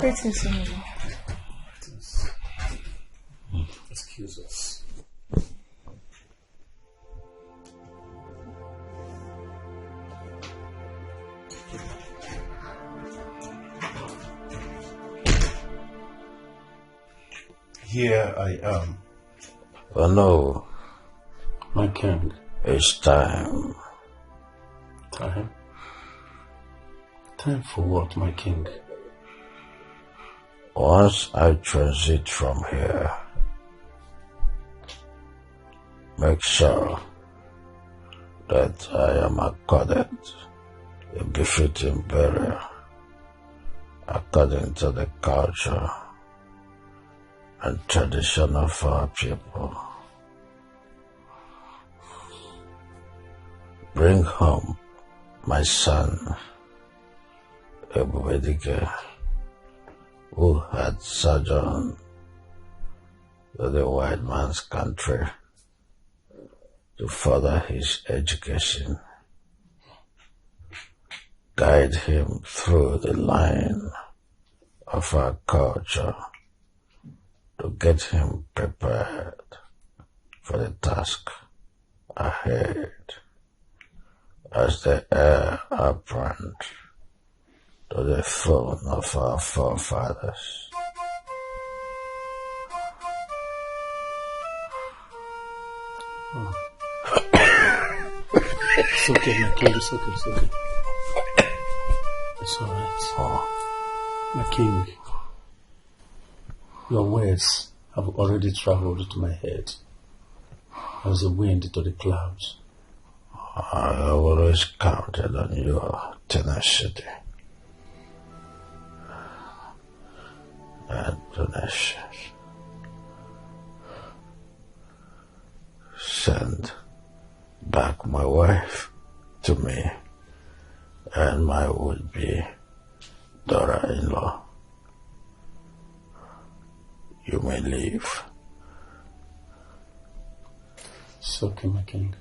Greetings, Onyi. Excuse us. Here I am. Oh no. My king. It's time. Time? Time for what, my king? Once I transit from here, make sure that I am accorded a befitting burial according to the culture and tradition of our people. Bring home my son, Ebubedike, who had sojourned to the white man's country to further his education. Guide him through the line of our culture to get him prepared for the task ahead as the heir apparent to the throne of our forefathers. It's okay, my king, it's okay, it's okay. It's alright. My king, your words have already traveled to my head as a wind to the clouds. I have always counted on your tenacity and donations. Send back my wife to me and my would-be daughter-in-law. You may leave. It's okay, my king.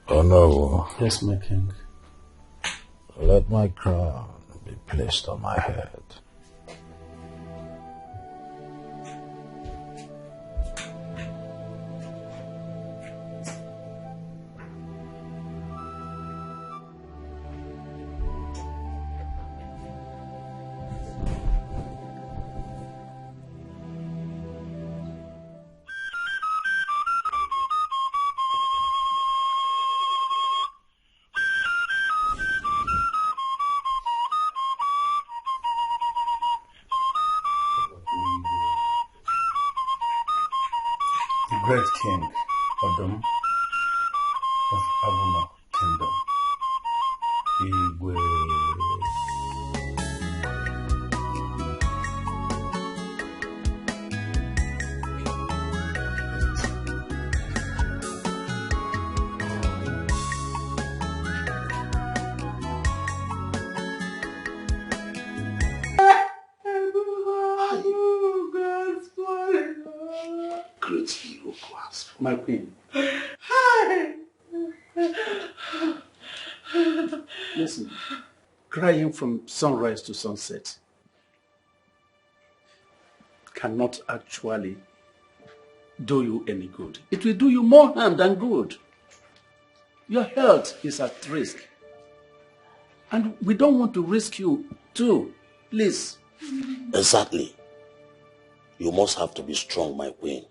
Oh no. Yes, my king. Let my crown be placed on my head. Great king, Odom of Abuno Kingdom, Igwe. Great hero class. My queen. Listen, crying from sunrise to sunset cannot actually do you any good. It will do you more harm than good. Your health is at risk. And we don't want to risk you too. Please. Exactly. You must have to be strong, my queen.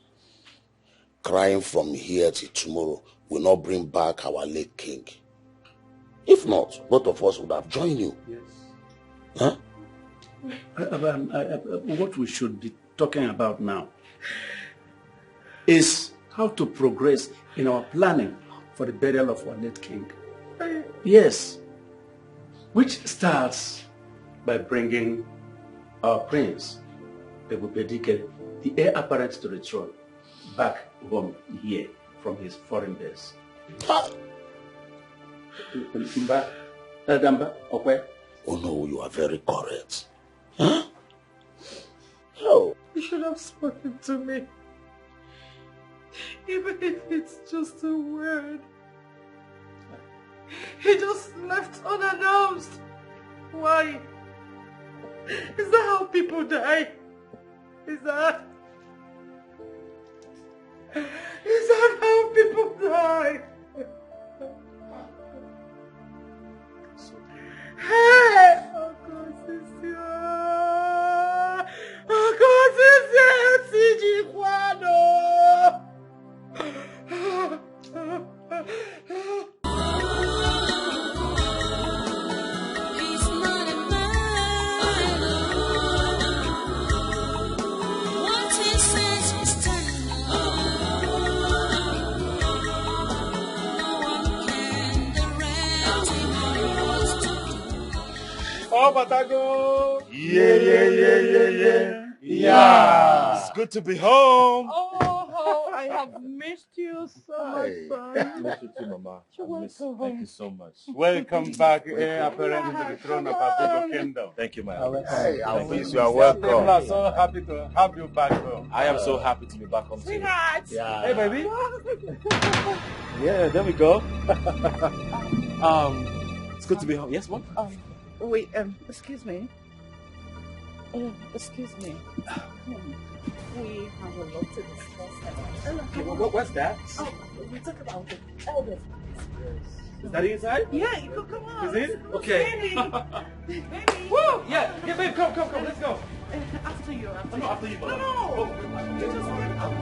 Crying from here till tomorrow will not bring back our late king. If not, both of us would have joined you. Yes. Huh? What we should be talking about now is how to progress in our planning for the burial of our late king. Yes. Which starts by bringing our prince, Ebubedike, the heir apparent to the throne, back home here from his foreign base. Oh no, you are very correct. Huh? Oh. You should have spoken to me. Even if it's just a word. He just left unannounced. Why? Is that how people die? Is that how people die? Hey! Oh, God, Oh, Batago! Yeah. It's good to be home. Oh, I have missed you so much, son. Miss you too, Mama. Thank you so much. Welcome back, apparently to the throne of our big kingdom. Thank you, my Hey, Alphonse, you are People welcome. are so happy to have you back home. I am so happy to be back home too. Sweetheart. Yeah. Hey, baby. Yeah, there we go. It's good to be home. Yes, Mom? Wait, excuse me. Excuse me. We have a lot to discuss. What's that? Oh, we talk about the elders. Is that inside? Yeah, you could come on. Is it? Okay. Baby. Woo! Yeah, babe, come, let's go. After you. No, after you, Mama. No. You just want out.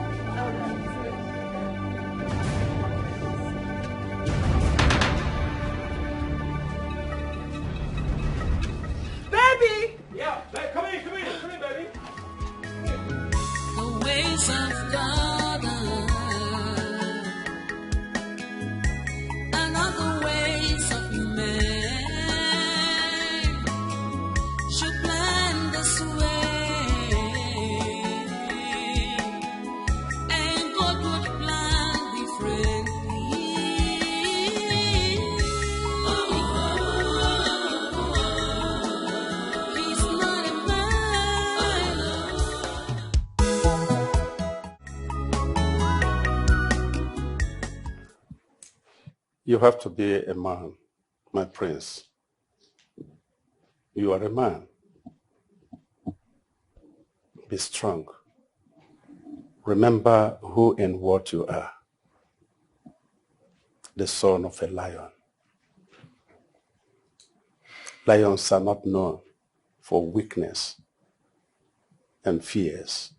Baby! Yeah, babe, come in, baby. The ways of God and other ways of man should plan this way, and God would plan differently. He's not a man. You have to be a man, my prince. You are a man. Be strong. Remember who and what you are. The son of a lion. Lions are not known for weakness and fears.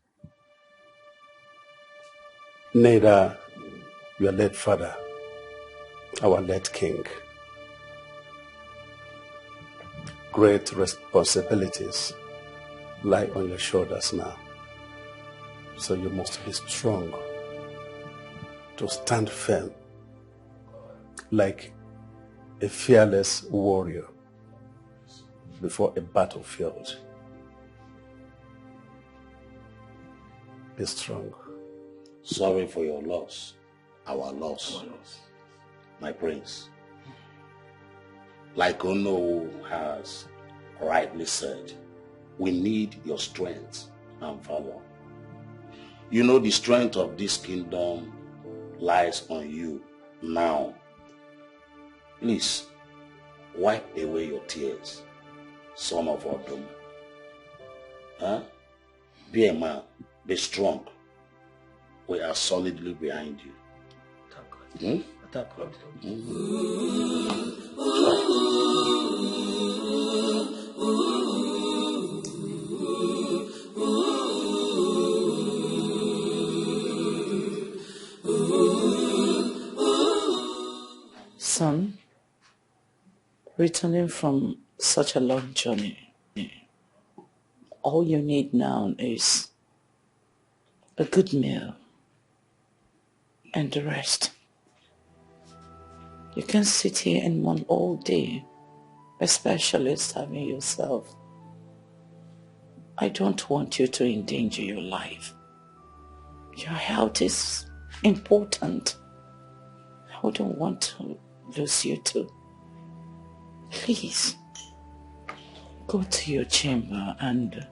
Neither your late father, our late king. Great responsibilities lie on your shoulders now. So you must be strong to stand firm like a fearless warrior before a battlefield. Be strong. Sorry for your loss, our loss, my prince. Like Ono has rightly said, we need your strength and valor. You know the strength of this kingdom lies on you now. Please, wipe away your tears, son of Autumn. Be a man, be strong. We are solidly behind you. Thank God. Son, returning from such a long journey, all you need now is a good meal and the rest. You can sit here and mourn all day, especially starving yourself. I don't want you to endanger your life. Your health is important. I wouldn't want to lose you too. Please, go to your chamber and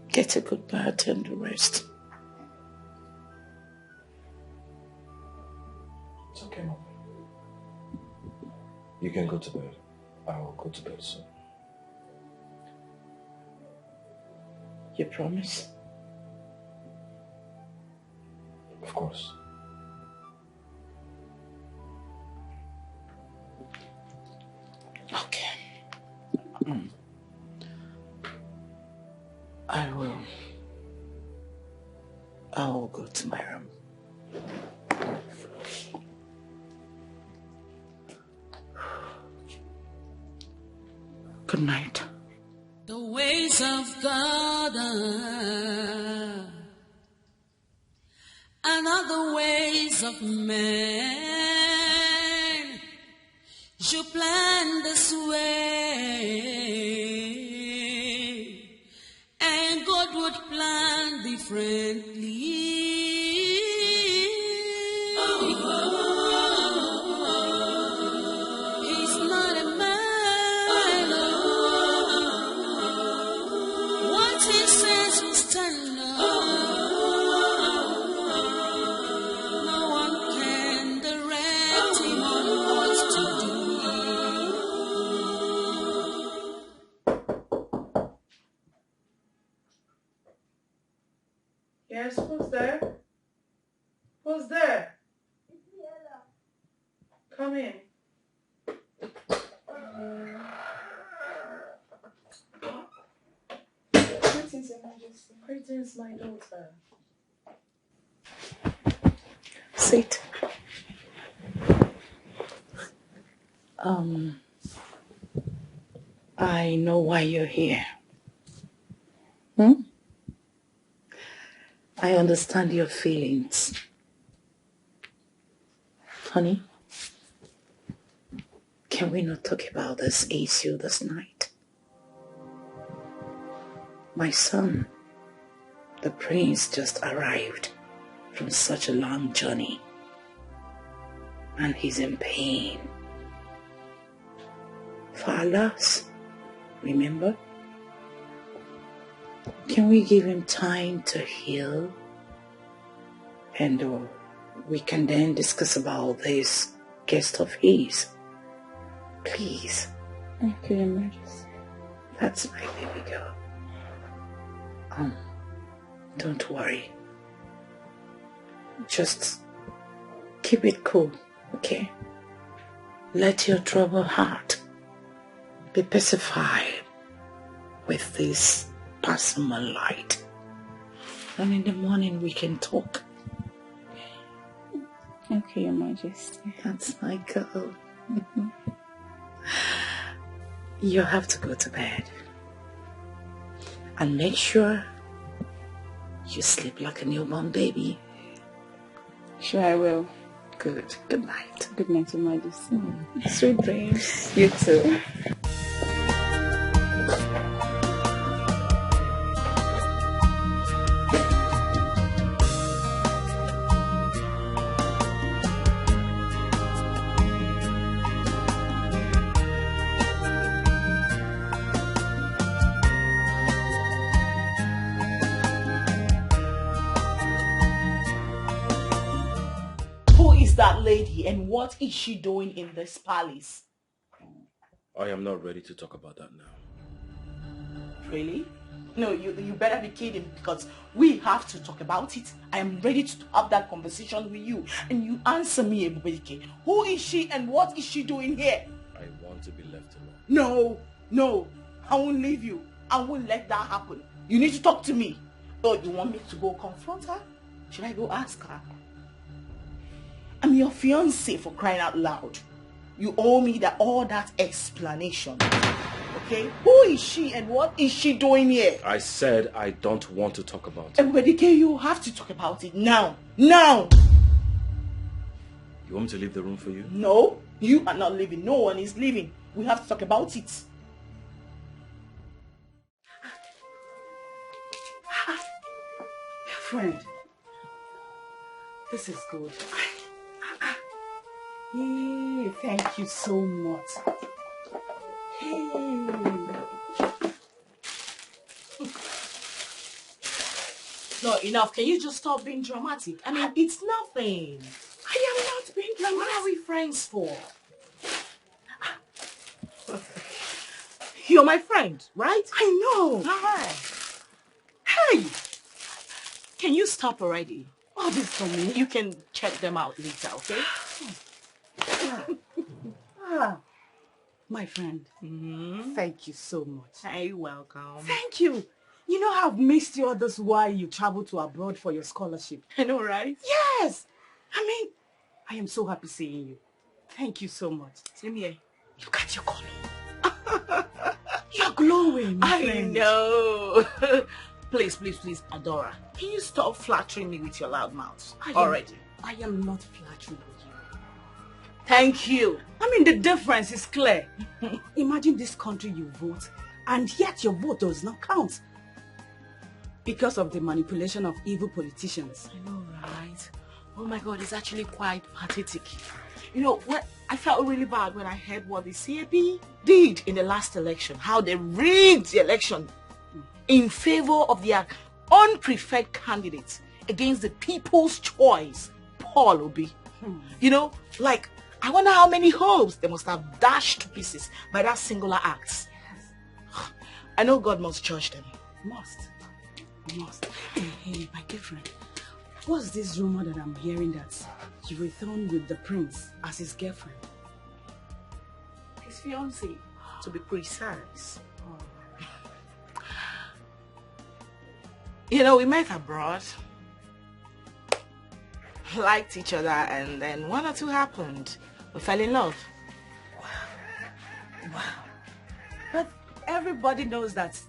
get a good bath and rest. It's okay, Mom. You can go to bed. I will go to bed soon. You promise? Of course. Okay. I will go to my room. Good night. The ways of God are not the ways of man. You plan this way, and God would plan differently. He's not a man. What he says will stand up. No one can direct him on what to do. Yes, who's there? Who's there? Come in. Greetings, Your Majesty. Greetings, my daughter. Sit. I know why you're here. I understand your feelings. Honey, can we not talk about this issue this night? My son, the prince, just arrived from such a long journey, and he's in pain. For our loss, remember? Can we give him time to heal? And we can then discuss about this guest of his. Please. Thank you, Your Majesty. That's my baby girl. Don't worry. Just keep it cool, okay? Let your troubled heart be pacified with this personal light. And in the morning we can talk. Thank you, Your Majesty. That's my girl. You have to go to bed. And make sure you sleep like a newborn baby. Sure, I will. Good. Good night. Good night, Your Majesty. Sweet dreams. You too. That lady, and what is she doing in this palace? I am not ready to talk about that now. Really? No, you better be kidding, because we have to talk about it. I am ready to have that conversation with you, and you answer me, Ebubedike. Who is she and what is she doing here? I want to be left alone. No, I won't leave you. I won't let that happen. You need to talk to me. Oh, you want me to go confront her? Should I go ask her? I'm your fiancé, for crying out loud. You owe me all that explanation. Okay? Who is she and what is she doing here? I said I don't want to talk about it. Ebubedike, you have to talk about it now. Now! You want me to leave the room for you? No, you are not leaving. No one is leaving. We have to talk about it. Friend, this is good. Hey, thank you so much. Hey. No, enough. Can you just stop being dramatic? I mean, it's nothing. I am not being dramatic. What are we friends for? You're my friend, right? I know. Alright. Hey! Can you stop already? All this for me? You can check them out later, okay? My friend, thank you so much. Hey, welcome. Thank you. You know I've missed you all this while you traveled to abroad for your scholarship. I know, right? Yes! I mean, I am so happy seeing you. Thank you so much. Same here. Look at your color. You're glowing, my I friend. know. Please, Adora. Can you stop flattering me with your loud mouth already? I am not flattering you. Thank you. I mean, the difference is clear. Imagine this country you vote, and yet your vote does not count. Because of the manipulation of evil politicians. I know, right? Oh my God, it's actually quite pathetic. You know what? I felt really bad when I heard what the CAP did in the last election. How they rigged the election in favor of their unpreferred candidates against the people's choice, Paul Obi. You know, like, I wonder how many hopes they must have dashed to pieces by that singular act. Yes. I know God must judge them. Must. Hey, my dear friend. What's this rumor that I'm hearing that you returned with the prince as his girlfriend? His fiancée, to be precise. You know, we met abroad, liked each other, and then one or two happened. We fell in love. Wow. But everybody knows that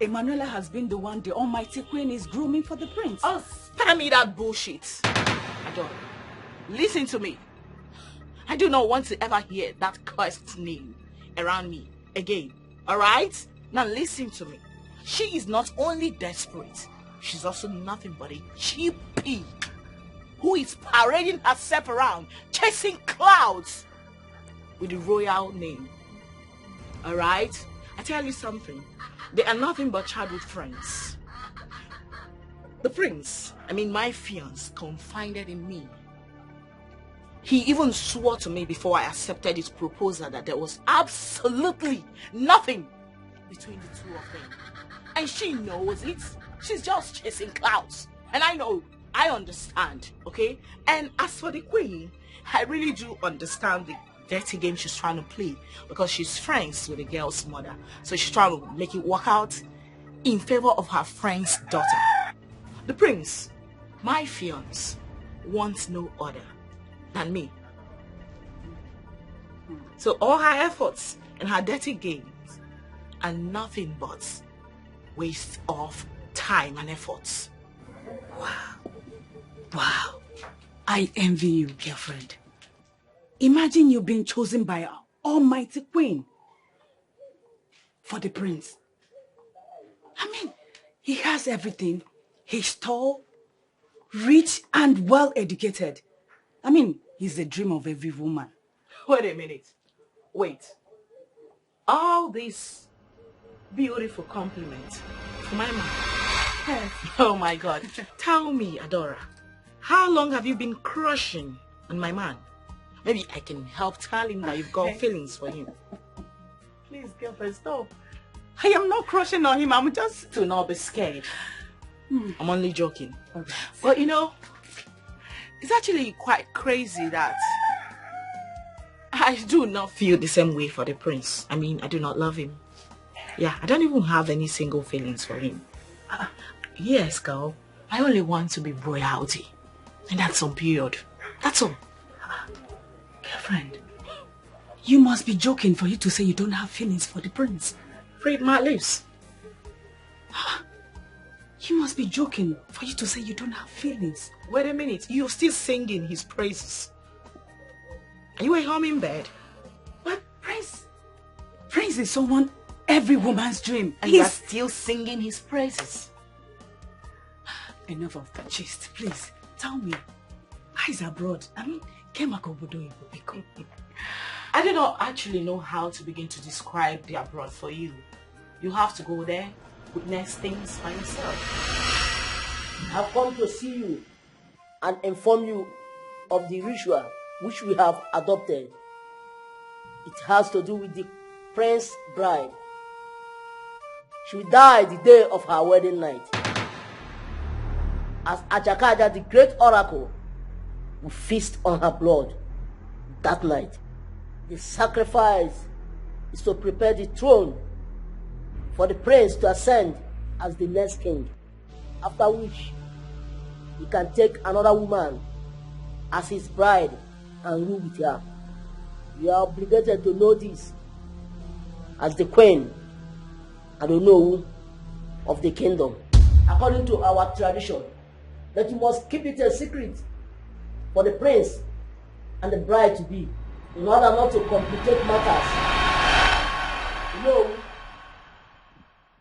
Emanuela has been the one the almighty queen is grooming for the prince. Oh, spare me that bullshit. Adore, listen to me. I do not want to ever hear that cursed name around me again. Alright? Now listen to me. She is not only desperate, she's also nothing but a cheap pig who is parading herself around, chasing clouds with the royal name. Alright? I tell you something. They are nothing but childhood friends. The prince, my fiancé, confided in me. He even swore to me before I accepted his proposal that there was absolutely nothing between the two of them. And she knows it. She's just chasing clouds. And I know, I understand, okay? And as for the queen, I really do understand the dirty game she's trying to play because she's friends with the girl's mother. So she's trying to make it work out in favor of her friend's daughter. The prince, my fiancé, wants no other than me. So all her efforts and her dirty games are nothing but waste of time and efforts. Wow. I envy you, girlfriend. Imagine you being chosen by our almighty queen for the prince. He has everything. He's tall, rich, and well-educated. He's the dream of every woman. Wait a minute. Wait. All these beautiful compliments for my man. Yes. Oh my God. Tell me, Adora, how long have you been crushing on my man? Maybe I can help tell him that you've got feelings for him. Please, girlfriend, stop. I am not crushing on him. I'm just... Do not be scared. I'm only joking. Okay. But you know, it's actually quite crazy that I do not feel the same way for the prince. I do not love him. Yeah, I don't even have any single feelings for him. Yes, girl. I only want to be royalty. And that's on period. That's all. Girlfriend, you must be joking for you to say you don't have feelings for the prince. Read my lips. You must be joking for you to say you don't have feelings. Wait a minute. You're still singing his praises. Are you a hummingbird? What? Prince is someone every woman's dream. And you're still singing his praises. Enough of the gist, please. Tell me, how is abroad? I do not actually know how to begin to describe the abroad for you. You have to go there, witness things by yourself. I've come to see you and inform you of the ritual which we have adopted. It has to do with the prince bride she will die the day of her wedding night. As Achakaja, the great oracle, will feast on her blood that night. The sacrifice is to prepare the throne for the prince to ascend as the next king, after which he can take another woman as his bride and rule with her. You are obligated to know this as the queen and the know of the kingdom. According to our tradition, that you must keep it a secret for the prince and the bride to be, in order not to complicate matters.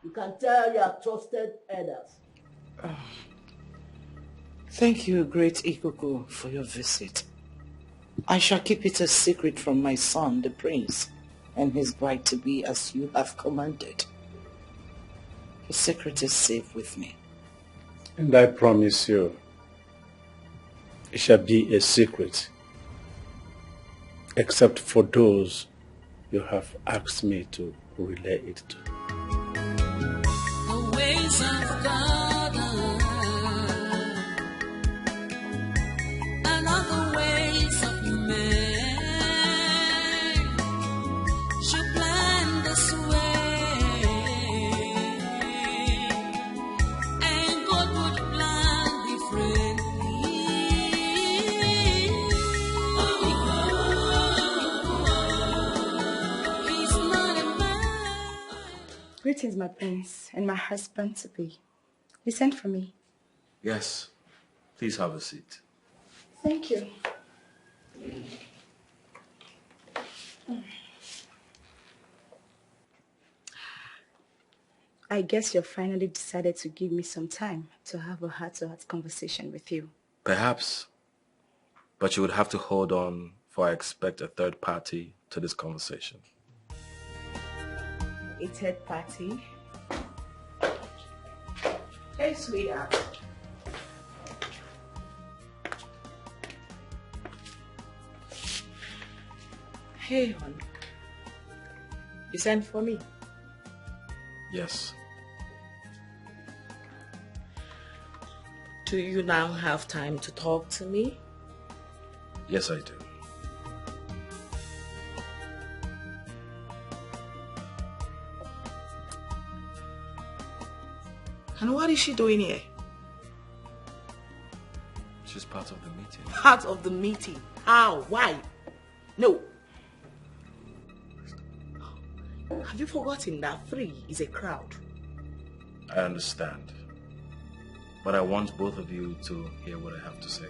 You can tell your trusted elders. Thank you, great Ikuku, for your visit. I shall keep it a secret from my son, the prince, and his bride-to-be, as you have commanded. The secret is safe with me. And I promise you, it shall be a secret, except for those you have asked me to relay it to. The ways of God are not the ways of man. Should plan this way, and God would plan differently. He's not a man. Greetings, my prince and my husband-to-be. You sent for me. Yes. Please have a seat. Thank you. I guess you finally decided to give me some time to have a heart-to-heart conversation with you. Perhaps. But you would have to hold on, for I expect a third party to this conversation. A third party? Hey, sweetheart. Hey, hon. You sent for me? Yes. Do you now have time to talk to me? Yes, I do. And what is she doing here? She's part of the meeting. Part of the meeting? How? Why? No. Have you forgotten that 3 is a crowd? I understand. But I want both of you to hear what I have to say.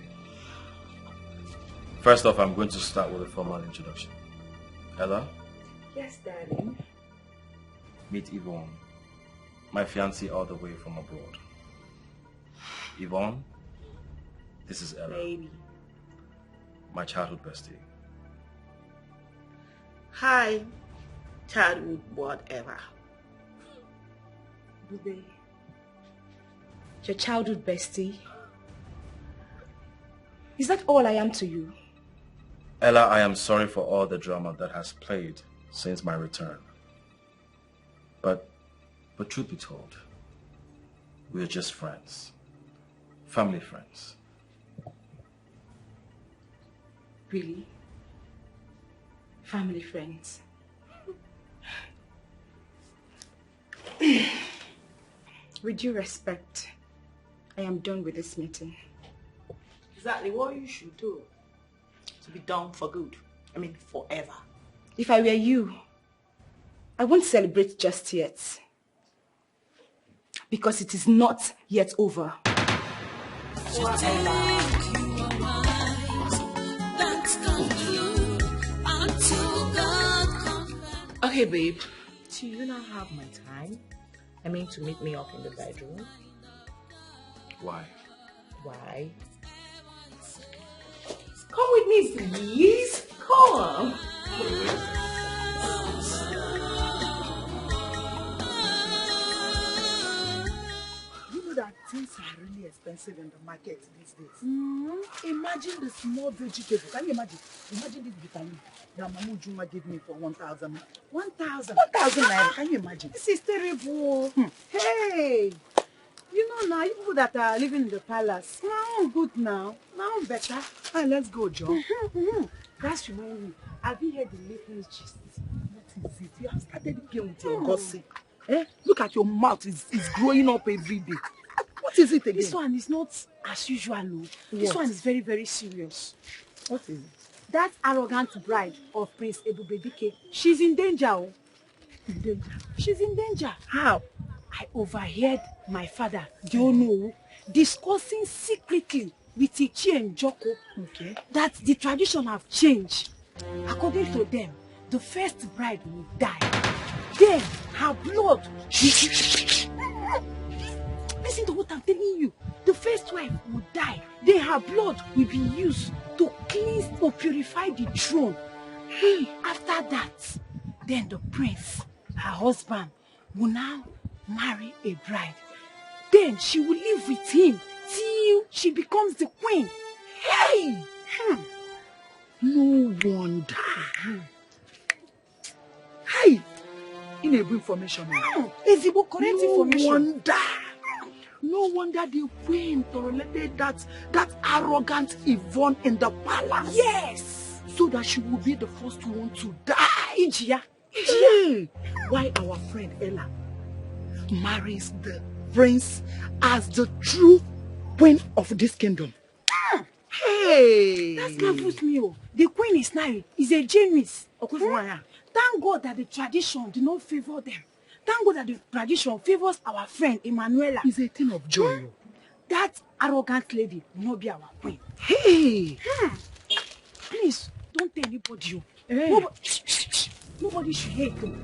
First off, I'm going to start with a formal introduction. Ella? Yes, darling. Meet Yvonne, my fiancée all the way from abroad. Yvonne, this is Ella. Baby. My childhood bestie. Hi, childhood whatever. Bube. Your childhood bestie. Is that all I am to you? Ella, I am sorry for all the drama that has played since my return. But truth be told, we are just friends. Family friends. Really? Family friends? With due respect, I am done with this meeting. Exactly what you should do. To be done for good. I mean, forever. If I were you, I won't celebrate just yet. Because it is not yet over. Okay, babe. Do you now have my time? I mean, to meet me up in the bedroom. Why? Why? Come with me, please. Come. You know that things are really expensive in the market these days. Imagine the small vegetable. Can you imagine? Imagine this vitamin that Mamu Juma gave me for 1,000. 1,000 naira. Can you imagine? This is terrible. Hey, you know now, you people that are living in the palace, now good now better. Ah, let's go, John. That reminds me, have you heard the latest gist? What is it? You have started again with your gossip. Eh? Look at your mouth, it's growing up every day. What is it again? This one is not as usual. No. This one is very, very serious. What is it? That arrogant bride of Prince Ebubedike, she's in danger. Oh. In danger? She's in danger. How? I overheard my father, Diono, discussing secretly with Ichi and Joko that the tradition have changed. According to them, the first bride will die. Then her blood will... Listen to what I'm telling you. The first wife will die. Then her blood will be used to cleanse or purify the throne. After that, then the prince, her husband, will now marry a bride. Then she will live with him till she becomes the queen. Hey! No wonder. Hey! In a information. Ezibo, correct information. No wonder the queen tolerated that arrogant Yvonne in the palace. Yes! So that she will be the first one to die. Ijia. Hey! Why our friend Ella marries the prince as the true queen of this kingdom. Hey! That's marvelous, Mio. The queen is now is a genius. Thank God that the tradition do not favor them. Thank God that the tradition favors our friend Emanuela. It's a thing of joy. That arrogant lady will not be our queen. Hey! Please, don't tell anybody. Hey. Nobody should hate them.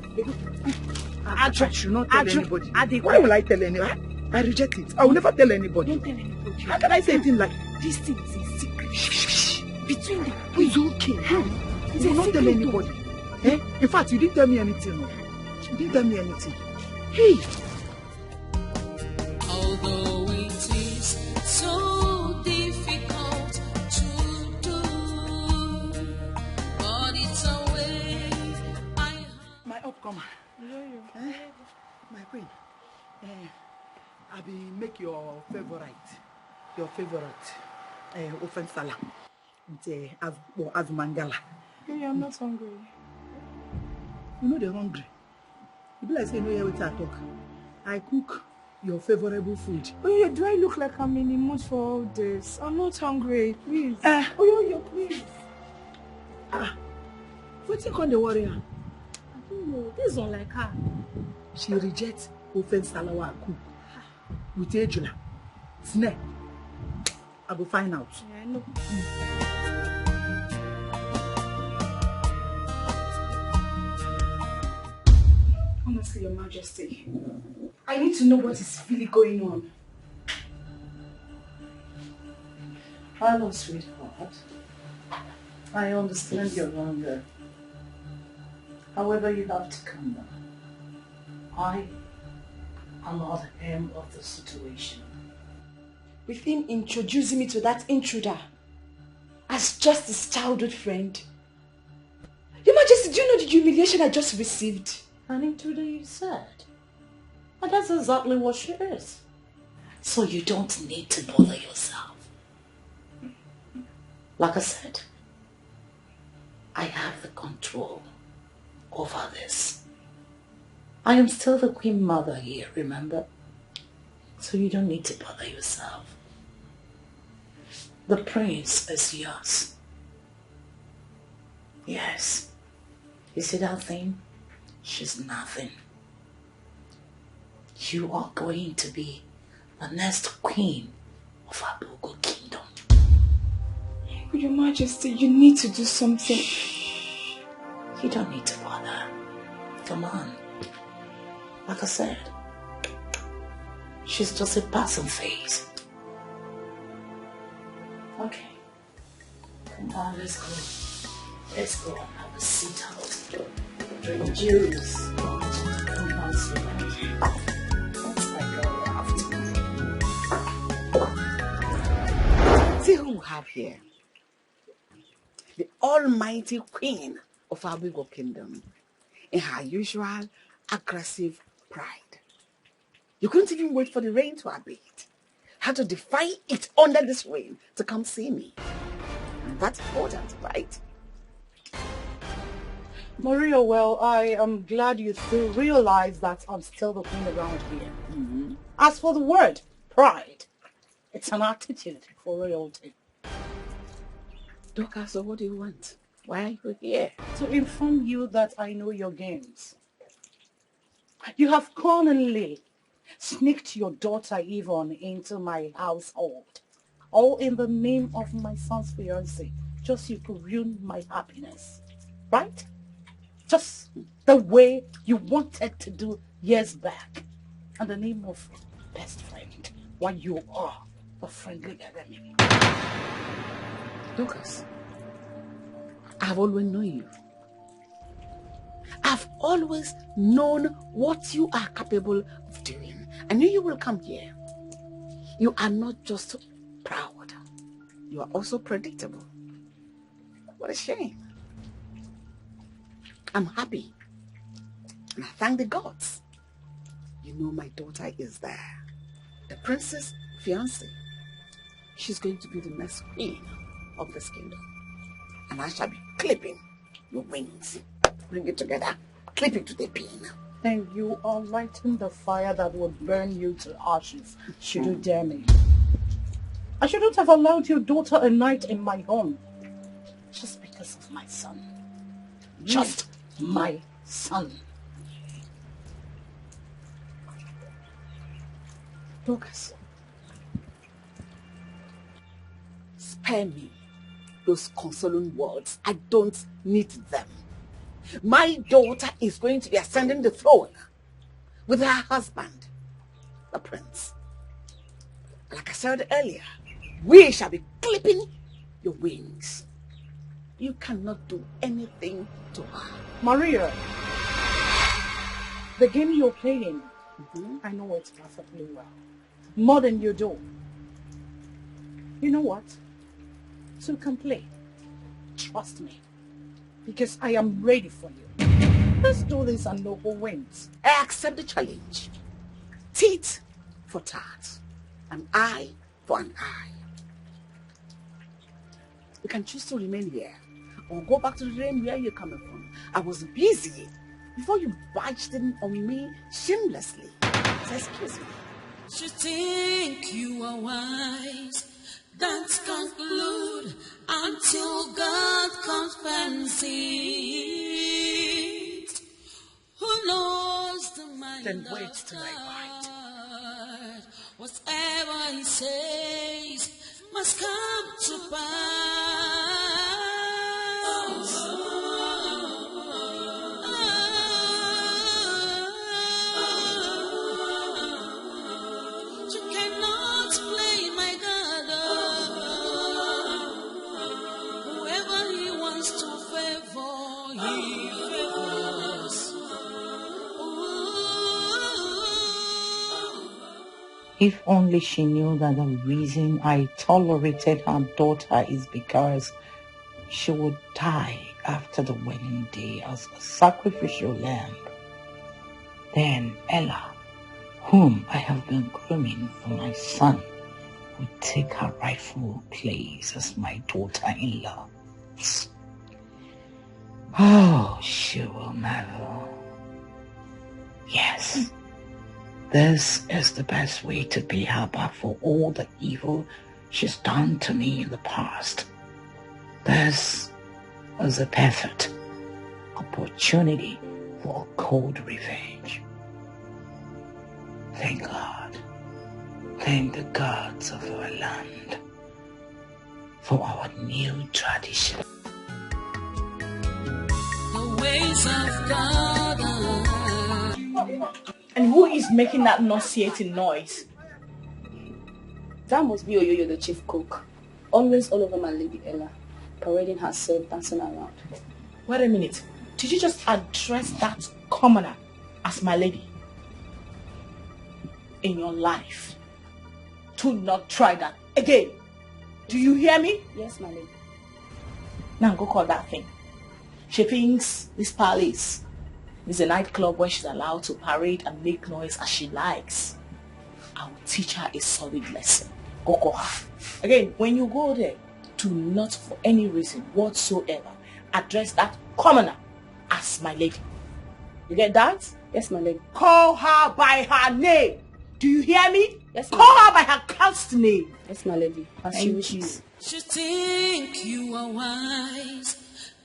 I should not tell anybody. Why will I tell anybody? I reject it. I will never tell anybody. Don't tell anybody. How can I say a thing like this thing is a secret between them? It's okay. You will not tell anybody. Eh? In fact, you didn't tell me anything. No. You didn't tell me anything. Hey! Although it is so difficult to do, but it's a way I... My upcomer. My queen. I will make your favorite offense salad with azumangala. Hey, I'm not hungry. You know they're hungry. You be like say, you know here with I talk. I cook your favorable food. Oh yeah, do I look like I'm in the mood for all this? I'm not hungry, please. Please. What's you call the warrior? I don't know. This is not like her. She rejects offense salad I cook. With Ejula. Snake. I will find out. Yeah, I know. Honestly, Your Majesty, I need to know what is really going on. Hello, sweetheart. I understand your hunger. However, you have to calm down. I am not the aim of the situation. With him introducing me to that intruder as just his childhood friend. Your Majesty, do you know the humiliation I just received? An intruder, you said? And that's exactly what she is. So you don't need to bother yourself. Like I said, I have the control over this. I am still the Queen Mother here, remember? So you don't need to bother yourself. The prince is yours. Yes. You see that thing? She's nothing. You are going to be the next queen of Abogo Kingdom. Your Majesty, you need to do something. Shh. You don't need to bother. Come on. Like I said, she's just a passing phase. Okay. Come on, let's go. Let's go and have a sit out. Drink juice. Come on, sweetheart. Let's go after. have here the almighty queen of our Bigo kingdom in her usual aggressive pride. You couldn't even wait for the rain to abate. Had to defy it under this rain to come see me. And that's important, right? Maria, well, I am glad you still realize that I'm still the queen around here. As for the word, pride, it's an attitude for royalty. Doka, so what do you want? Why are you here? To inform you that I know your games. You have cunningly sneaked your daughter Yvonne into my household, all in the name of my son's fiancé, just so you could ruin my happiness, right? Just the way you wanted to do years back, in the name of best friend, when you are a friendly enemy. Lucas, I've always known you. I've always known what you are capable of doing. I knew you will come here. You are not just proud. You are also predictable. What a shame. I'm happy. And I thank the gods. You know my daughter is there. The princess fiancée. She's going to be the next queen of this kingdom. And I shall be clipping your wings. Bring it together. Clip it to the pin. And you are lighting the fire that would burn you to ashes, should you dare me. I shouldn't have allowed your daughter a night in my home. Just because of my son. Just my son. Lucas, spare me those consoling words. I don't need them. My daughter is going to be ascending the throne with her husband, the prince. Like I said earlier, we shall be clipping your wings. You cannot do anything to her. Maria, the game you're playing, I know it perfectly well. More than you do. You know what? So come play. Trust me. Because I am ready for you. Let's do this and know who wins. I accept the challenge. Tit for tat. An eye for an eye. You can choose to remain here or go back to the lane where you're coming from. I was busy before you barged in on me shamelessly. So excuse me. You think you are wise, don't conclude until God comes it. Who knows the mind Then wait of till I God? Whatever he says must come to pass. If only she knew that the reason I tolerated her daughter is because she would die after the wedding day as a sacrificial lamb. Then Ella, whom I have been grooming for my son, would take her rightful place as my daughter-in-law. Oh, she will never. Yes. This is the best way to pay her back for all the evil she's done to me in the past. This is a perfect opportunity for a cold revenge. Thank God. Thank the gods of our land for our new tradition. The ways of God. And who is making that nauseating noise? That must be Oyoyo, the chief cook. Always all over my lady Ella, parading herself, dancing around. Wait a minute. Did you just address that commoner as my lady? In your life, do not try that again. Do you hear me? Yes, my lady. Now go call that thing. She thinks this palace is a nightclub where she's allowed to parade and make noise as she likes. I will teach her a solid lesson. Go call her. Again, when you go there, do not for any reason whatsoever address that commoner as my lady. You get that? Yes, my lady. Call her by her name. Do you hear me? Yes, call her by her cursed name. Yes, my lady. As she wishes. You think you are wise,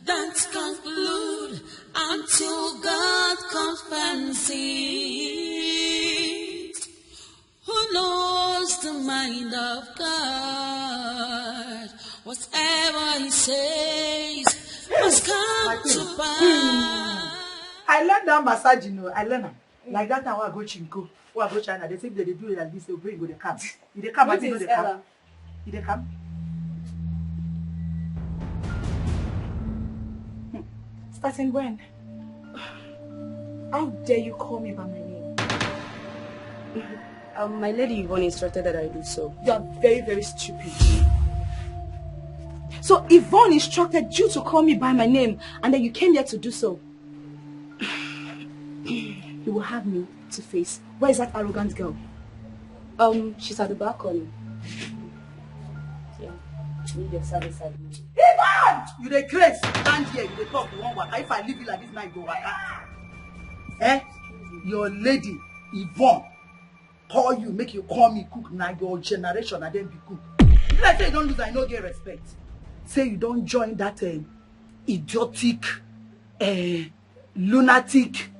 don't conclude until God confronts it. Who knows the mind of God? Whatever he says must come to pass. I learned that massage, you know. I learned them. Like that time when I go Chinko, when I go China, they say they do it like this, they bring go the camp. If they come, I think they come. If they come. Starting when? How dare you call me by my name? My lady Yvonne instructed that I do so. You are very, very stupid. So Yvonne instructed you to call me by my name and then you came here to do so. You will have me to face. Where is that arrogant girl? She's at the balcony. Yeah. Need your service at me. Yvonne! You the crazy. Stand here, you the talk one waka. If I leave you like this now, you go waka. Eh? Your lady, Yvonne, call you, make you call me cook. Now your generation and then be cook. If I say you don't lose, I no get respect. Say you don't join that idiotic, lunatic,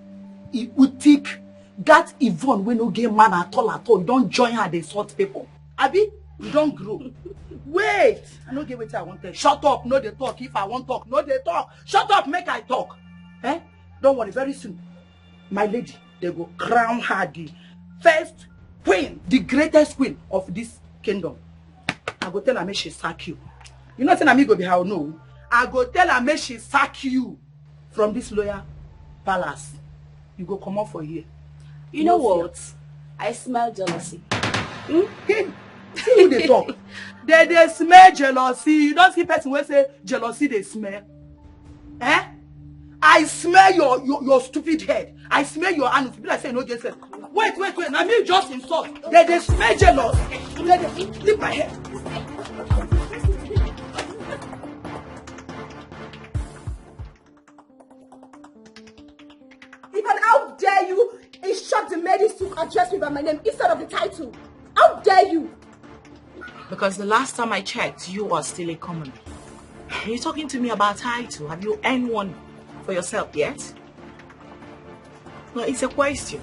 idiotic, that Yvonne we no get man at all. You don't join her, they sort people. Abi, you don't grow. Wait, I no get what I want to. Shut up, no they talk. If I want talk, no they talk. Shut up, make I talk. Eh? Don't worry, very soon, my lady, they go crown her the first queen, the greatest queen of this kingdom. I go tell her make she sack you. You know saying me go be how no. I go tell her make she sack you from this loyal palace. You go come out for here. You know what? I smell jealousy. See who they talk. They smell jealousy. You don't see person when say jealousy they smell. Eh? I smell your stupid head. I smell your hands. People are saying no get sense. Wait. I mean just insult. They smell jealous. They leave my head. Even how dare you instruct the ladies to address me by my name instead of the title? How dare you? Because the last time I checked, you are still a commoner. You're talking to me about title. Have you earned one for yourself yet? Well, it's a question.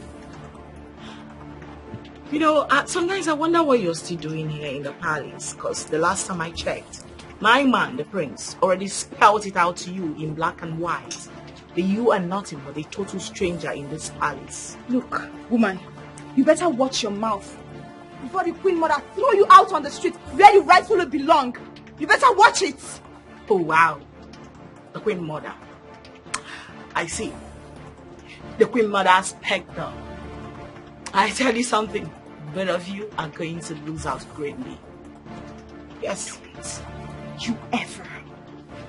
You know, sometimes I wonder what you're still doing here in the palace. Because the last time I checked, my man, the prince, already spelled it out to you in black and white. That you are nothing but a total stranger in this palace. Look, woman, you better watch your mouth before the queen mother throw you out on the street where you rightfully belong. You better watch it. Oh wow, the queen mother. I see. The queen mother's pegged down. I tell you something, both of you are going to lose out greatly. Yes.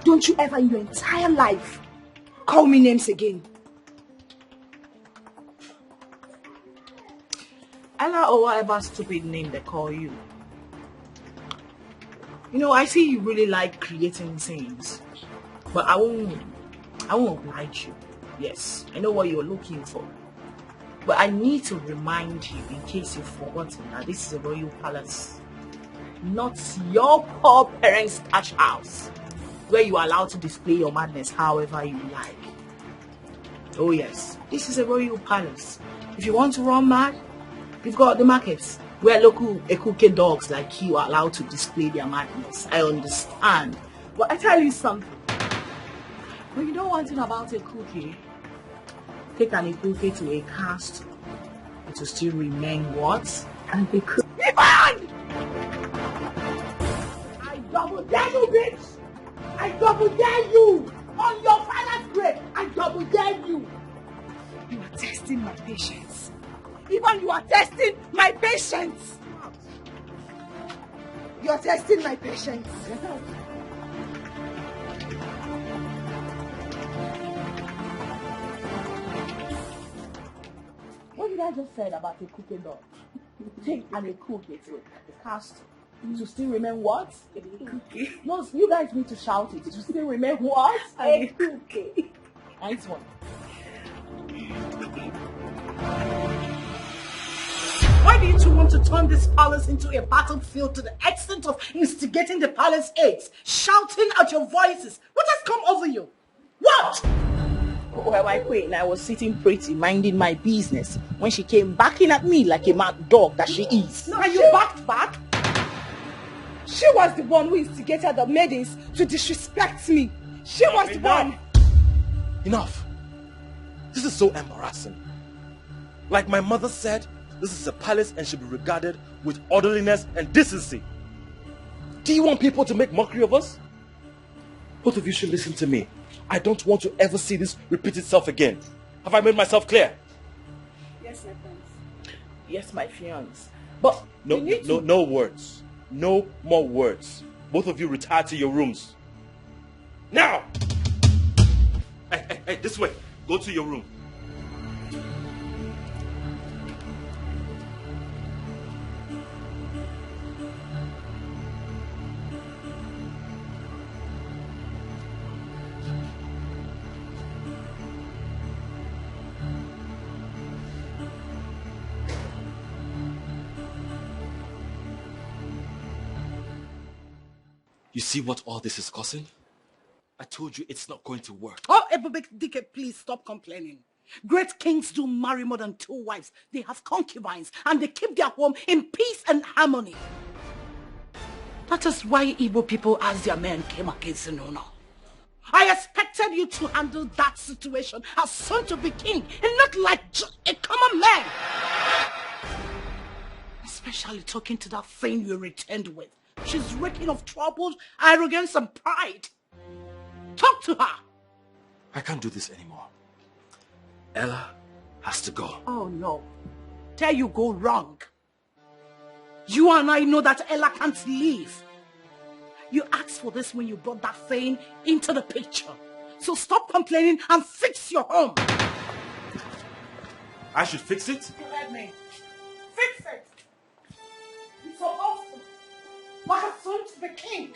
Don't you ever in your entire life call me names again. Ella or whatever stupid name they call you. You know, I see you really like creating scenes. But I won't oblige you. Yes, I know what you're looking for. But I need to remind you, in case you've forgotten, that this is a royal palace. Not your poor parents' thatch house, where you are allowed to display your madness however you like. Oh yes, this is a royal palace. If you want to run mad, you've got the markets, where local Ekuke dogs like you are allowed to display their madness. I understand. But I tell you something. When you know one thing about a cookie, take an Ekuke to a castle, it will still remain what? And they could. I double dare you, bitch! I double dare you! On your father's grave, I double dare you! You are testing my patience. Even you are testing my patience! You're testing my patience. What did I just say about a cooking dog? Take and a cook it has to still remain what? A cookie. No, you guys need to shout it. To still remain what? A cookie. Nice one. Why do you two want to turn this palace into a battlefield to the extent of instigating the palace aides, shouting at your voices? What has come over you? What? Well, my queen, I was sitting pretty, minding my business, when she came backing at me like a mad dog that she is. No, you backed back? She was the one who instigated the maidens to disrespect me. She was the one. Enough. This is so embarrassing. Like my mother said, this is a palace and should be regarded with orderliness and decency. Do you want people to make mockery of us? Both of you should listen to me. I don't want to ever see this repeat itself again. Have I made myself clear? Yes, my friends. Yes, my fiance. But no words. No more words. Both of you retire to your rooms. Now! Hey, this way. Go to your room. You see what all this is causing? I told you it's not going to work. Oh, Ebubedike, please stop complaining. Great kings do marry more than 2 wives. They have concubines and they keep their home in peace and harmony. That is why Igbo people as their men came against Enono. I expected you to handle that situation as son to be king and not like just a common man. Especially talking to that thing you returned with. She's reeking of trouble, arrogance and pride. Talk to her. I can't do this anymore. Ella has to go. Oh no. There you go wrong. You and I know that Ella can't leave. You asked for this when you brought that thing into the picture. So stop complaining and fix your home. I should fix it? Let me. Fix it. It's so awful. Like a son to the king.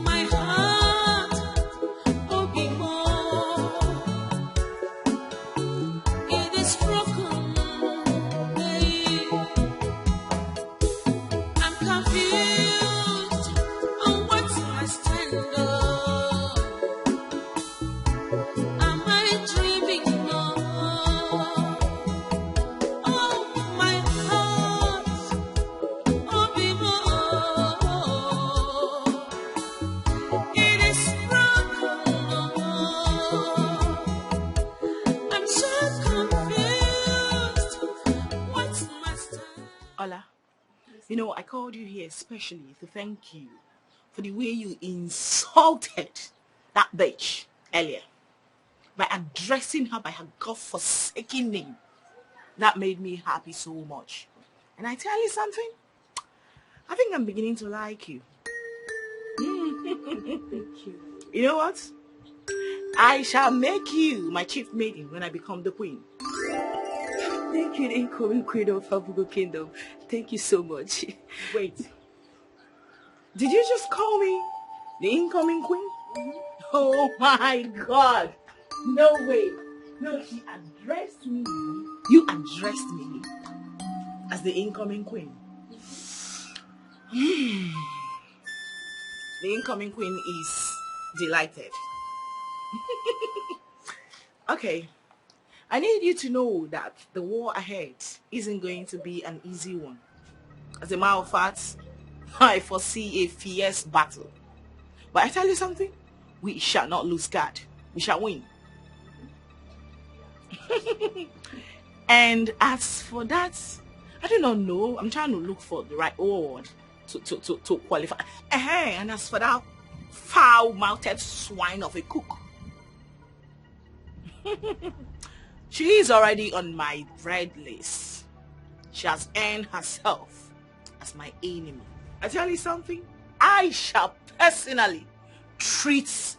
My heart, oh, be more. It is broken. I'm confused on what's my standard. Am I dreaming more? Oh, my heart, oh, be more. It is broken. I'm so confused. What's my standard? Ola, you know, I called you here especially to thank you for the way you insulted that bitch earlier by addressing her by her God-forsaken name. That made me happy so much. And I tell you something, I think I'm beginning to like you. Thank you. You know what? I shall make you my chief maiden when I become the queen. Thank you, the incoming queen of Fabugo Kingdom. Thank you so much. Wait. Did you just call me the incoming queen? Oh my God. No way. No, she addressed me. You addressed me as the incoming queen. The incoming queen is delighted. Okay. I need you to know that the war ahead isn't going to be an easy one. As a matter of fact, I foresee a fierce battle. But I tell you something, we shall not lose guard. We shall win. And as for that, I do not know. I'm trying to look for the right word to qualify. And as for that foul-mouthed swine of a cook, she is already on my red list. She has earned herself as my enemy. I tell you something, I shall personally treat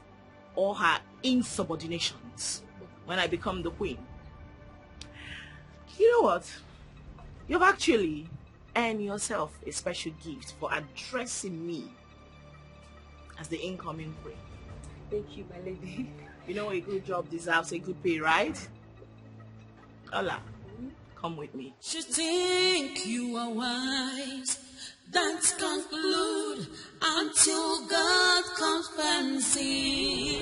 all her insubordinations when I become the queen. You know what? You've actually earned yourself a special gift for addressing me as the incoming queen. Thank you, my lady. You know a good job deserves a good pay, right? Ola, come with me. You think you are wise, don't conclude until God confronts you.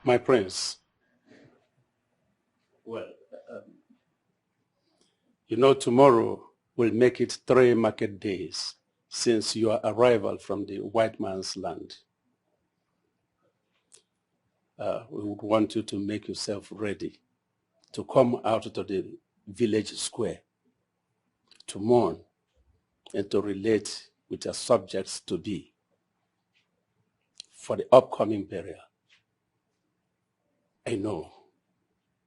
My prince, well, you know, tomorrow will make it 3 market days since your arrival from the white man's land. We would want you to make yourself ready to come out to the village square to mourn and to relate with your subjects to be for the upcoming burial. I know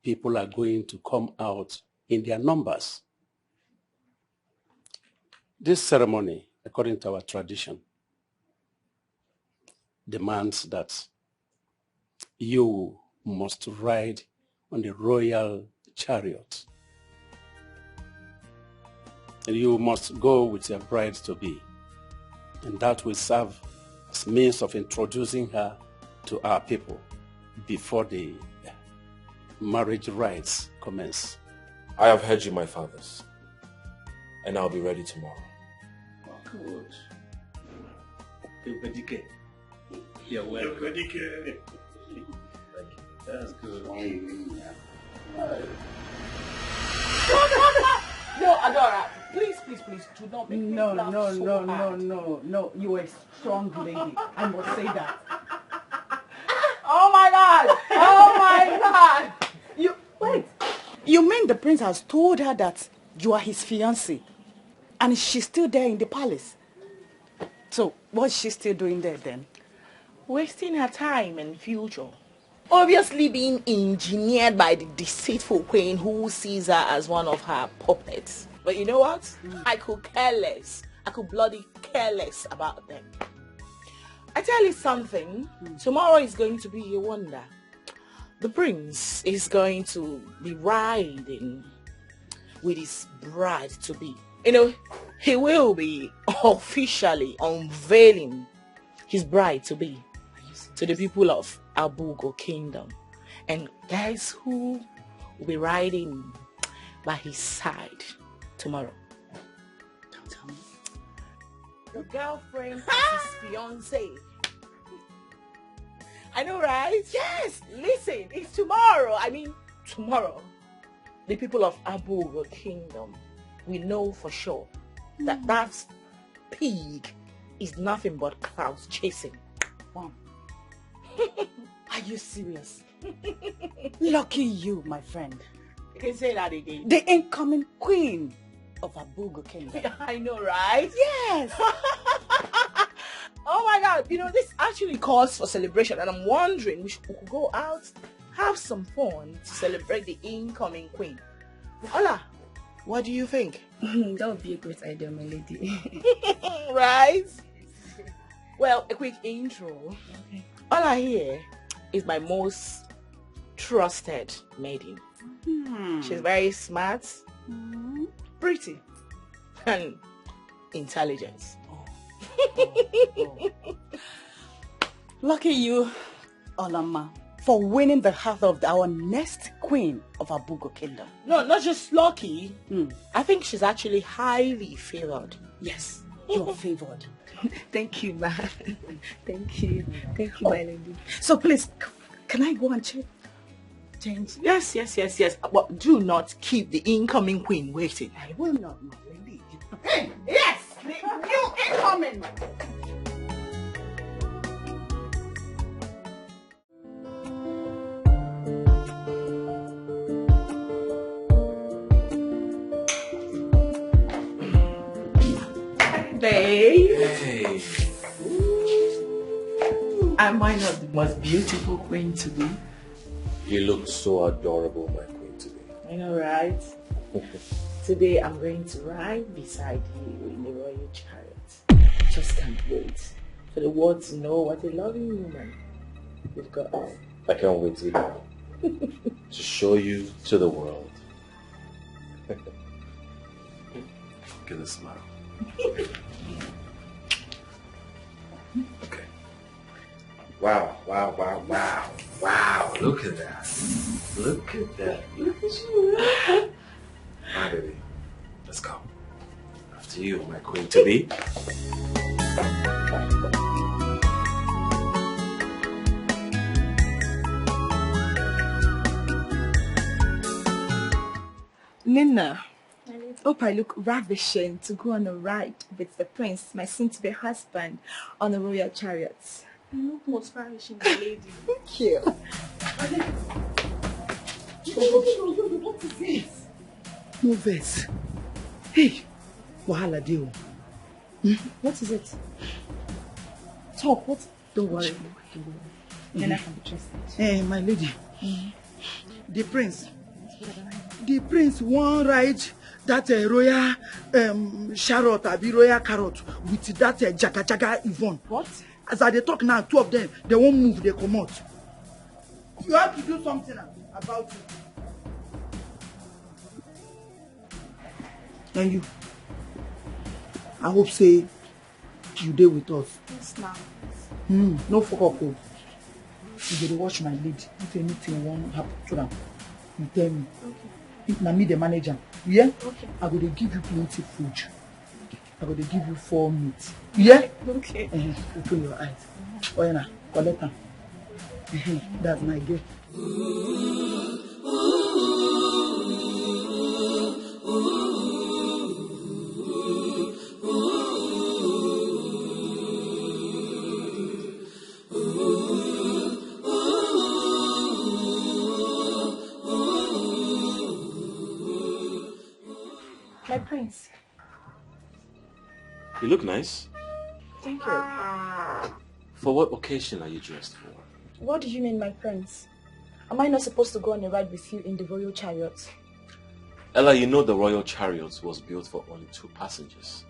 people are going to come out in their numbers. This ceremony, according to our tradition, demands that you must ride on the royal chariot. And you must go with your bride-to-be. And that will serve as means of introducing her to our people before the marriage rites commence. I have heard you, my fathers, and I'll be ready tomorrow. Good. You're welcome. Thank you. That's good. No, Adora, please, do not make me laugh so hard. No. You are a strong lady. I must say that. Oh my God! Oh my God! Wait. You mean the prince has told her that you are his fiancé, and she's still there in the palace? So what's she still doing there then? Wasting her time and future. Obviously being engineered by the deceitful queen who sees her as one of her puppets. But you know what? I could care less. I could bloody care less about them. I tell you something. Tomorrow is going to be a wonder. The prince is going to be riding with his bride-to-be. You know, he will be officially unveiling his bride-to-be to the people of Abugo Kingdom. And guess who will be riding by his side tomorrow? Don't tell me. The girlfriend of his fiancé. I know, right? Yes! Listen, it's tomorrow. I mean, tomorrow. The people of Abugo Kingdom will know for sure that that pig is nothing but clouds chasing. Wow. Are you serious? Lucky you, my friend. You can say that again. The incoming queen of Abugo Kingdom. I know, right? Yes. Oh my God, you know, this actually calls for celebration, and I'm wondering we could go out, have some fun to celebrate the incoming queen. Ola, what do you think? That would be a great idea, my lady. Right? Well, a quick intro. Okay. Ola here is my most trusted maiden. She's very smart, pretty, and intelligent. Lucky you, Olama, for winning the heart of our next queen of Abugo Kingdom. No, not just lucky. I think she's actually highly favored. Yes, you're favored. Thank you, ma. Thank you, my lady. So please, can I go and change? Yes. But do not keep the incoming queen waiting. I will not, my lady. Yes, the new incoming. Babe. Hey. Am I not the most beautiful queen to be? You look so adorable, my queen, today. I know, right? Today I'm going to ride beside you in the royal chariot. Just can't wait for the world to know what a loving woman you've got. I can't wait either. To show you to the world. Give a smile. Okay. Wow, wow, wow, wow. Wow, look at that. Look at that. Look at you. My baby, let's go. After you, my queen to be. Nina, hope I look ravishing to go on a ride with the prince, my soon-to-be husband, on a royal chariot. You look most ravishing, lady. Thank you. What is this? No verse. Hey, wahala deal. What is it? Talk, what? Don't worry. Then I can be trusted. Hey, my lady. The prince won't ride that royal chariot, abi royal carrot with that jaga Yvonne. What? As I dey talk now, two of them, they won't move, they come out. You have to do something about it. And you, I hope say you dey with us. Yes, ma'am. No fuck up. You gotta watch my lead. If anything won't happen to them, you tell me. Okay. If na me the manager, yeah? Okay. I go to give you plenty food. I go to give you 4 meat. Yeah? Okay. Open your eyes. Oh yeah, collect them. That's my girl. My prince. You look nice. Thank you. For what occasion are you dressed for? What do you mean, my prince? Am I not supposed to go on a ride with you in the royal chariot? Ella, you know the royal chariot was built for only 2 passengers.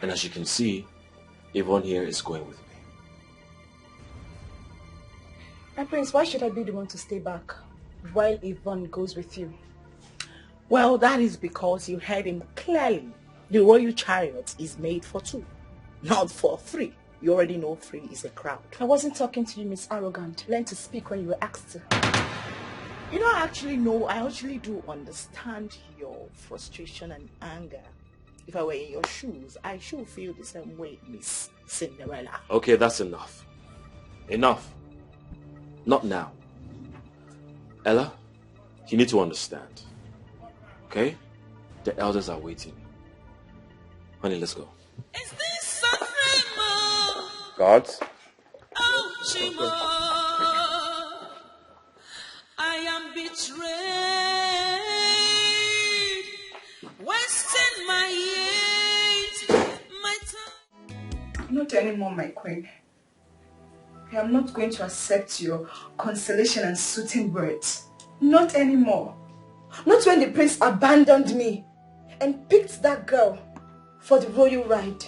And as you can see, Yvonne here is going with me. My prince, why should I be the one to stay back while Yvonne goes with you? Well, that is because you heard him clearly. The royal chariot is made for 2, not for 3. You already know 3 is a crowd. I wasn't talking to you, Miss Arrogant. Learn to speak when you were asked to. You know, I actually do understand your frustration and anger. If I were in your shoes, I should feel the same way, Miss Cinderella. Okay, that's enough. Enough. Not now. Ella, you need to understand. Okay? The elders are waiting. Honey, let's go. Is this Sanremo? Guards? Oh, Chimo, I am betrayed, wasting my years, my time. Not anymore, my queen. I am not going to accept your consolation and soothing words. Not anymore. Not when the prince abandoned me and picked that girl for the royal ride.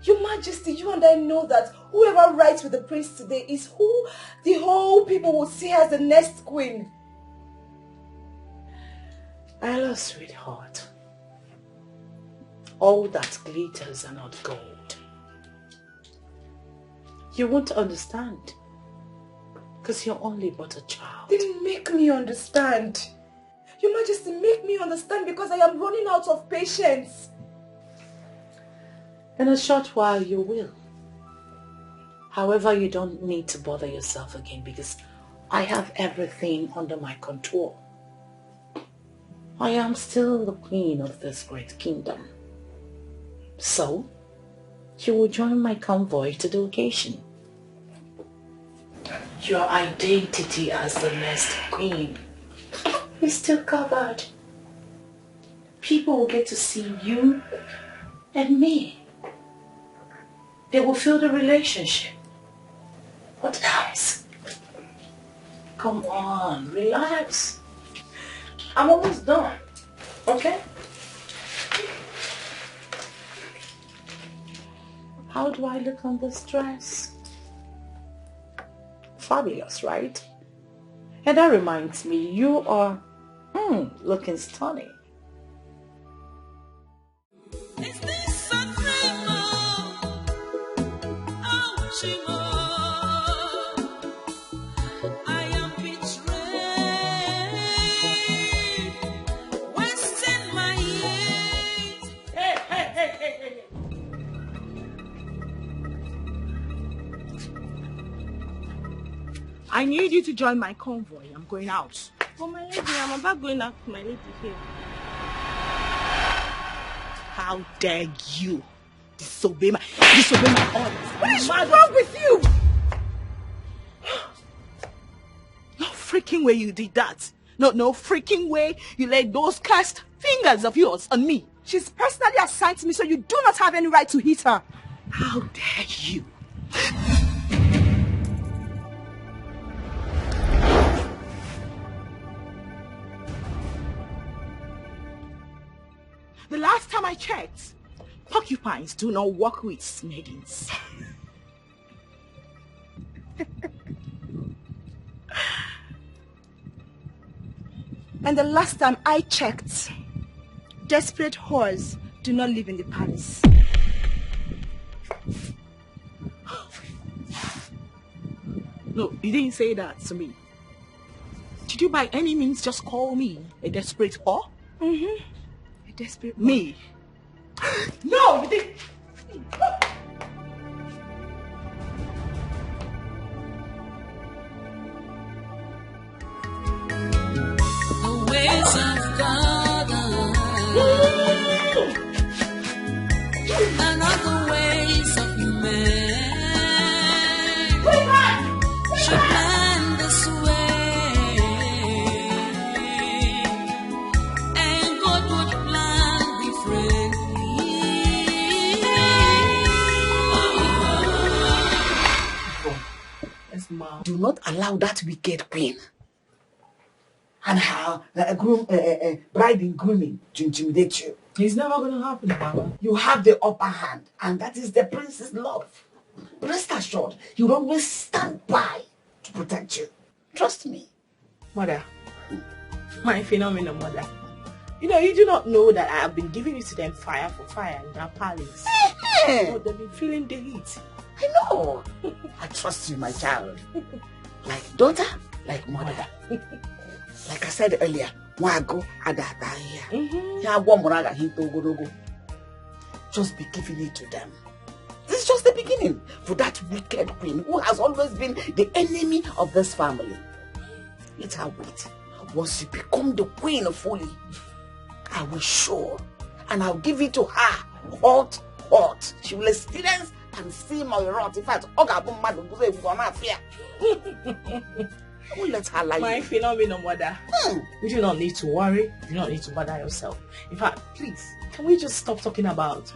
Your Majesty, you and I know that whoever rides with the prince today is who the whole people will see as the next queen. Ella, sweetheart, all that glitters are not gold. You won't understand because you're only but a child. Then make me understand. Your Majesty, make me understand because I am running out of patience. In a short while you will. However, you don't need to bother yourself again because I have everything under my control. I am still the queen of this great kingdom. So, you will join my convoy to the occasion. Your identity as the next queen is still covered. People will get to see you and me. They will feel the relationship. What else? Come on, relax. I'm almost done. Okay? How do I look on this dress? Fabulous, right? And that reminds me, you are looking stunning. Is this a dream? Oh, Chimo, I am betrayed, wasting my years. Hey. I need you to join my convoy. I'm going out. But my lady, I'm about going out with my lady here. How dare you disobey my orders? What is wrong with you? No freaking way you did that. No freaking way you laid those cursed fingers of yours on me. She's personally assigned to me, so you do not have any right to hit her. How dare you? The last time I checked, porcupines do not walk with maidens. And the last time I checked, desperate whores do not live in the palace. No, you didn't say that to me. Did you by any means just call me a desperate whore? Mm-hmm. A desperate whore. Me? No, you didn't. The ways of God and other ways of man should plan this way, and God would plan differently. Yes, ma'am. Do not allow that wicked queen and her bride in grooming to intimidate you. It's never going to happen, Mama. You have the upper hand, and that is the prince's love. Rest assured, he will always stand by to protect you. Trust me. Mother, my phenomenal mother. You know, you do not know that I have been giving it to them fire for fire in their palace. But they've been feeling the heat. I know. I trust you, my child. Like daughter, like mother. Like I said earlier, Wago Adata here. Just be giving it to them. This is just the beginning for that wicked queen who has always been the enemy of this family. Let her wait. Once you become the queen fully, I will show and I'll give it to her hot. She will experience and see my wrath. In fact, who let her lie? My phenomenal mother. You do not need to worry. You do not need to bother yourself. In fact, please, can we just stop talking about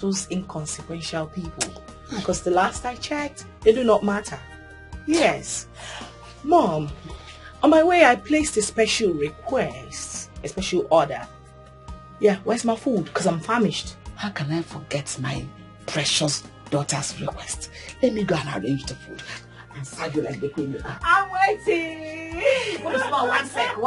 those inconsequential people? Because the last I checked, they do not matter. Yes. Mom, on my way I placed a special request, a special order. Yeah, where's my food? Because I'm famished. How can I forget my precious daughter's request? Let me go and arrange the food and serve you like the queen you are. I'm waiting. One sec.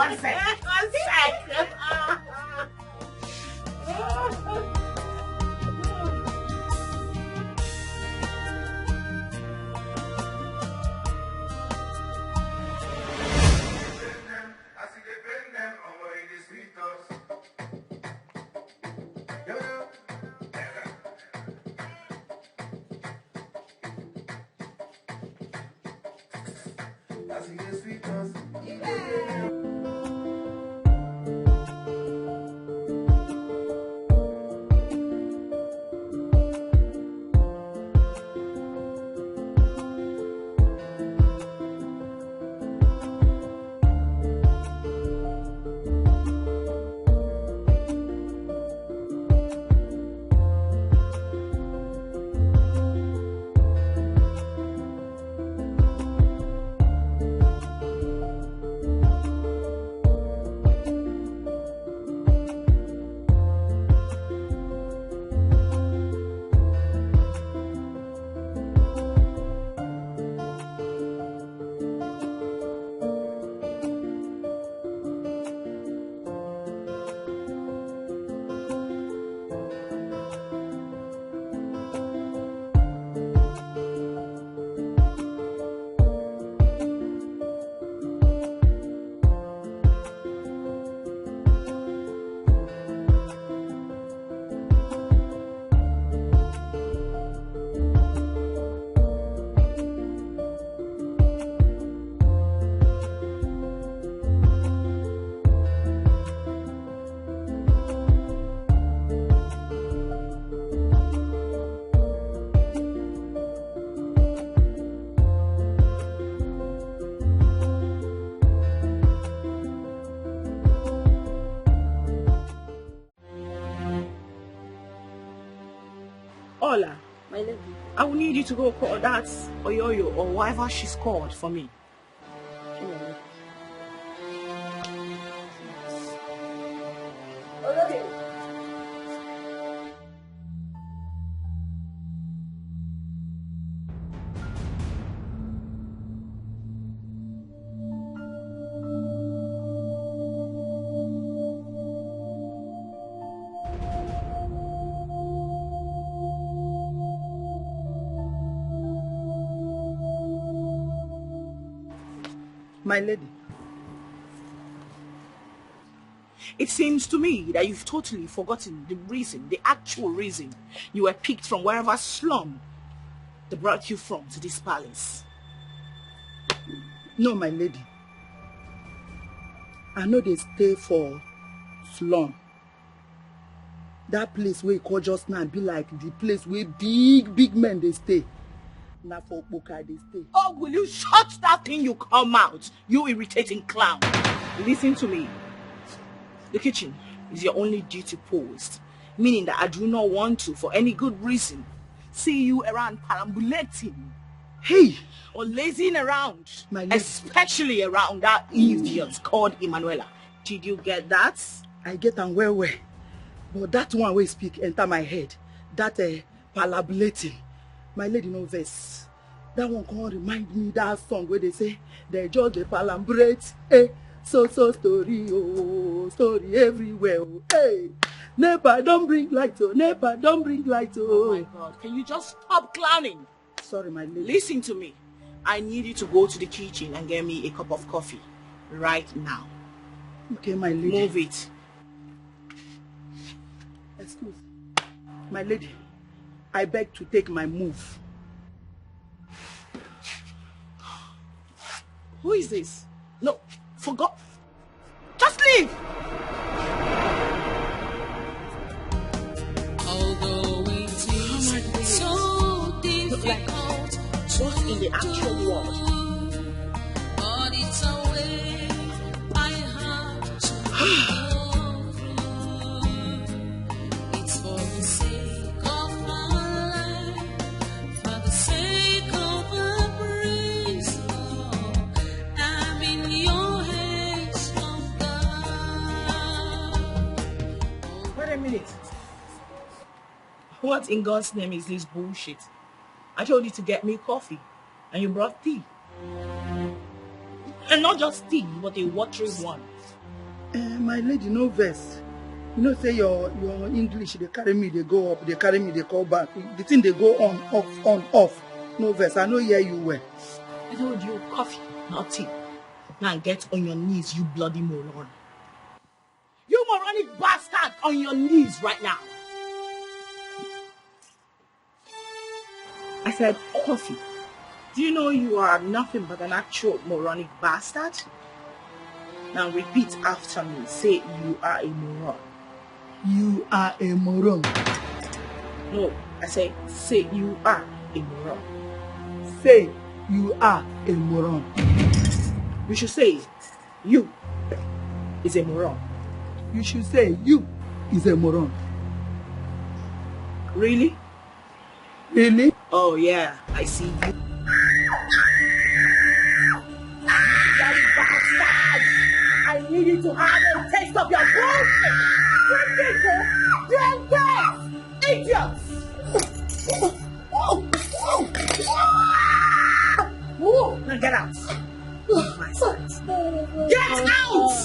I will need you to go call that Oyoyo or whatever she's called for me. My lady. It seems to me that you've totally forgotten the reason, the actual reason you were picked from wherever slum they brought you from to this palace. No, my lady. I know they stay for slum. That place where you call just now be like the place where big men they stay. Now for Boka they stay. Oh, will you shut that thing you come out, you irritating clown? Listen to me. The kitchen is your only duty post, meaning that I do not want to, for any good reason, see you around perambulating. Hey! Or lazing around, especially around that idiot called Emanuela. Did you get that? I get on well. But that one way speak enter my head. That perambulating. My lady no verse. That one can't remind me that song where they say they just the palambrate. So story, oh, story everywhere. Oh, hey, never don't bring light, oh, never don't bring light, oh. Oh my God, can you just stop clowning? Sorry, my lady. Listen to me. I need you to go to the kitchen and get me a cup of coffee right now. Okay, my lady. Move it. Excuse. My lady, I beg to take my move. Who is this? No, forgot. Just leave. Although it is so difficult, what's in the actual world? But it's a way I have to go through. It's for the sake of my life, for the sake of a praise, Lord. I'm in your hands, oh God. Wait a minute. What in God's name is this bullshit? I told you to get me coffee, and you brought tea. And not just tea, but a watery one. My lady, no verse. You know, say your English, they carry me, they go up, they carry me, they call back. The thing they go on, off. No verse. I know hear you well. I told you coffee, not tea. Now get on your knees, you bloody moron. You moronic bastard, on your knees right now. I said coffee. Do you know you are nothing but an actual moronic bastard? Now repeat after me. Say you are a moron. You are a moron. No, I say you are a moron. Say you are a moron. You should say you is a moron. You should say you is a moron. Really? Really? Oh yeah, I see you. I need you to have a taste of your bullshit! Drink it! Idiots! Now get out! My sons. Get out!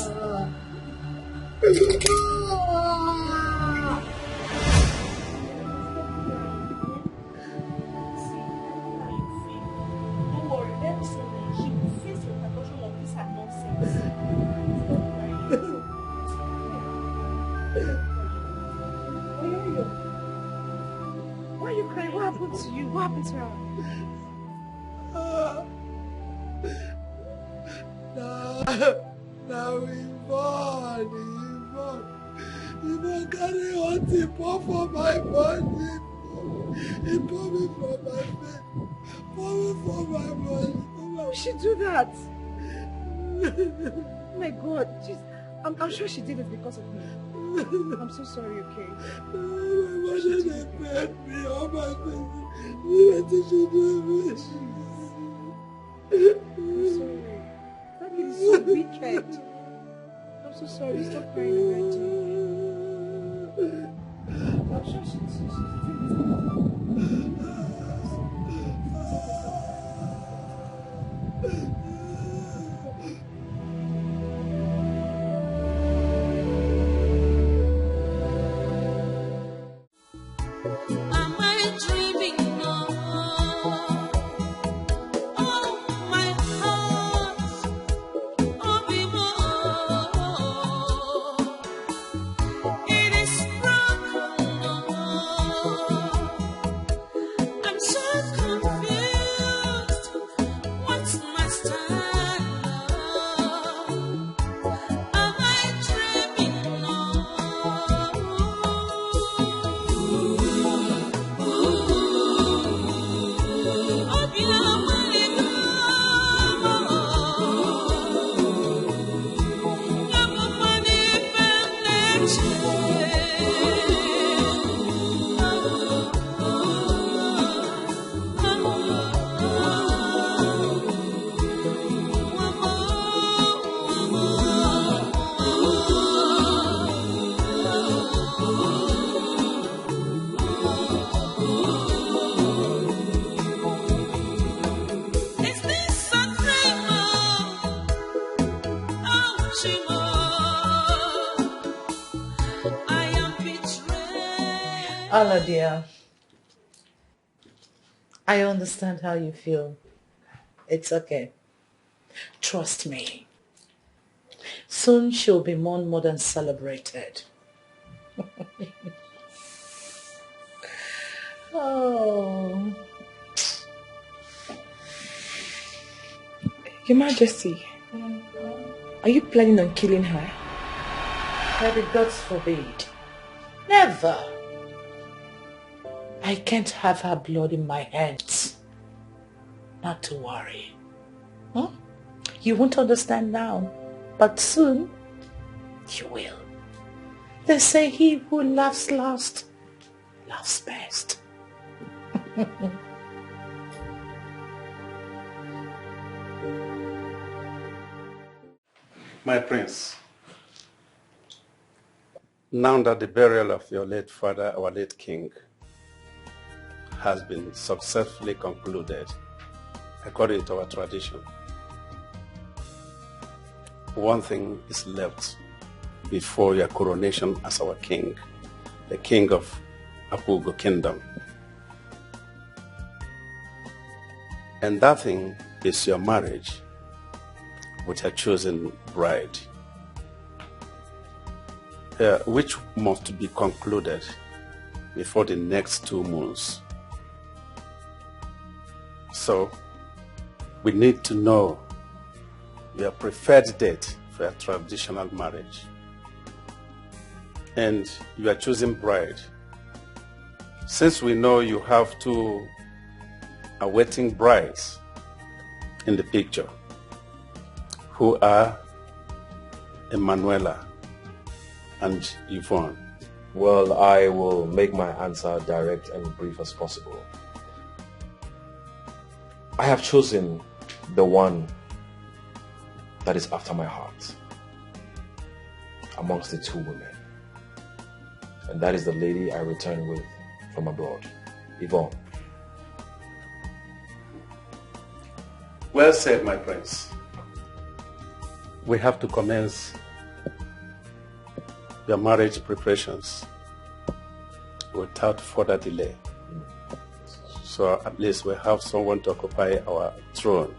Why are you crying? What happened to you? What happened to her? Now Yvonne carry one thing pour for my body. He pour me from my face. Pour me from my body. How she do that? Oh my God, I'm sure she did it because of me. I'm so sorry, okay? My mother, they paid me all my things. You went to do this. I'm sorry. That kid is so wicked. I'm so sorry. Stop crying already. I'm sure she's Am I dreaming now? Oh, my heart, oh, it is broken now. I'm so confused. What's my stand now? Am I dreaming now? Is this a dream? Oh, Chimo, I am betrayed. Allah dear, I understand how you feel. It's okay. Trust me. Soon she'll be mourned more than celebrated. Oh. Your Majesty, are you planning on killing her? May the gods forbid. Never. I can't have her blood in my hands. Not to worry. You won't understand now, but soon you will. They say he who laughs last laughs best. My prince, now that the burial of your late father, our late king, has been successfully concluded according to our tradition, one thing is left before your coronation as our king, the king of Apugo Kingdom. And that thing is your marriage with your chosen bride, which must be concluded before the next 2 moons. So, we need to know your preferred date for your traditional marriage and your chosen bride. Since we know you have 2 awaiting brides in the picture, who are Emanuela and Yvonne. Well, I will make my answer direct and brief as possible. I have chosen the one that is after my heart amongst the 2 women. And that is the lady I returned with from abroad, Yvonne. Well said, my prince. We have to commence your marriage preparations without further delay. So at least we have someone to occupy our throne.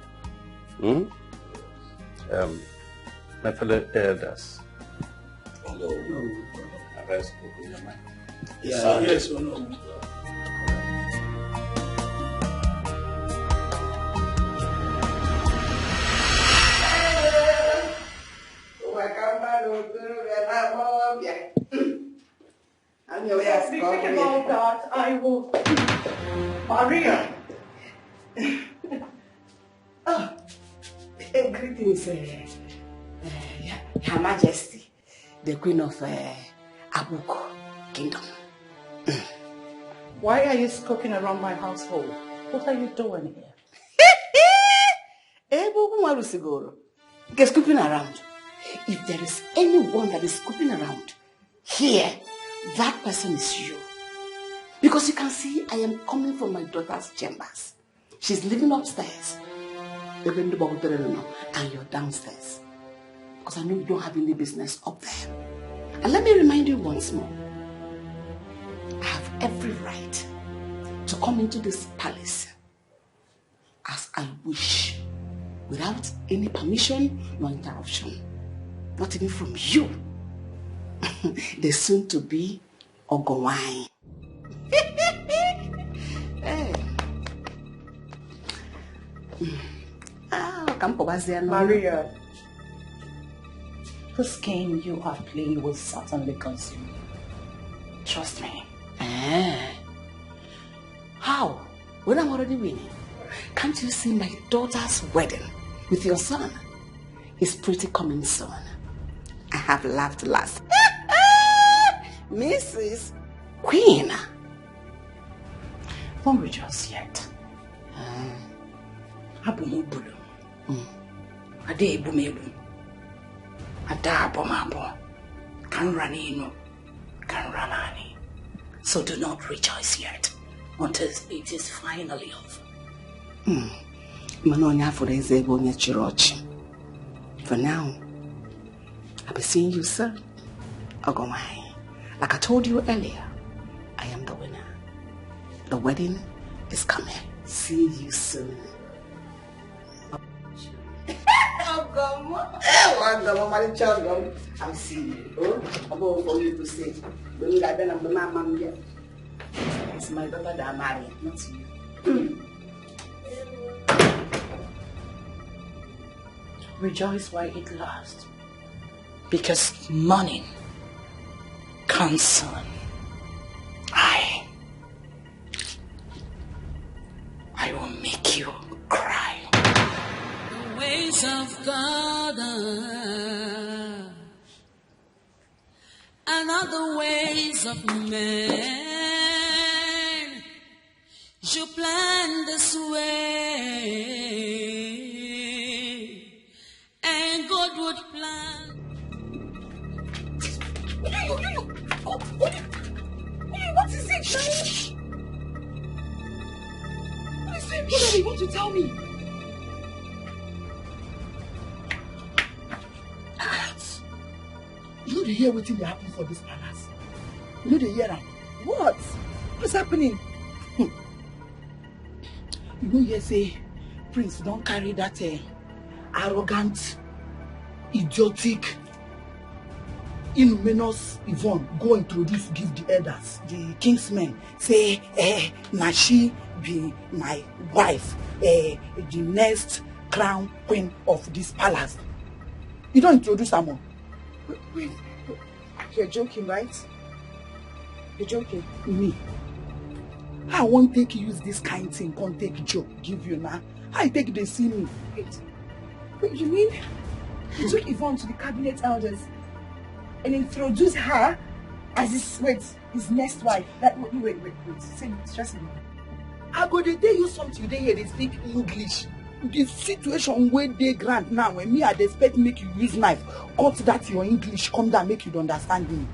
My fellow elders. Hello. Yes, Speaking about that, I will. Maria. Greetings, Her Majesty, the Queen of Abuko kingdom. Why are you scoping around my household? What are you doing here? Scooping around. If there is anyone that is scooping around here, that person is you. Because you can see I am coming from my daughter's chambers. She's living upstairs. And you're downstairs. Because I know you don't have any business up there. And let me remind you once more. I have every right to come into this palace as I wish, without any permission nor interruption. Not even from you. The soon-to-be Ogowai. Hey. Maria, this game you are playing will certainly consume you. Trust me. How? When I'm already winning? Can't you see my daughter's wedding with your son? It's pretty coming soon. I have laughed last. Mrs. Queen. Don't rejoice yet. So do not rejoice yet until it is finally over. For now, I'll be seeing you, sir. Ogomai. Like I told you earlier, I am the winner. The wedding is coming. See you soon. I'm seeing you. I'm going for you to say. It's my daughter that I'm marrying, not you. Rejoice while it lasts. Because mourning comes soon. I will make you cry. The ways of God are not the ways of man. You plan this way, and God would plan. What is it, Shai? What is it that you want to tell me? You know they hear what will happen for this palace. You know they hear them. What? What's happening? You know you say, Prince, don't carry that arrogant, idiotic, inhumanous Yvonne go introduce, give the elders, the kingsmen. Say, Nashi be my wife, the next crown queen of this palace. You don't introduce her more. Wait, you're joking, right? You're joking. Me. I won't take use this kind thing, can't take joke, give you now. I take they see me. Wait, you mean you took Yvonne to the cabinet elders and introduced her as his next wife? Wait. Say, trust me. I go to tell you something today here, they speak English. The situation where they grant now, when me I expect make you use knife, cut that your English, come down, make you understand me.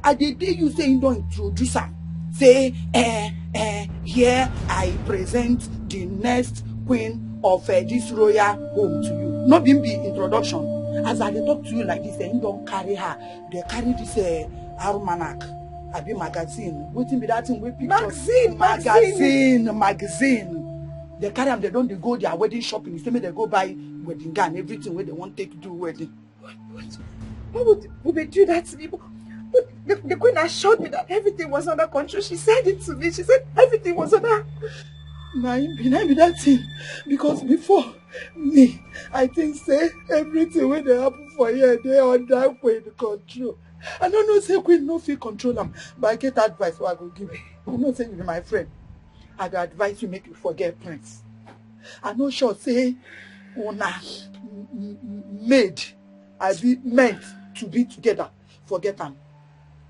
I the day you say you don't introduce her, say, here I present the next queen of this royal home to you. Not being the introduction. As I talk to you like this, you don't carry her. They carry this almanac. I be magazine. Waiting be that thing with pictures. Magazine. They carry them, they don't go their wedding shopping. Instead they go buy wedding gown, everything where they want to take to do wedding. Why would they do that to me? But the queen assured me that everything was under control. She said it to me. She said everything was under. Nah, be that thing. Because before me, I think say everything when they happen for here, they under queen control. I don't know say queen no feel control them, but I get advice so I go give it. You know say you my friend. I go advise you make you forget Prince. I know sure say una made I be meant to be together. Forget them.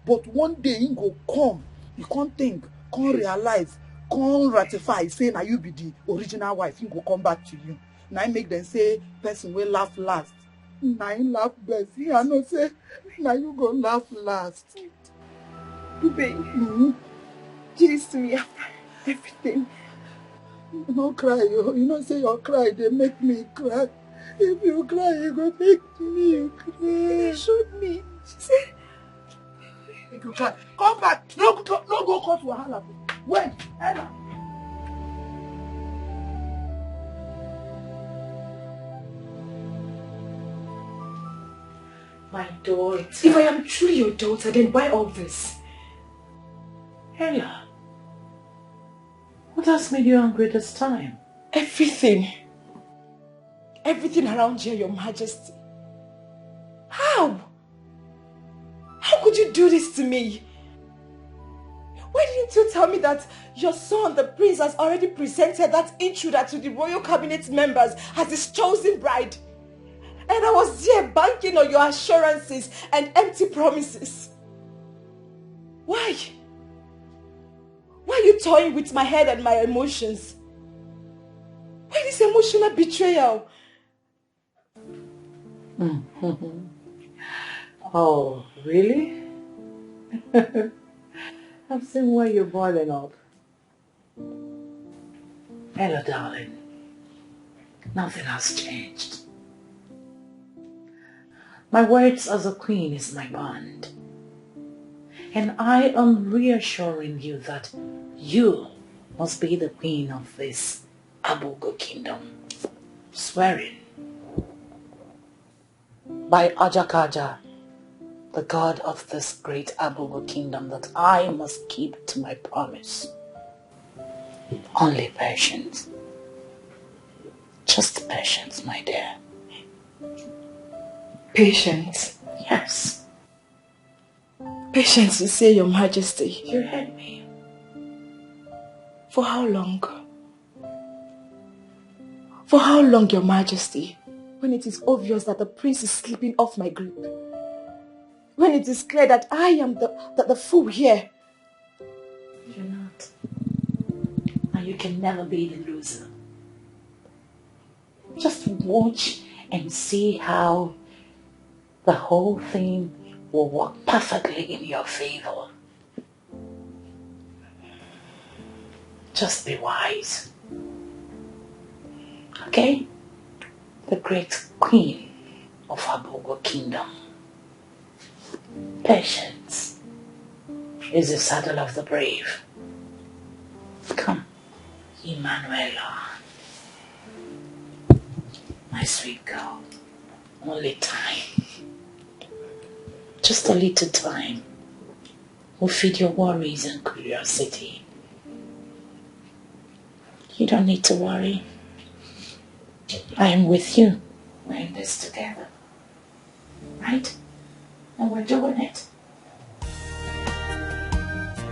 But one day he go come, he can't think, can't realize, can't ratify, say now you be the original wife, he go come back to you. Now I make them say person will laugh last. Now he laugh best. I know say now you go laugh last. Bube, do this to me after everything. You don't cry, you know say your cry, they make me cry. If you cry, you go make me cry. She showed me. She said, if you cry, come back. No go cause wahala. Wait, Ella. My daughter. If I am truly your daughter, then why all this? Ella, what has made you angry this time? Everything. Everything around here, Your Majesty. How? How could you do this to me? Why didn't you tell me that your son, the prince, has already presented that intruder to the royal cabinet members as his chosen bride? And I was there banking on your assurances and empty promises. Why? Why are you toying with my head and my emotions? Why this emotional betrayal? Oh, really? I've seen why you're boiling up. Ella, darling, nothing has changed. My words as a queen is my bond. And I am reassuring you that you must be the queen of this Abogo kingdom. Swearing by Ajakaja, the god of this great Abogo kingdom, that I must keep to my promise. Only patience. Just patience, my dear. Patience? Yes. Patience, you say, Your Majesty. You heard me. For how long? For how long, Your Majesty? When it is obvious that the prince is slipping off my grip. When it is clear that I am the fool here. You're not. And you can never be the loser. Just watch and see how the whole thing will work perfectly in your favor. Just be wise. Okay? The great queen of Abogo kingdom. Patience is the saddle of the brave. Come, Emanuela. My sweet girl. Only time. Just a little time will feed your worries and curiosity. You don't need to worry. I am with you. We're in this together. Right? And we're doing it.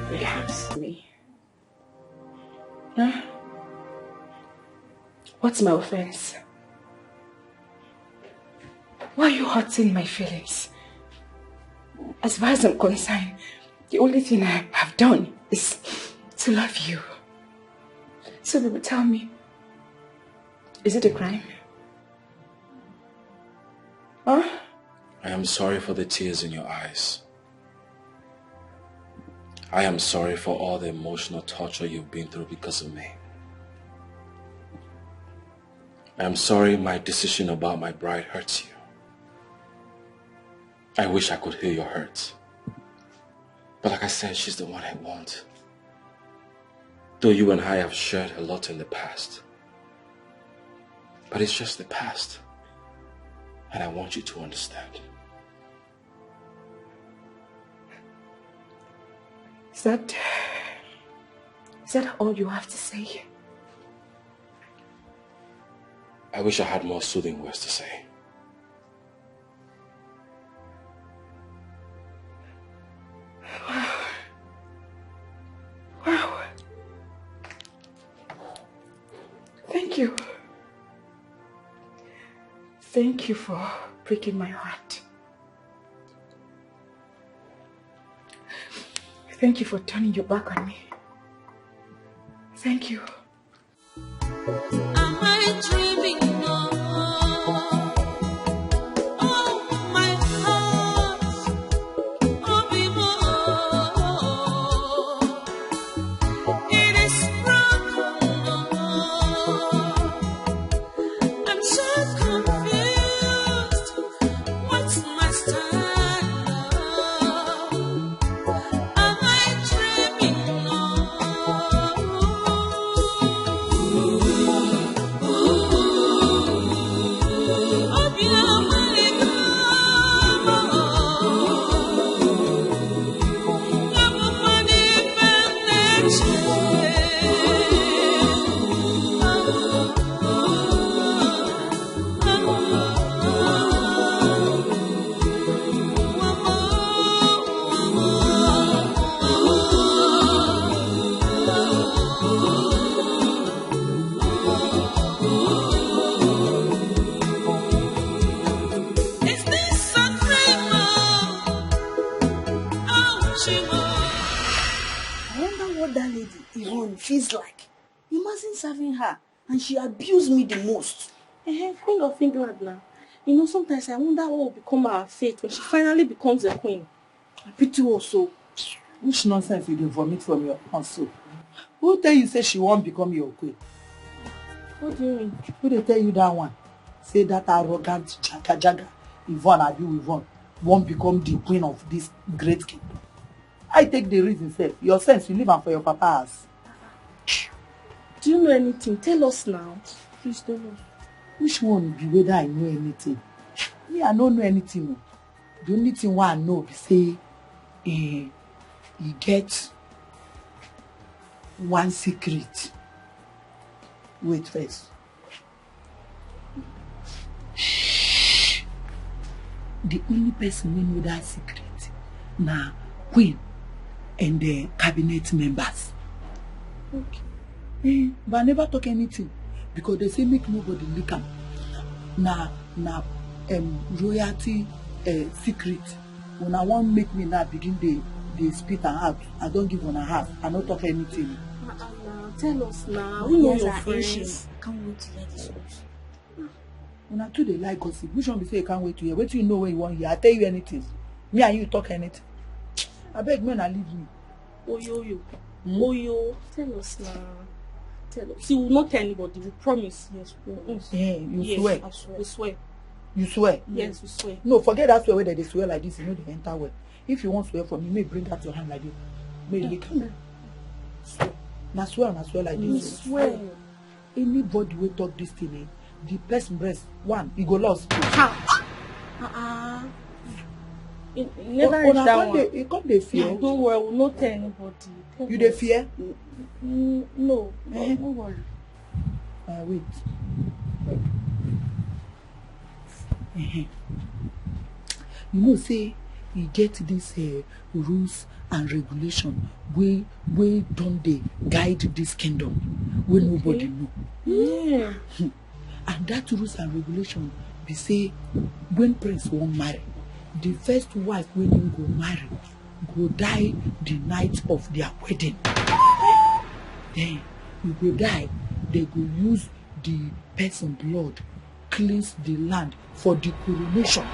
Relax. Me. Huh? What's my offense? Why are you hurting my feelings? As far as I'm concerned, the only thing I have done is to love you. So baby, tell me, is it a crime? Huh? I am sorry for the tears in your eyes. I am sorry for all the emotional torture you've been through because of me. I am sorry my decision about my bride hurts you. I wish I could heal your hurt. But like I said, she's the one I want. Though you and I have shared a lot in the past. But it's just the past. And I want you to understand. Is that all you have to say? I wish I had more soothing words to say. Wow. Thank you. Thank you for breaking my heart. Thank you for turning your back on me. Thank you. Am I dreaming now? Oh, my heart, oh, it is broken now. I'm so confused. What's my style now? Am I dreaming now? Is this a dream? I wonder what that lady, Yvonne, feels like. Imagine serving her and she abused me the most. Queen of England now. You know, sometimes I wonder what will become our fate when she finally becomes a queen. I pity also. Which nonsense you dey vomit from your mouth so? Who tell you say she won't become your queen? What do you mean? Who they tell you that one? Say that arrogant jaga Yvonne, Yvonne, won't become the queen of this great king. I take the reason, say, your sense, you live on for your papa's. Do you know anything? Tell us now. Please tell us. Which one be whether I know anything? Me, I don't know anything. The only thing I know be say, he get one secret. Wait first. Shh. The only person who know that secret na Queen and the cabinet members. Okay. But I never talk anything because they say make nobody leak am. Na royalty secret. When I want make me now begin they spit and out. I don't give on a half. I don't talk anything. Tell us now. We know your friends. Can't wait to hear this news. When I too they like gossip, which one be say you can't wait to hear? Wait till you know when you want hear. I tell you anything. Me and you talk anything. I beg men and leave me. Oyo. Oyo. Tell us now. Tell us. See, we will not tell anybody. We promise. Yes. You swear. I swear. We swear. You swear? Yes, we swear. No, forget that swear where they swear like this. You know they enter well. If you want swear from me, may bring out your hand like this. May lick it. Swear. Now swear like this. We swear. Anybody will talk this thing, the person breast one, he go lost. Never reach that one. You come they fear. Don't worry, we'll not tell anybody. You they fear? No, don't worry. Wait. You know, say you get this rules and regulation way don't they guide this kingdom where nobody know. Yeah. And that rules and regulation be say when prince won't marry, the first wife when you go marry go die the night of their wedding. Then you go die, they go use the person blood cleanse the land for the coronation.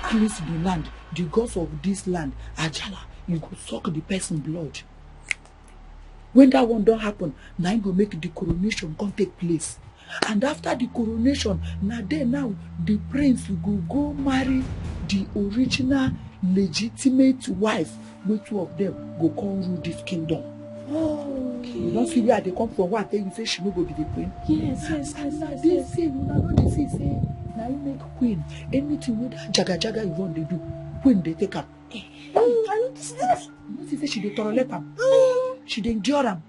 Cleanse the land, the gods of this land, Ajala, you go suck the person blood. When that one don't happen, now you go make the coronation come take place. And after the coronation, now the prince will go marry the original legitimate wife, where two of them go come rule this kingdom. Oh, okay. You don't see where they come from. What tell you say she no go be the queen? Yes. They say, now you make queen. Anything with that jaga you want they do, queen they take up. I notice this. You say she dey tolerate am. She dey endure am.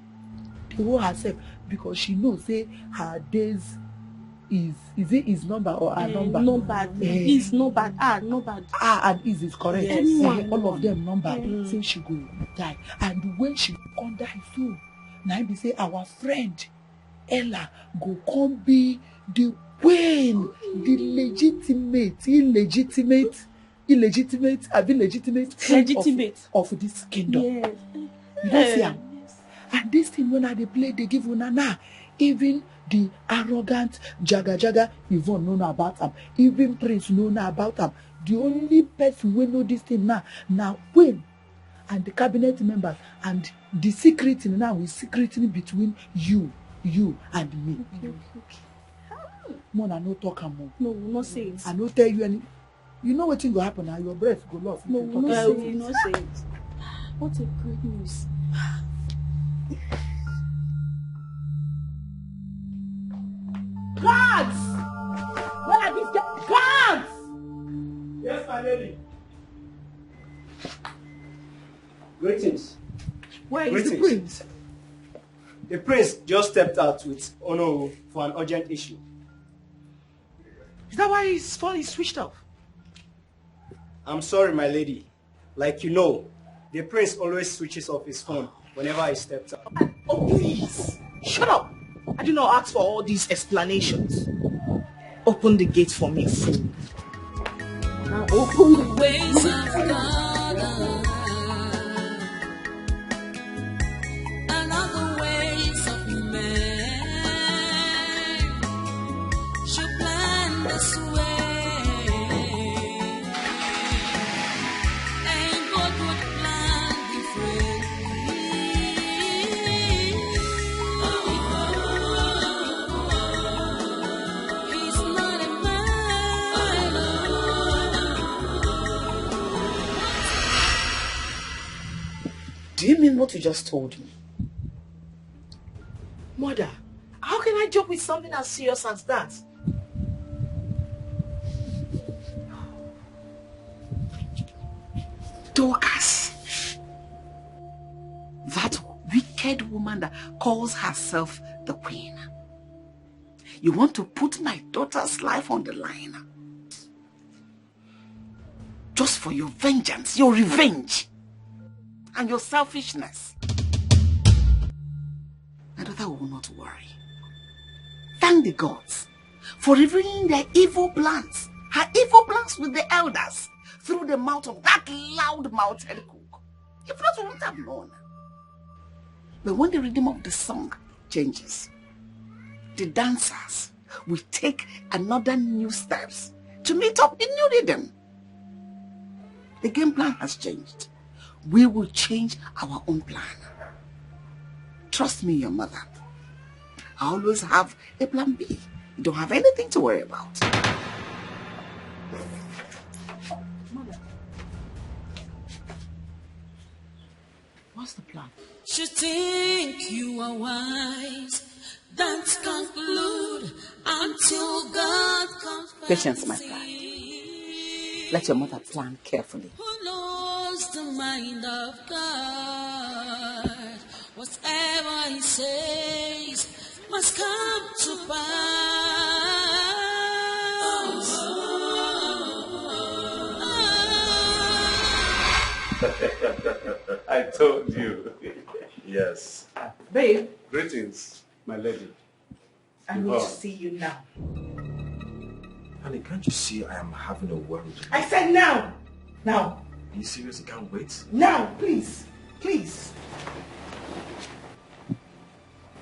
They hold herself because she knows say her days is it his number or her number? Numbered. Is numbered. Numbered. And is correct. Yes. All of them numbered. Say she go die. And when she come die so, now be say our friend Ella go come be the queen, the legitimate, illegitimate illegitimate, legitimate of this kingdom. Yes. You don't see him. And this thing when they play, they give una now. Even the arrogant Jaga Yvonne know about him. Even Prince know about him. The only person who know this thing now Queen and the cabinet members and the secret now is secretly between you and me. Okay. Mona no talk more. No, we not say it. I no tell you any. You know what thing will happen now. Your breath go lost. No, we not say it. We not say it. What a great news. Guards! Where are these guards? Yes, my lady. Greetings. Where is the prince? The prince just stepped out with Ono for an urgent issue. Is that why his phone is switched off? I'm sorry, my lady. Like you know, the prince always switches off his phone whenever he steps out. Oh, please. Shut up. I do not ask for all these explanations. Open the gate for me, fool. Now open the Ways of God, and other ways of man should plan this way, and God would plan differently. He's not a man. Do you mean what you just told me? Mother, how can I joke with something as serious as that? Dorcas. That wicked woman that calls herself the queen. You want to put my daughter's life on the line? Just for your vengeance, your revenge, and your selfishness. My daughter will not worry. Thank the gods for revealing their evil plans, her evil plans with the elders, through the mouth of that loud-mouthed cook. If not, we wouldn't have known. But when the rhythm of the song changes, the dancers will take another new steps to meet up the new rhythm. The game plan has changed. We will change our own plan. Trust me, your mother. I always have a plan B. You don't have anything to worry about. Mother. What's the plan? You think you are wise, don't conclude until God comes. Patience, my friend. Let your mother plan carefully. Who knows the mind of God? Whatever he says must come to pass. I told you. Yes. Babe, Greetings, my lady. I need to see you now. Honey, can't you see I am having a worry? I said now! Now! Are you serious? I can't wait? Now, please! Please!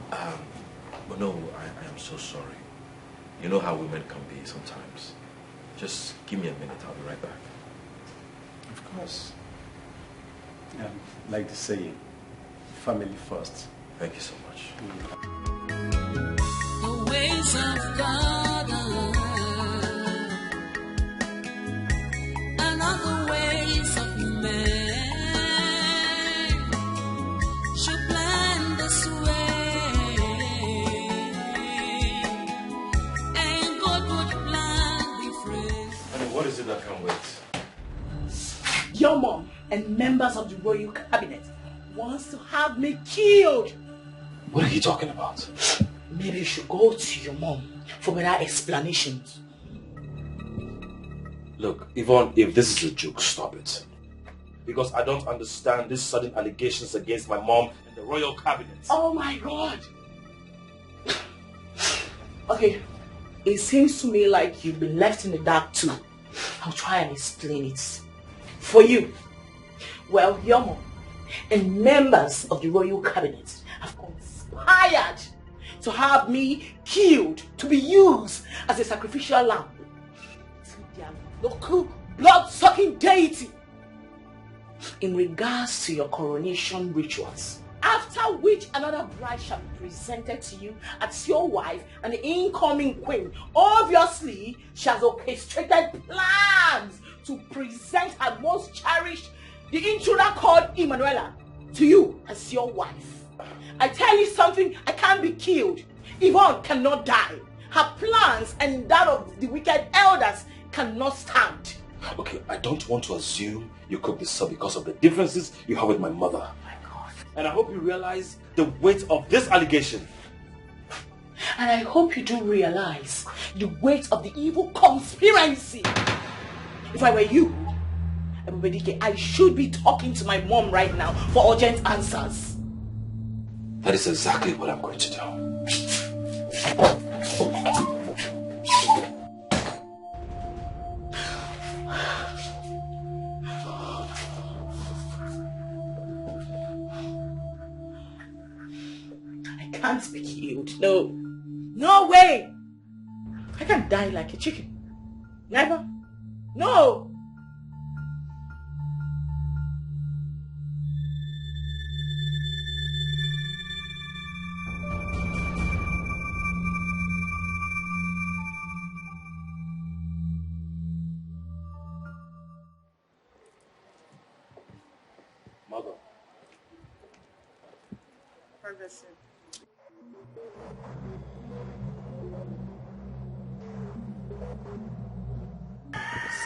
But no, I am so sorry. You know how women can be sometimes. Just give me a minute, I'll be right back. Of course. Like the saying, family first. Thank you so much. The ways of God and other ways of man should plan this way, and God would plan different. Honey, what is it that can't wait? Your mom and members of the royal cabinet wants to have me killed. What are you talking about? Maybe you should go to your mom for better explanations. Look, Yvonne, if this is a joke, stop it. Because I don't understand these sudden allegations against my mom and the royal cabinet. Oh my God! Okay, it seems to me like you've been left in the dark too. I'll try and explain it for you. Well, Yomo and members of the royal cabinet have conspired to have me killed to be used as a sacrificial lamb to their local blood-sucking deity in regards to your coronation rituals. After which another bride shall be presented to you as your wife, and the incoming queen obviously she has orchestrated plans to present her most cherished, the intruder called Emanuela, to you as your wife. I tell you something, I can't be killed. Yvonne cannot die. Her plans and that of the wicked elders cannot stand. Okay, I don't want to assume you cooked this up because of the differences you have with my mother. Oh my God. And I hope you realize the weight of this allegation. And I hope you do realize the weight of the evil conspiracy. If I were you, I should be talking to my mom right now for urgent answers. That is exactly what I'm going to do. I can't be killed. No. No way! I can't die like a chicken. Never. No! Mother. Privacy.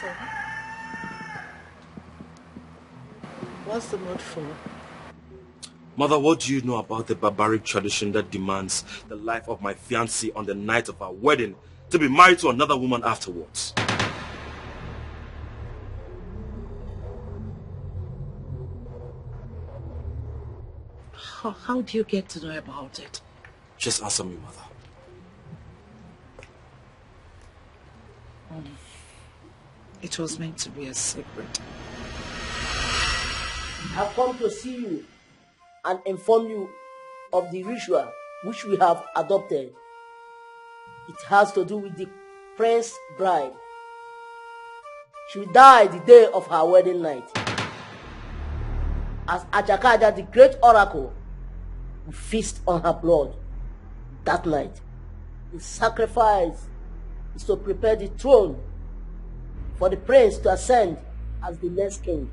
So, what's the mood for? Mother, what do you know about the barbaric tradition that demands the life of my fiancée on the night of our wedding to be married to another woman afterwards? How do you get to know about it? Just answer me, Mother. It was meant to be a secret. I've come to see you and inform you of the ritual which we have adopted. It has to do with the prince bride. She will die the day of her wedding night. As Achakaja, the great oracle, will feast on her blood that night. The sacrifice is to prepare the throne for the prince to ascend as the next king,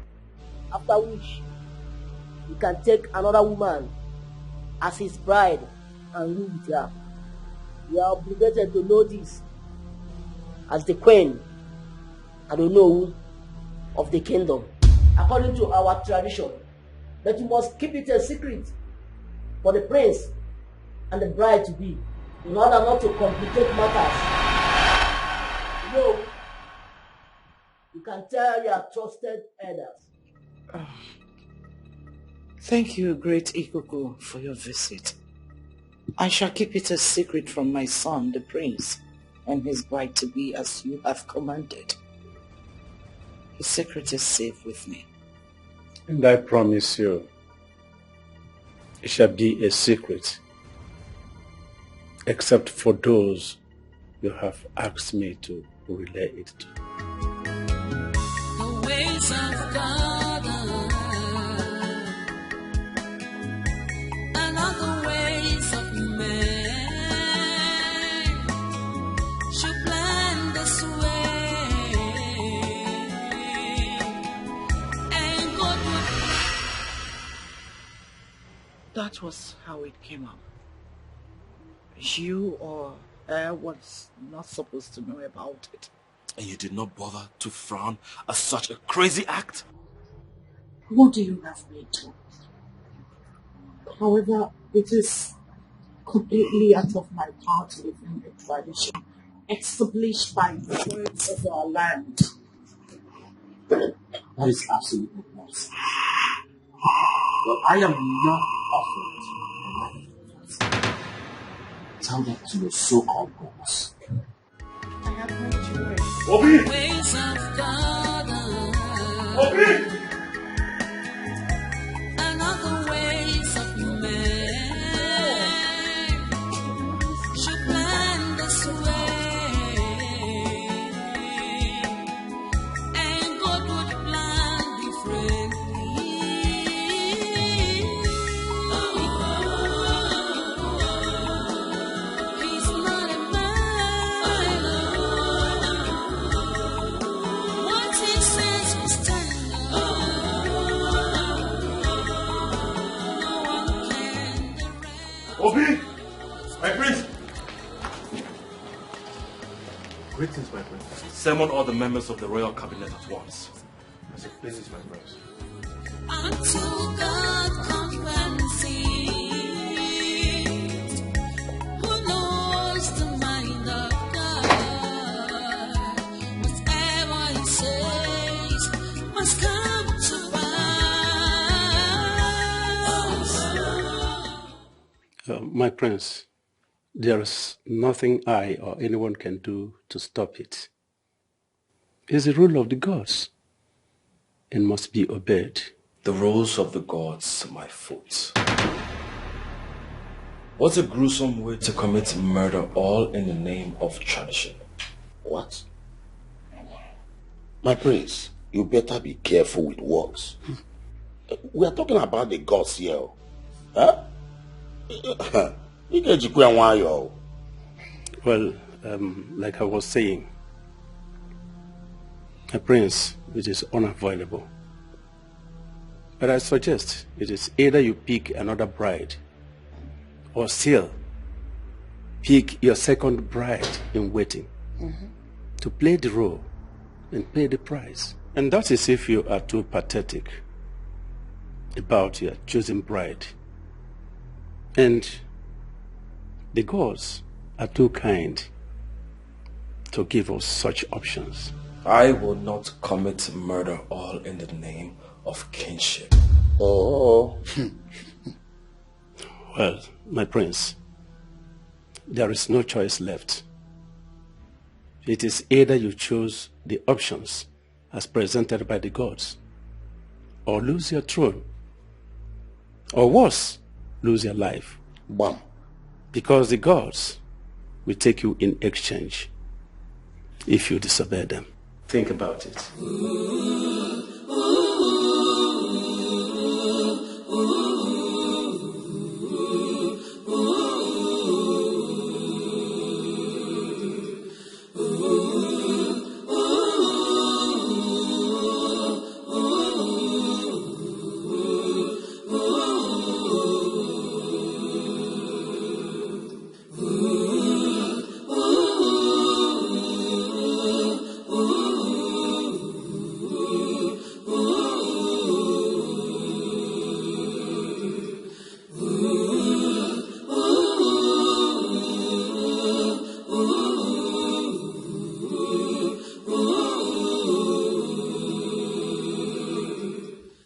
after which he can take another woman as his bride and live with her. We are obligated to know this as the queen and the know of the kingdom, according to our tradition. But you must keep it a secret for the prince and the bride to be, in order not to complicate matters. You can tell your trusted elders. Thank you, great Ikuku, for your visit. I shall keep it a secret from my son, the prince, and his bride-to-be as you have commanded. The secret is safe with me. And I promise you, it shall be a secret, except for those you have asked me to relay it to. The ways of God and other ways of man should blend this way and God would. That was how it came up. You or I was not supposed to know about it. And you did not bother to frown at such a crazy act? What do you have me to? However, it is completely out of my power to defend the tradition established by the words of our land. That is absolutely false. But I am not offered. Tell that to your so-called boss. I have no choice. Bobby! Ways of Another ways of man should plan this way, and God would plan differently. He's not a man. What he says will stand. Obi! My prince! Greetings, my prince. Summon all the members of the royal cabinet at once. As it pleases, my prince. Until God compensates, who knows the mind of God? Whatever he says must come to pass. My prince, there is nothing I or anyone can do to stop it. It's the rule of the gods and must be obeyed. The rules of the gods, my foot. What a gruesome way to commit murder, all in the name of tradition. What? My prince, you better be careful with words. We are talking about the gods here. Huh? Well, like I was saying, a prince, it is unavoidable. But I suggest it is either you pick another bride, or still pick your second bride in waiting to play the role and pay the price. And that is if you are too pathetic about your chosen bride. And the gods are too kind to give us such options. I will not commit murder, all in the name of kinship. Oh. Well, my prince, there is no choice left. It is either you choose the options as presented by the gods, or lose your throne, or worse, lose your life. Bam. Because the gods will take you in exchange if you disobey them. Think about it.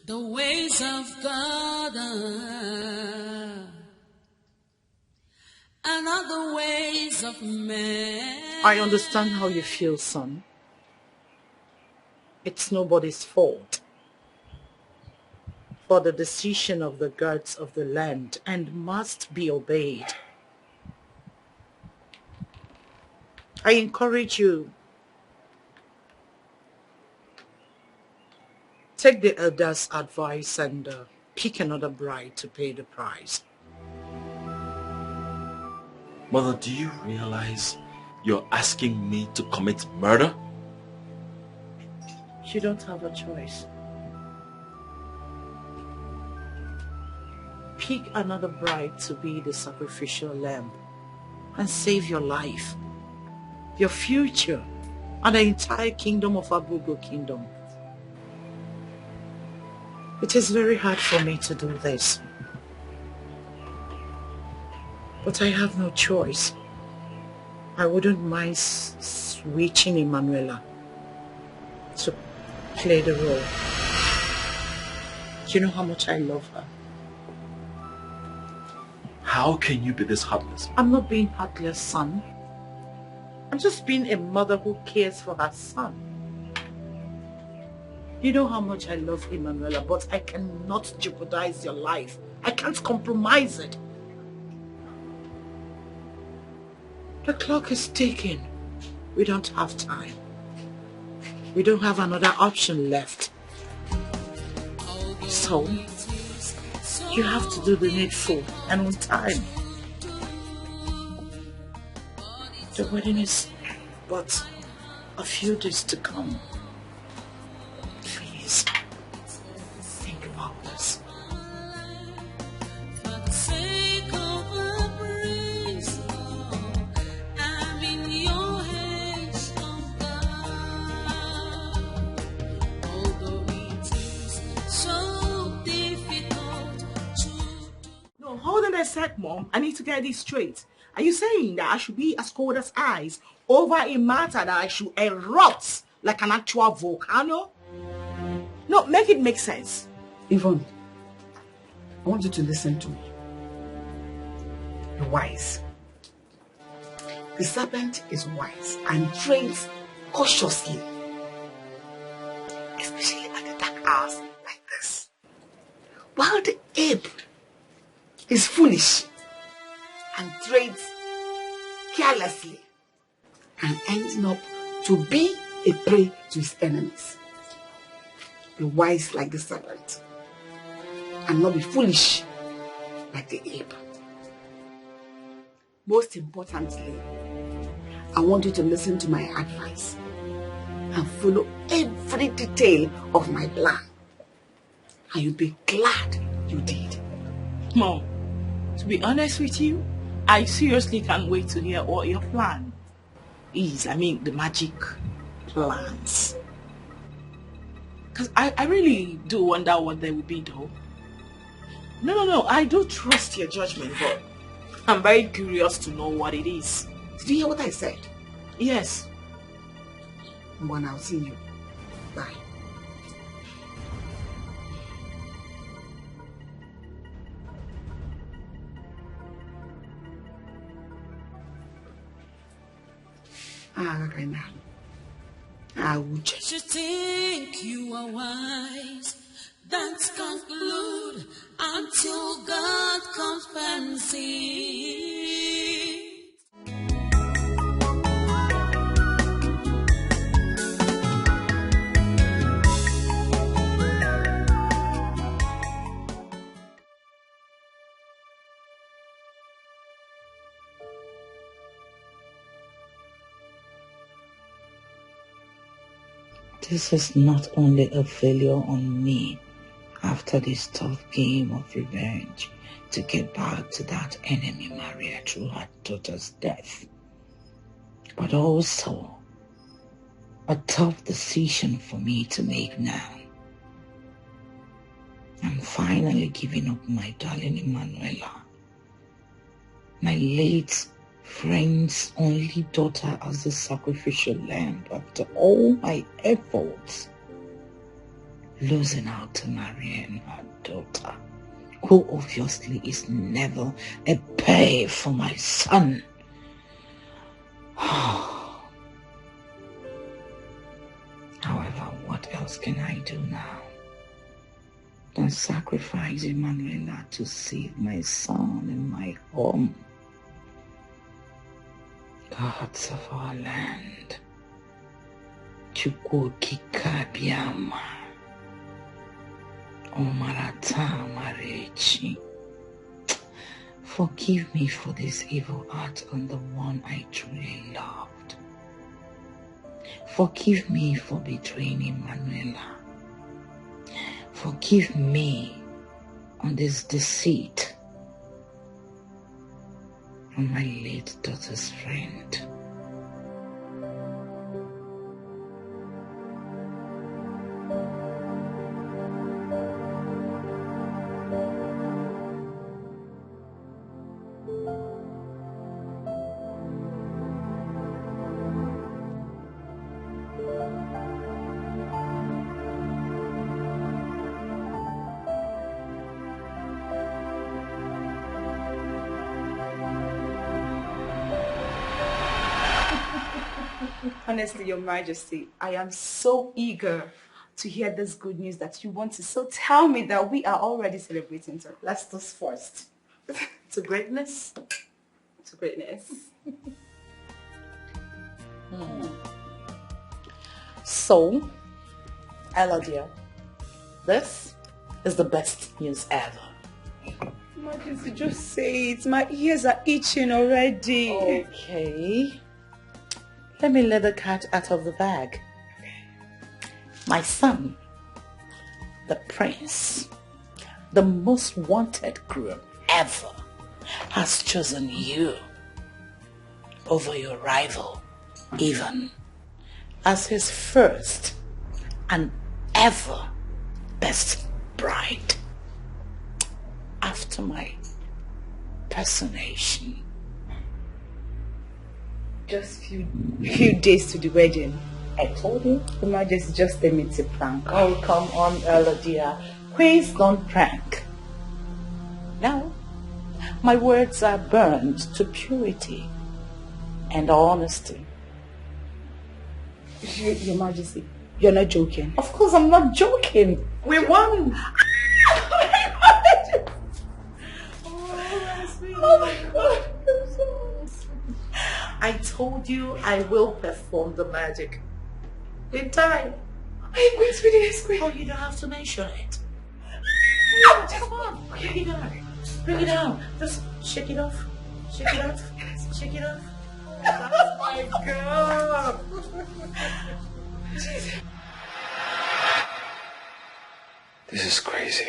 The ways of God and not the ways of man. I understand how you feel, son. It's nobody's fault for the decision of the gods of the land and must be obeyed. I encourage you, take the elders' advice and pick another bride to pay the price. Mother, do you realize you're asking me to commit murder? You don't have a choice. Pick another bride to be the sacrificial lamb and save your life, your future, and the entire kingdom of Abugo Kingdom. It is very hard for me to do this, but I have no choice. I wouldn't mind switching Emanuela to play the role. You know how much I love her. How can you be this heartless? I'm not being heartless, son. I'm just being a mother who cares for her son. You know how much I love Emanuela, but I cannot jeopardize your life. I can't compromise it. The clock is ticking. We don't have time. We don't have another option left. So, you have to do the needful and on time. The wedding is but a few days to come. Please, think about this. For the sake of a breeze, I'm in your hands, oh God. Although it is so difficult to No, hold on a sec, Mom. I need to get this straight. Are you saying that I should be as cold as ice over a matter that I should erupt like an actual volcano? No, make it make sense. Yvonne, I want you to listen to me. You're wise. The serpent is wise and trains cautiously, especially at the dark hours like this. While the ape is foolish and trades carelessly and ending up to be a prey to his enemies. Be wise like the serpent and not be foolish like the ape. Most importantly, I want you to listen to my advice and follow every detail of my plan. And you'll be glad you did. Mom, to be honest with you, I seriously can't wait to hear what your plan is. I mean, the magic plans. Because I really do wonder what they will be, though. No, I do trust your judgment, but I'm very curious to know what it is. Did you hear what I said? Yes. Well, I'll see you. Bye. You think you are wise, that's conclude until God comes and sees. This is not only a failure on me after this tough game of revenge to get back to that enemy Maria through her daughter's death, but also a tough decision for me to make now. I'm finally giving up my darling Emanuela, my late friend's only daughter, as the sacrificial lamb after all my efforts, losing out to Marianne, her daughter, who obviously is never a pay for my son. However, what else can I do now than sacrifice Emanuela to save my son and my home? Gods of our land, Chukwokikabiama, Omarata Marechi, forgive me for this evil act on the one I truly loved. Forgive me for betraying Emanuela. Forgive me on this deceit on my late daughter's friend. Honestly, Your Majesty, I am so eager to hear this good news that you want to. So tell me that we are already celebrating. So let's toast first. To greatness. To greatness. So, Ella dear, this is the best news ever. Majesty, just say it. My ears are itching already. Okay. Let me let the cat out of the bag. My son, the prince, the most wanted groom ever, has chosen you over your rival, even, as his first and ever best bride. After my personation. Just few days to the wedding. I told you. The Majesty, just let me to prank. Oh, come on, Ella dear. Queens don't prank. Now, my words are burned to purity and honesty. Your Majesty, you're not joking. Of course I'm not joking. We won. Oh my God. I told you I will perform the magic. In time. I'm going to be the next queen. Oh, you don't have to mention it. Come on. Bring it down. Bring it down. Just shake it off. Shake it off. Shake it off. That's my girl. This is crazy.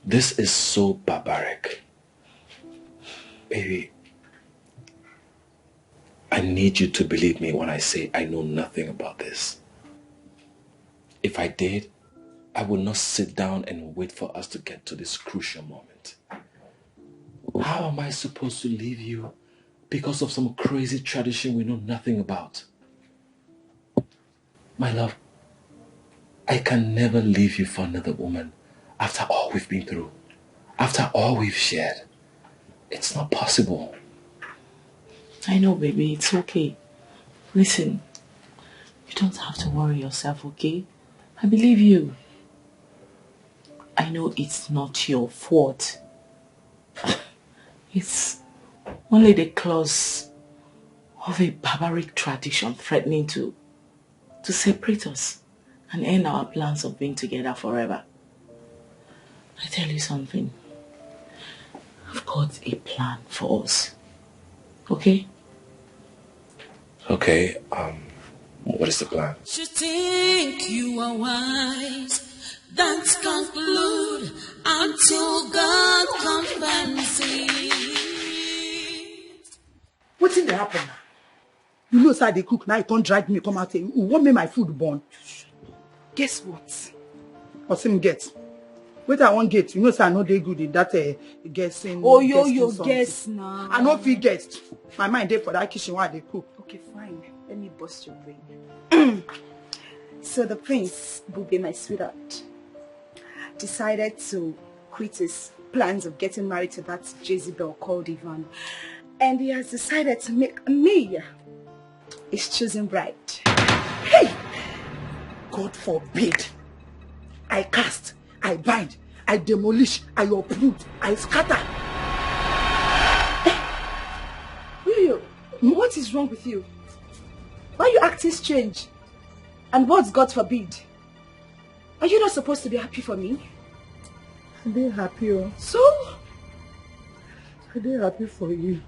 This is so barbaric. Baby, I need you to believe me when I say I know nothing about this. If I did, I would not sit down and wait for us to get to this crucial moment. How am I supposed to leave you because of some crazy tradition we know nothing about? My love, I can never leave you for another woman after all we've been through, after all we've shared. It's not possible. I know, baby, it's okay. Listen, you don't have to worry yourself, okay? I believe you. I know it's not your fault. It's only the clause of a barbaric tradition threatening to separate us and end our plans of being together forever. I tell you something. I've got a plan for us. Okay? Okay, what is the plan? You think you are wise, don't conclude until God compensates. What's in the happen now? You know, sir, they cook now. You can't drag me, come out here. What made my food burn? Guess what? What's him get? Wait, I won't get. You know, sir, I know they good in that guessing. Oh, yo, guess now. I know if he guessed. My mind there for that kitchen while they cook. Okay, fine. Let me bust your brain. So the prince, Bube, my sweetheart, decided to quit his plans of getting married to that Jezebel called Ivan. And he has decided to make me his chosen bride. Hey! God forbid. I cast, I bind, I demolish, I uproot, I scatter. Hey, what is wrong with you? Why are you acting strange? And what's God forbid? Are you not supposed to be happy for me? I'm very happy, oh. So? I'm very happy for you.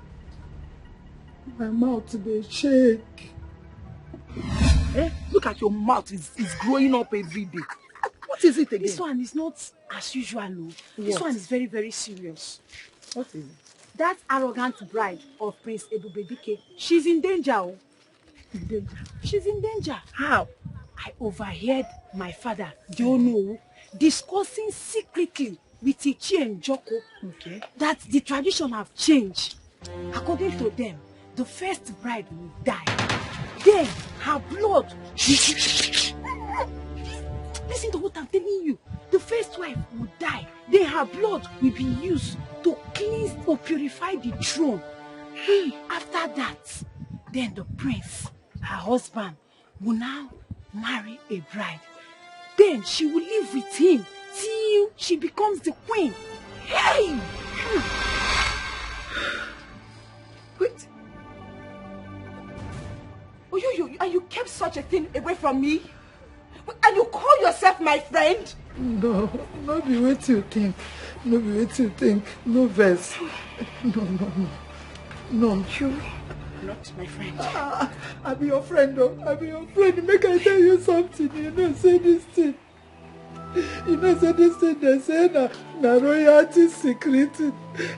My mouth today shake. Eh? Look at your mouth, it's growing up every day. What is it again? This one is not as usual, no. This one is very, very serious. What is it? That arrogant bride of Prince Ebubedike, she's in danger. Oh. In danger? She's in danger. How? I overheard my father, Diono, discussing secretly with Ichi and Joko that the tradition have changed. According to them, the first bride will die. Then her blood will... Listen to what I'm telling you. The first wife will die. Then her blood will be used to cleanse or purify the throne. After that, then the prince, her husband, will now marry a bride. Then she will live with him till she becomes the queen. Hey! Wait. Oh, and you kept such a thing away from me? And you call yourself my friend? No, not be what you think. No be what you think. No verse. No. You not my friend. I be your friend, though. I be your friend. Make I tell you something. You know, say this thing. They say na royalty secret.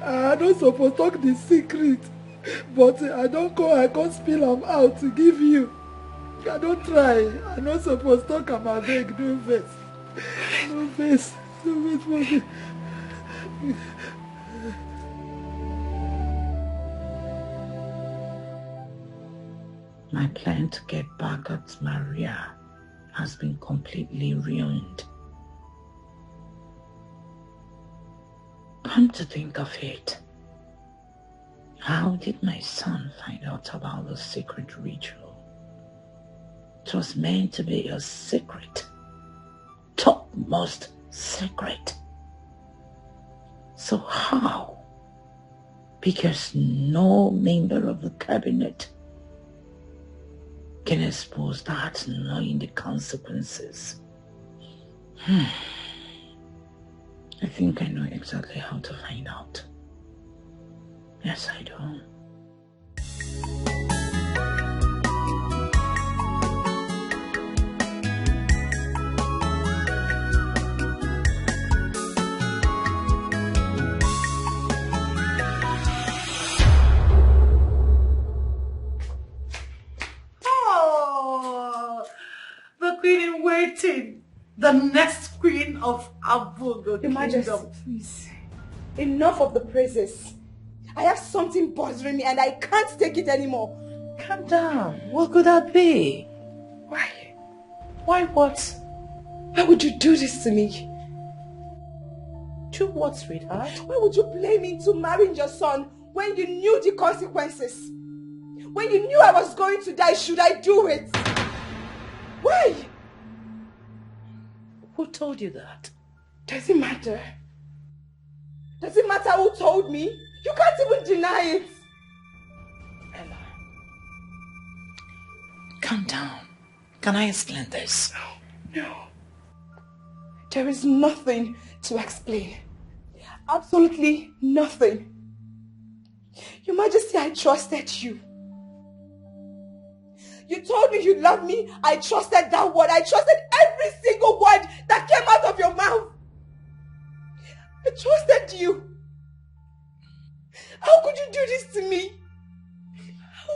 I don't suppose talk the secret. But I can't spill them out to give you. I don't try. I not supposed to talk about beg. No verse. No verse. No verse. My plan to get back at Maria has been completely ruined. Come to think of it, how did my son find out about the secret ritual? It was meant to be a secret, topmost secret. So how? Because no member of the cabinet can expose that knowing the consequences. I think I know exactly how to find out. Yes, I do. Oh, the queen in waiting. The next queen of Abugo Your Majesty, please. Enough of the praises. I have something bothering me and I can't take it anymore. Calm down. What could that be? Why? Why what? Why would you do this to me? Do what, sweetheart? Why would you blame me into marrying your son when you knew the consequences? When you knew I was going to die, should I do it? Why? Who told you that? Does it matter? Does it matter who told me? You can't even deny it. Ella, calm down. Can I explain this? No. There is nothing to explain. Absolutely nothing. Your Majesty, I trusted you. You told me you loved me. I trusted that word. I trusted every single word that came out of your mouth. I trusted you. How could you do this to me? How?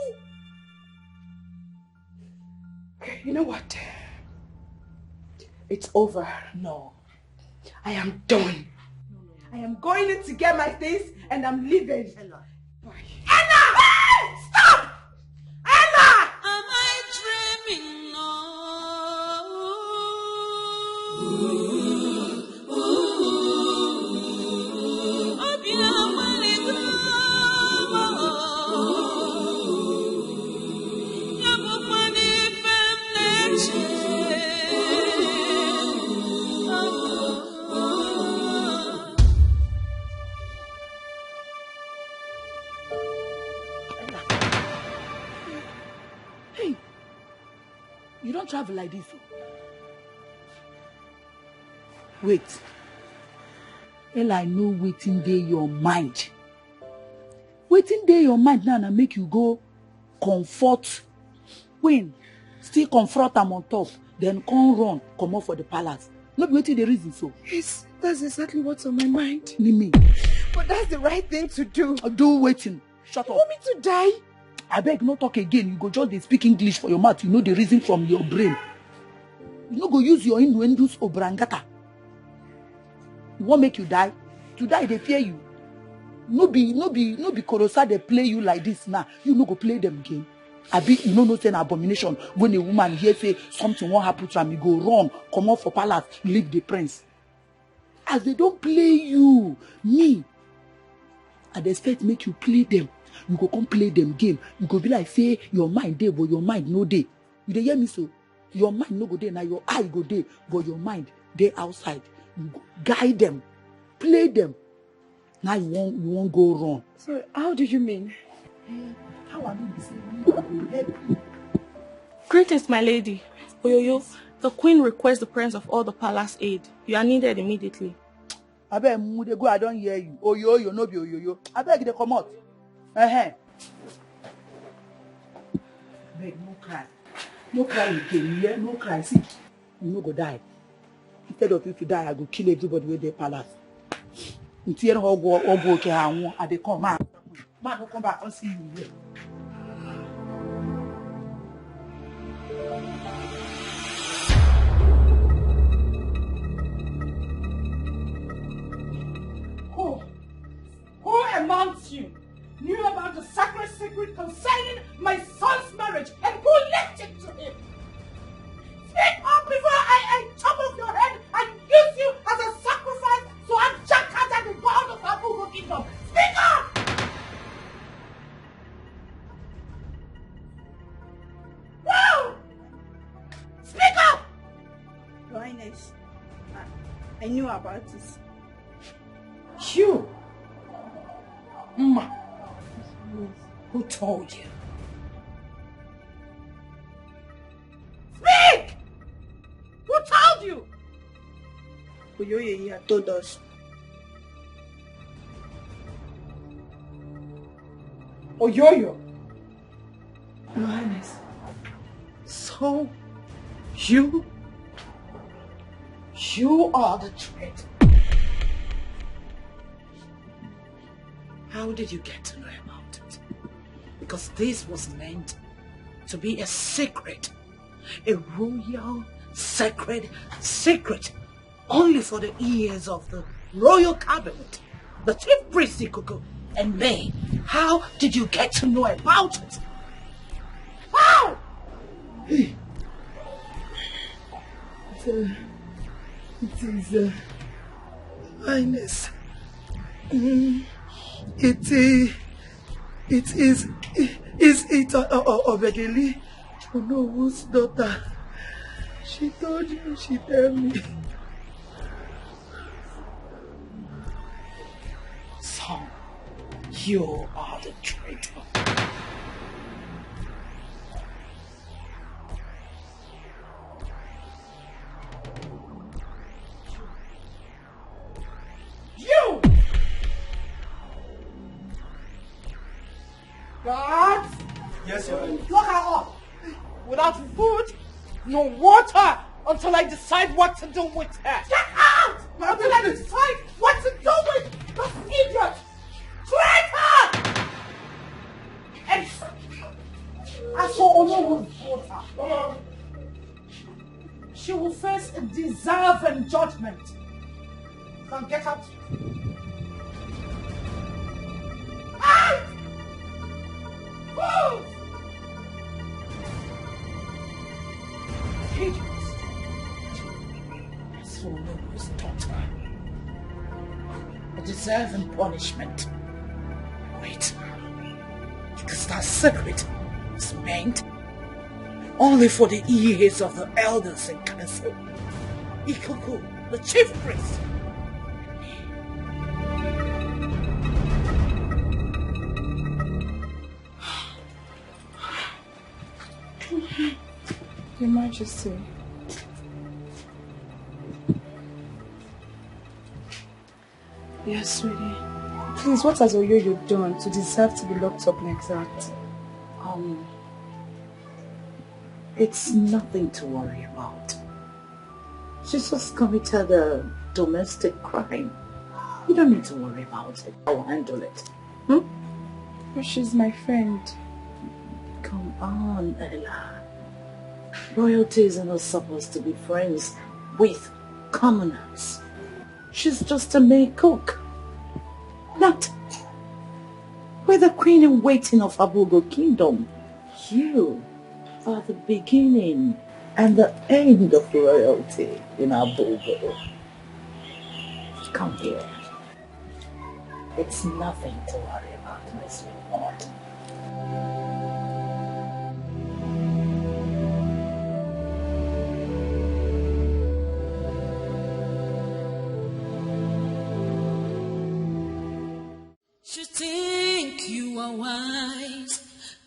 Okay, you know what? It's over. No. I am done. I am going in to get my things and I'm leaving. Ella. Bye. Ella! Stop! Ella! Am I dreaming? Hey, you don't travel like this. Wait. Ella, I know waiting dey your mind. Waiting dey your mind now and make you go comfort queen, still confront am on top, then come run, come out for the palace. No be waiting the reason so. Yes, that's exactly what's on my mind. Nimi. But that's the right thing to do. Do waiting. Shut You up. want me to die? I beg no talk again. You go just dey speak English for your mouth. You know the reason from your brain. You no go use your innuendos obrangata. You want make you die? To die they fear you. No be Korosa they play you like this now. You no go play them again. Abi you no say an abomination when a woman hear say something won't happen to am, you go run, come out for palace, leave the prince. As they don't play you, me, I expect make you play them. You go come play them game. You go be like say your mind dey, but your mind no dey. You dey hear me so? Your mind no go there, now your eye go there, but your mind they outside. You go guide them, play them. Now you won't go wrong. So how do you mean? How are you? Greetings, my lady. Oyoyo, the queen requests the presence of all the palace aid. You are needed immediately. I beg you, go, I don't hear you. Oyoyo, no be oyoyo. I beg you, come out. Beg, no cry. No cry again, yeah? No cry. See, you no go die. Instead of if you die, I go kill everybody with the palace. Until you go okay, I dey come, man. Man, don't come back and see you here. Who amongst you knew about the sacred secret concerning my son's marriage and who left it to him? Speak up before I chop off your head and use you as a sacrifice so I jack the god of our Google kingdom. Speak up! Wow! Speak up! Your Highness, I knew about this. You? Who told you? Speak! Who told you? Oyoye told us. Oyoyo? Your Highness. So, you are the traitor. How did you get to know about it? Because this was meant to be a secret, a royal, sacred secret, only for the ears of the royal cabinet, the chief priest Ikuku, and me. How did you get to know about it? How? It is, Highness. It is Obedeli, Onowo's daughter. She told me, she told me. So, you are the traitor. You! Guards! Yes, Your Honor. Lock her up! Without food, no water, until I decide what to do with her. Get out! Until I decide what to do with this idiot! Traitor! And as for Onowo's daughter, she will face a deserving judgment. Now get out. Out! Move! Idiots. As for Onowo's daughter, a deserving punishment. Wait. Because that secret is meant only for the ears of the elders in council. Ikuku, the chief priest. Your Majesty. Yes, sweetie. Please, what has Oyoyo done to deserve to be locked up like that? It's nothing to worry about. She's just committed a domestic crime. You don't need to worry about it. I'll handle it. But she's my friend. Come on, Ella. Royalties are not supposed to be friends with commoners. She's just a maid cook. Not with the queen in waiting of Abugo Kingdom. You are the beginning and the end of royalty in Abugo. Come here. It's nothing to worry about, my sweetheart. You think you are wise,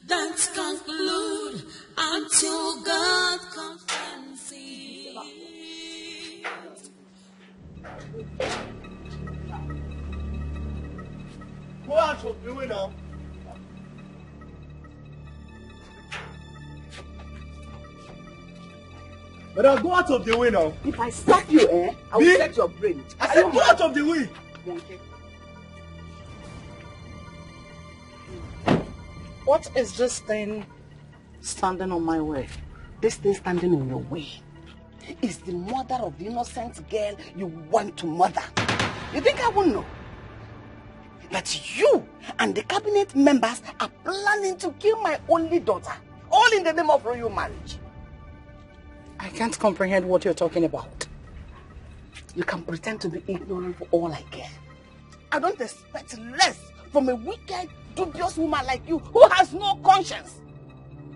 don't conclude until God confronts you. Go out of the way now. Brother, go out of the way now. If I stop you, I will set your brain. I said go out of the way. What is this thing standing on my way? This thing standing in your way is the mother of the innocent girl you want to murder. You think I won't know? But you and the cabinet members are planning to kill my only daughter, all in the name of royal marriage. I can't comprehend what you're talking about. You can pretend to be ignorant for all I care. I don't expect less from a wicked, dubious woman like you who has no conscience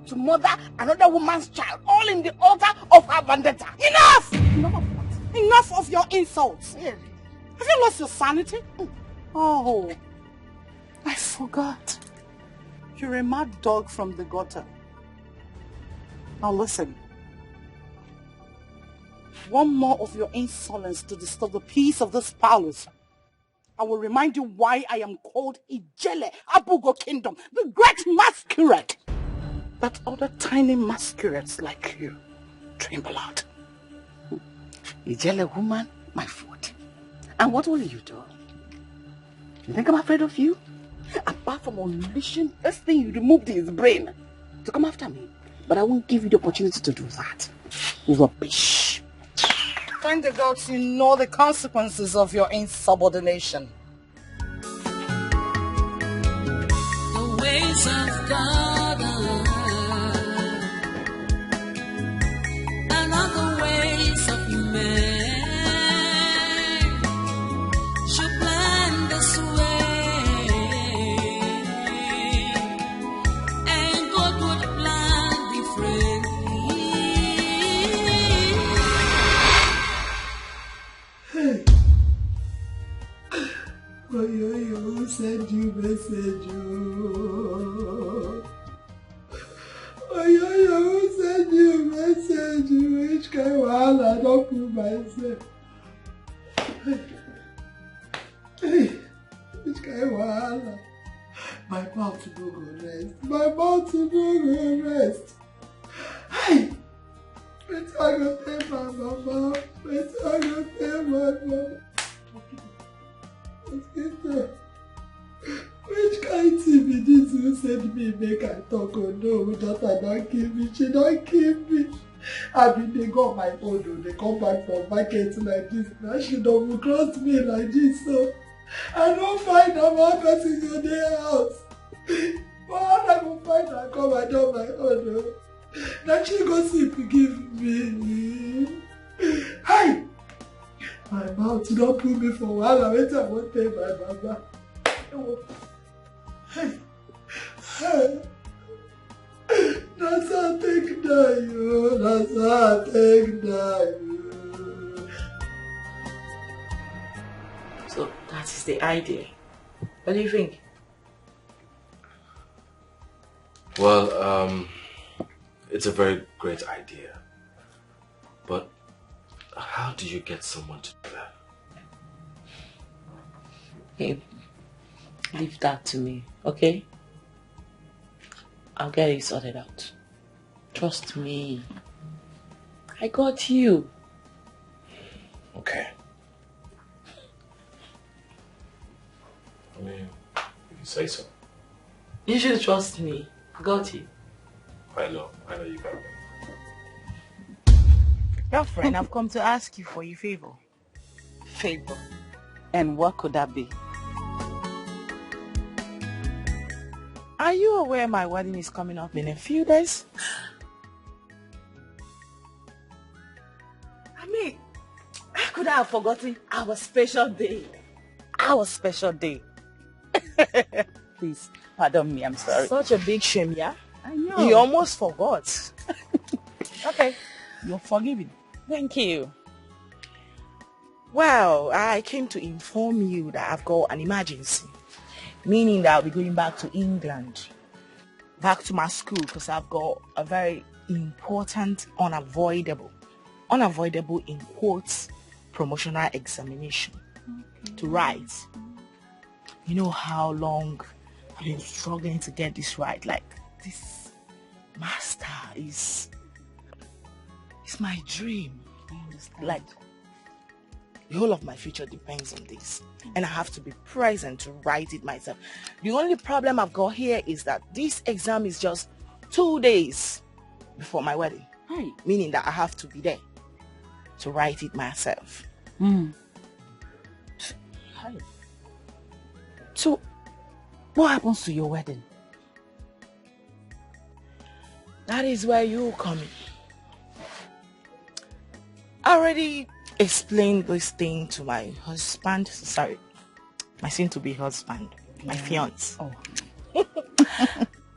to murder another woman's child, all in the altar of her vendetta. Enough! Enough of what? Enough of your insults. Really? Have you lost your sanity? Oh, I forgot. You're a mad dog from the gutter. Now listen. One more of your insolence to disturb the peace of this palace. I will remind you why I am called Ijele Abugo Kingdom, the great masquerade. That other tiny masquerades like you tremble out. Ijele woman, my foot. And what will you do? You think I'm afraid of you? Apart from unleashing this thing you removed his brain to come after me. But I won't give you the opportunity to do that. Rubbish. Thank the gods you know the consequences of your insubordination. The ways of God and other ways of man should plan this way, and God would plan differently. Who sent you message? Who sent you message? Which kind of wahala I don't put myself? Which kind of wahala? My mouth to no go rest. My mouth to no go rest. Hey! Wait till I go tell my mama. Wait till I go tell my mama. Which kind thing be this who send me make I talk? Oh no, daughter don't kill me, she don't kill me. I mean they got my phone though, they come back from market like this. Now she don't cross me like this, so I don't find a one person in their house. But how I go find her come and do my own though? Now she go see to give me. Hi! My mouth don't put me for a while. I wait, I won't pay my mama. Hey. Hey. That's how I take you. That's how I take you. So that is the idea. What do you think? Well, it's a very great idea. But how do you get someone to do that? Hey, leave that to me, okay? I'll get it sorted out. Trust me. I got you. Okay. I mean, you say so. You should trust me. I got you. I know you got me. Your friend, I've come to ask you for a favor. Favor? And what could that be? Are you aware my wedding is coming up in a few days? I mean, how could I have forgotten our special day? Our special day. Please, pardon me, I'm sorry. Such a big shame, yeah? I know. You almost forgot. Okay, you're forgiven. Thank you. Well, I came to inform you that I've got an emergency. meaning that I'll be going back to England, back to my school, because I've got a very important, unavoidable in quotes, promotional examination to write. You know how long I've been struggling to get this right. Like, this master is my dream. Like, the whole of my future depends on this, and I have to be present to write it myself. The only problem I've got here is that this exam is just 2 days before my wedding, meaning that I have to be there to write it myself. So, what happens to your wedding? That is where you come in. I already explained this thing to my husband, sorry, my soon-to-be husband, my fiance.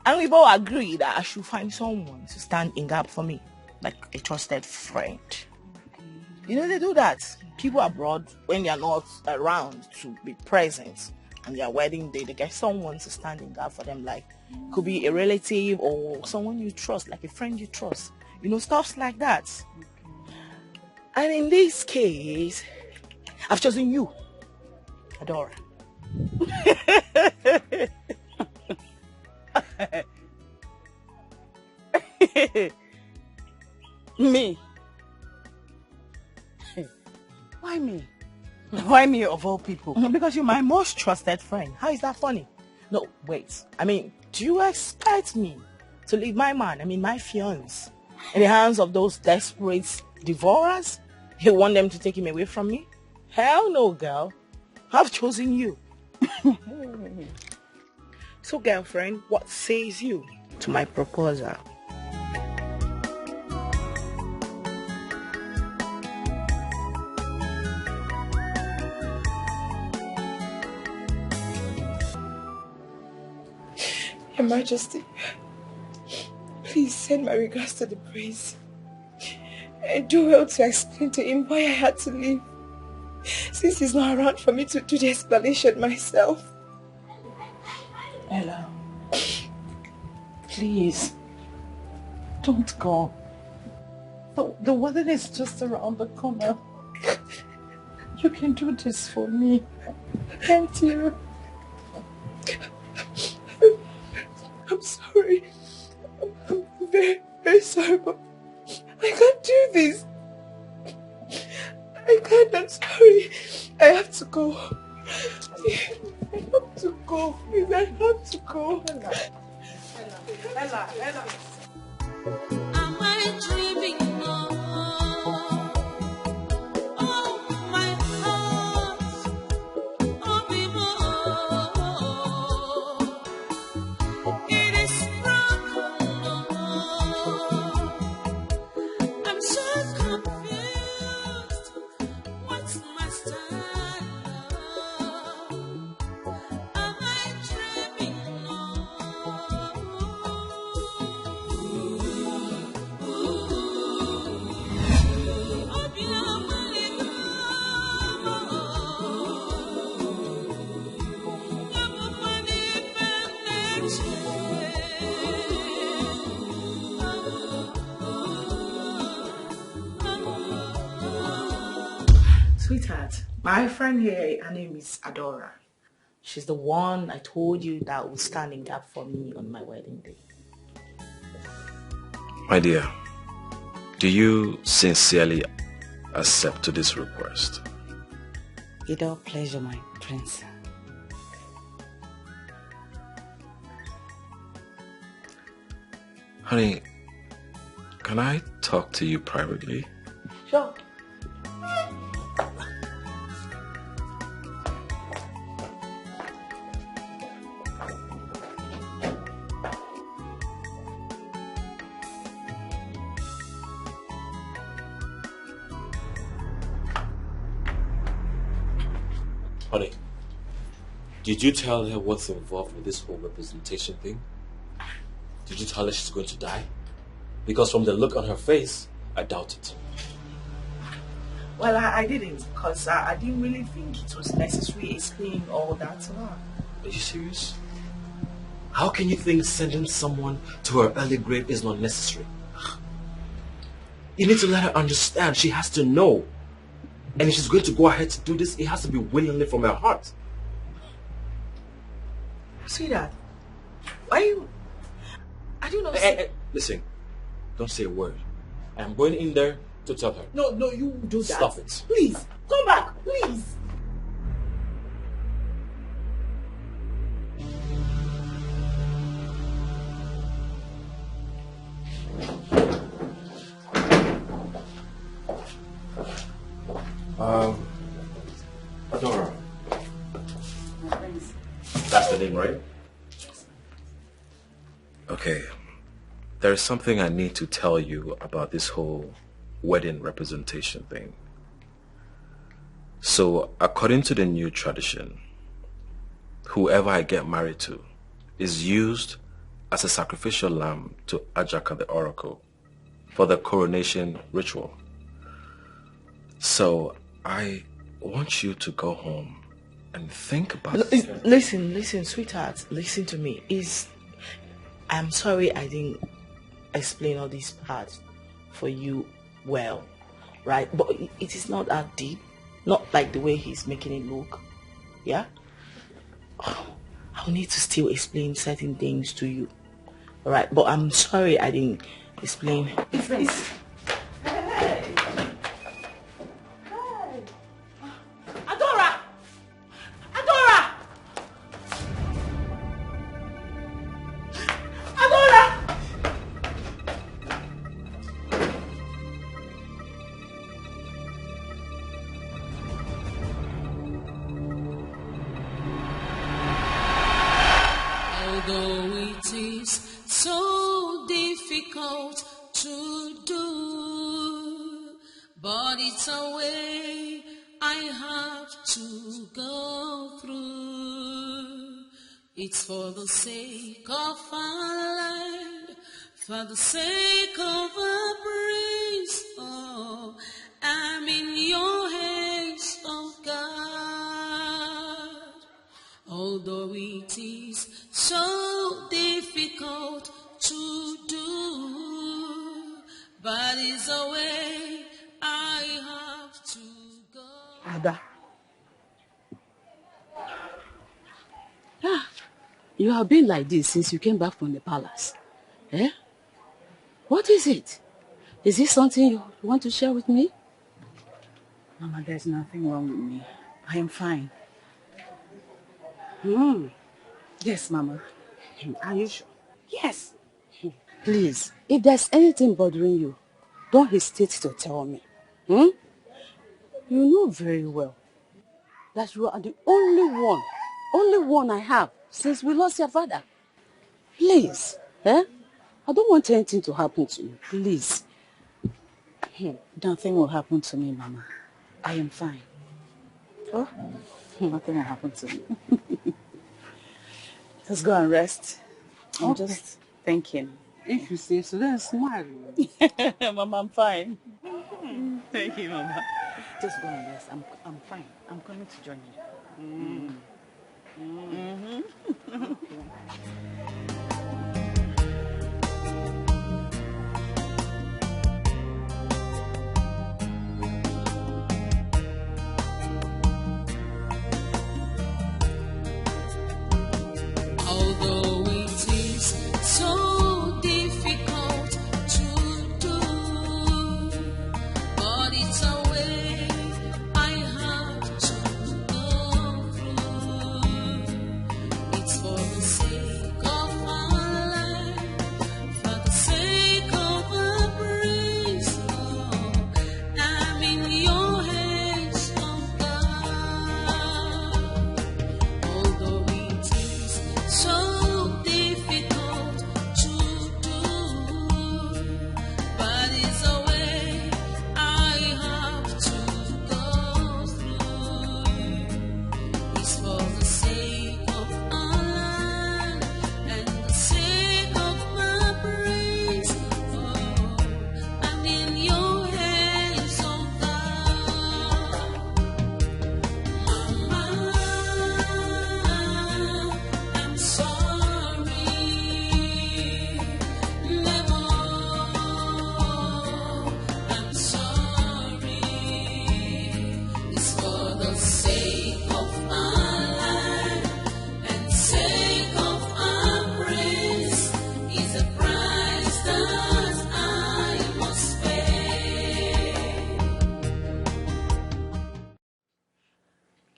And we both agreed that I should find someone to stand in gap for me, like a trusted friend. You know, they do that. People abroad, when they are not around to be present on their wedding day, they get someone to stand in gap for them, like, could be a relative or someone you trust, like a friend you trust. You know, stuff like that. And in this case, I've chosen you, Adora. Me? Why me? Why me of all people? Because you're my most trusted friend. How is that funny? No, wait. I mean, do you expect me to leave my man, my fiance, in the hands of those desperate devourers? You want them to take him away from me? Hell no, girl. I've chosen you. So, girlfriend, what says you to my proposal? Your Majesty, please send my regards to the prince. And do well to explain to him why I had to leave, since he's not around for me to do the explanation myself. Ella, please, don't go. The wedding is just around the corner. You can do this for me, can't you? I'm sorry. I'm very, very sorry, but I can't do this. I can't, I'm sorry. I have to go. I have to go. Please, I have to go. Ella. Am I dreaming now? Oh, my heart, oh, be more. It is broken. I'm so confused. What's my stand? Am I dreaming now? Sweetheart, my friend here, her name is Adora. She's the one I told you that would stand in gap for me on my wedding day. My dear, do you sincerely accept to this request? With all pleasure, my prince. Honey, can I talk to you privately? Sure. Honey, did you tell her what's involved with this whole representation thing? Did you tell her she's going to die? Because from the look on her face, I doubt it. Well, I didn't, because I didn't really think it was necessary explaining all that to her. Are you serious? How can you think sending someone to her early grave is not necessary? You need to let her understand. She has to know. And if she's going to go ahead to do this, it has to be willingly from her heart. Sweetheart, why you... I don't know... Hey, listen, don't say a word. I'm going in there to tell her. No, you do that. Stop it. Please, come back, please. Adora. That's the name, right? Okay. There is something I need to tell you about this whole wedding representation thing. So, according to the new tradition, whoever I get married to is used as a sacrificial lamb to Ajaka the oracle for the coronation ritual. So, I want you to go home and think about it. Listen, sweetheart. Listen to me. I'm sorry I didn't explain all these parts for you well, right? But it is not that deep. Not like the way he's making it look. Yeah? I'll need to still explain certain things to you. Alright? But I'm sorry I didn't explain. Friends. But it's a way I have to go through. It's for the sake of our land, for the sake of our praise. Oh, I'm in your hands, oh God. Although it is so difficult to do, but it's a way I have to go. Ada. You have been like this since you came back from the palace. Eh? What is it? Is this something you want to share with me? Mama, there's nothing wrong with me. I am fine. Yes, Mama. Are you sure? Yes. Please, if there's anything bothering you, don't hesitate to tell me. You know very well that you are the only one I have since we lost your father. Please, I don't want anything to happen to you. Please. Nothing will happen to me, Mama. I am fine. Oh, nothing will happen to me. Just go and rest. I'm just thinking. If you say so, then smile. Mama, I'm fine. Thank you, Mama. Just go and rest. I'm fine. I'm coming to join you. Although it is so difficult to do, but it's a way I have to go through. It's for the sake of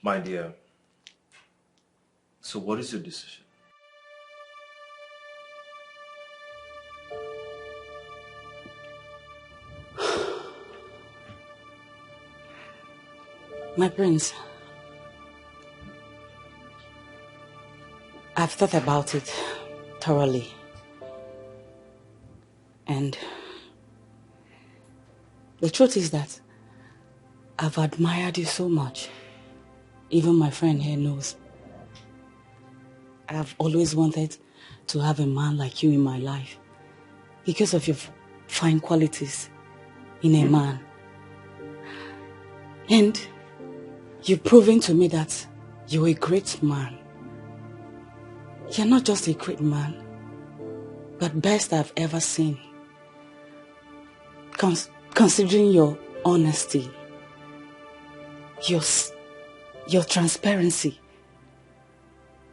My dear, so what is your decision? My prince, I've thought about it thoroughly. And the truth is that I've admired you so much. Even my friend here knows. I've always wanted to have a man like you in my life because of your fine qualities in a man. And you've proven to me that you're a great man. You're not just a great man, but best I've ever seen. Considering your honesty, your transparency,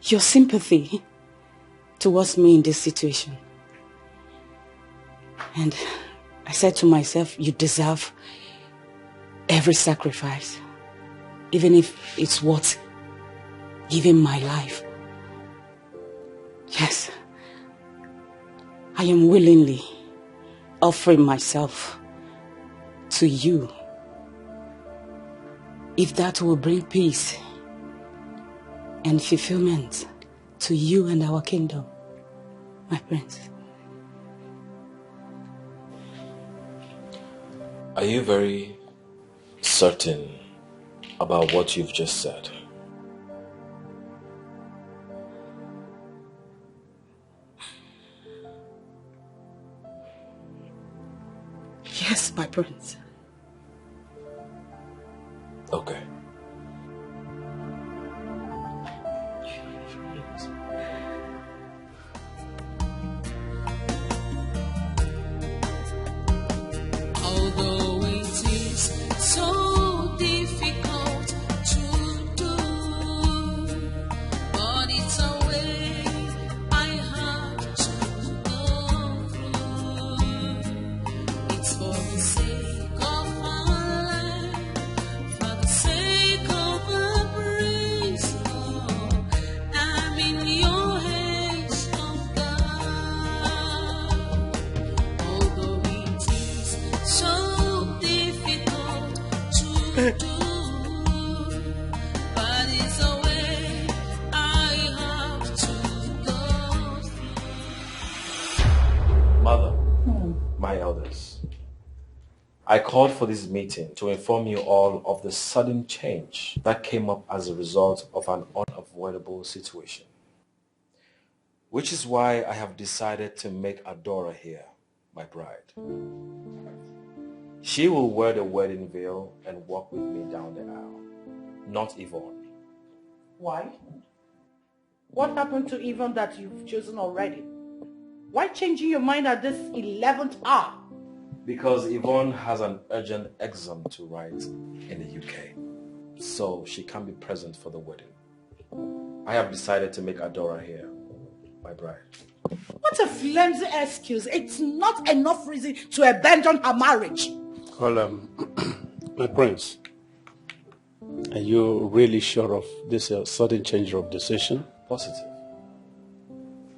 your sympathy towards me in this situation. And I said to myself, you deserve every sacrifice, even if it's worth giving my life. Yes, I am willingly offering myself to you, if that will bring peace and fulfillment to you and our kingdom, my prince. Are you very certain about what you've just said? Yes, my prince. Okay. Although it is so difficult to do, but it's a way I have to go through. It's for the sake of my life, for the sake of a praise, Lord. I'm in your hands, oh God. Although it is so difficult to do, but it's a way I have to go through. Mother, my elders, I called for this meeting to inform you all of the sudden change that came up as a result of an unavoidable situation, which is why I have decided to make Adora here my bride. She will wear the wedding veil and walk with me down the aisle, not Yvonne. Why? What happened to Yvonne that you've chosen already? Why changing your mind at this 11th hour? Because Yvonne has an urgent exam to write in the UK, so she can't be present for the wedding. I have decided to make Adora here my bride. What a flimsy excuse. It's not enough reason to abandon her marriage. Well, my prince, are you really sure of this sudden change of decision? Positive.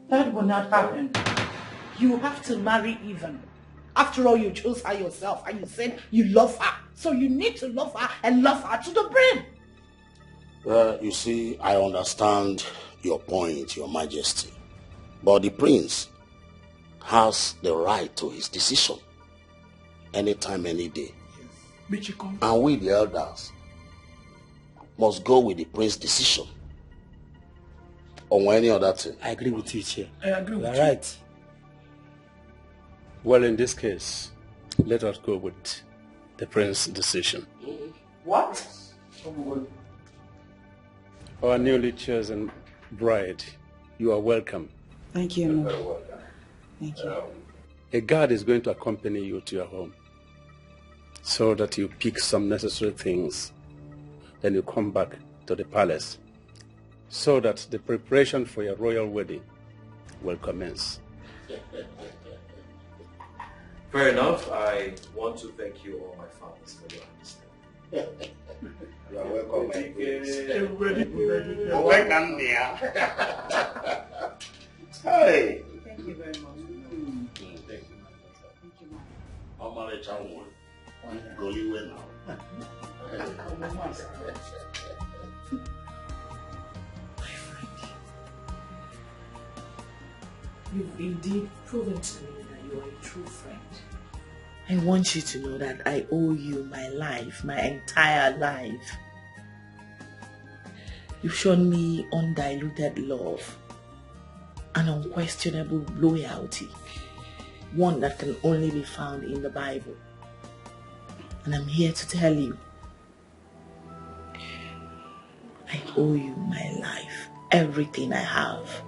That will not happen. You have to marry Yvonne. After all, you chose her yourself and you said you love her. So you need to love her and love her to the brim. You see, I understand your point, your majesty. But the prince has the right to his decision. Anytime, any day. And we, the elders, must go with the prince's decision. Or any other thing. I agree with you, Chair. I agree with You're you. right. Well, in this case, let us go with the prince's decision. What? Our newly chosen bride, you are welcome. Thank you, Lord. Thank you. A guard is going to accompany you to your home so that you pick some necessary things. Then you come back to the palace so that the preparation for your royal wedding will commence. Fair enough. I want to thank you all my fathers for your understanding. You are welcome, my prince. Welcome, dear. Hey. Thank you very much. Thank you. How many times go you in now? You've indeed proven to me that you are a true friend. I want you to know that I owe you my life, my entire life. You've shown me undiluted love and unquestionable loyalty, one that can only be found in the Bible. And I'm here to tell you, I owe you my life, everything I have.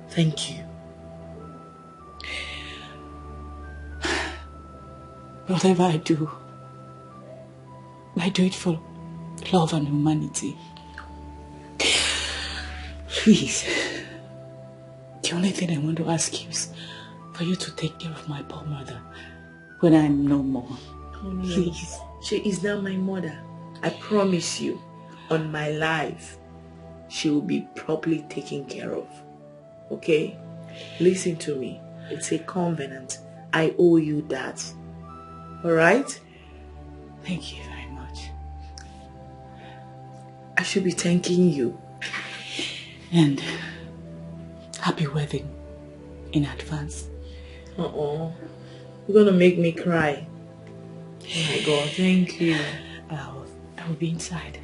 Thank you. Whatever I do it for love and humanity. Please, the only thing I want to ask you is for you to take care of my poor mother when I'm no more. Oh, no. Please. She is now my mother. I promise you, on my life, she will be properly taken care of. Okay? Listen to me. It's a covenant. I owe you that. Alright? Thank you very much. I should be thanking you. And happy wedding in advance. Uh-oh. You're gonna make me cry. Oh my God, thank you. I will be inside.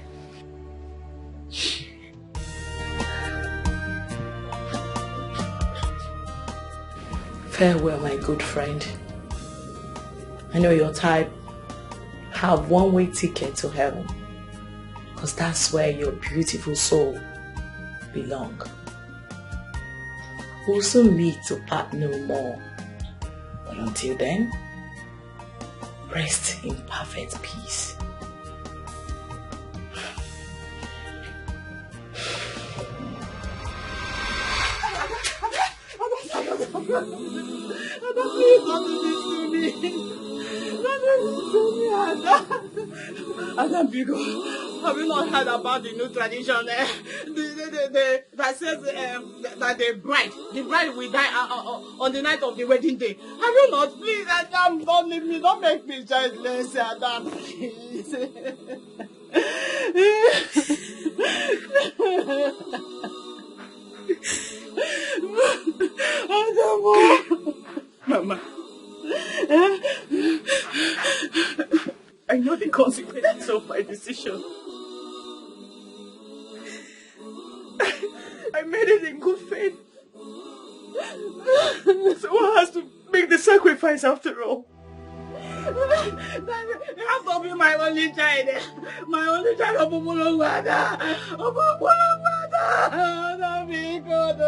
Farewell, my good friend. I know your type have one-way ticket to heaven, because that's where your beautiful soul belong. We'll soon meet to part no more. But until then, rest in perfect peace. Adam Bigo, have you not heard about the new tradition that says that the bride will die on the night of the wedding day? Have you not? Please, Adam, don't leave me, don't make me childless, Adam, please. Adam, Mama. I know the consequences of my decision. I made it in good faith. So one has to make the sacrifice after all. You have to be my only child. My only child of Umulongwada. Of Umulongwada. Don't be good.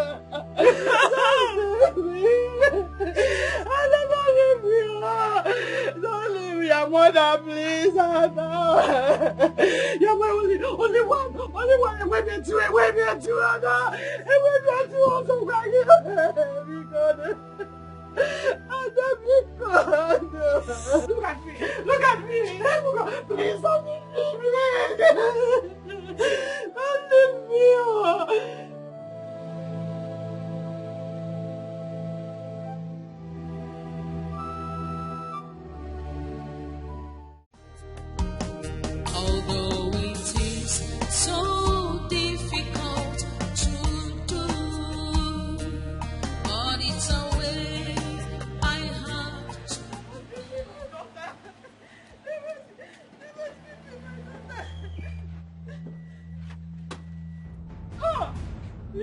Don't leave your mother, please. You're my only one. Wait me to Anna. Wait me to also crying. Be good. Look at me. Please don't leave me. Don't leave me. Although it is so difficult to do, but it's a way I have to.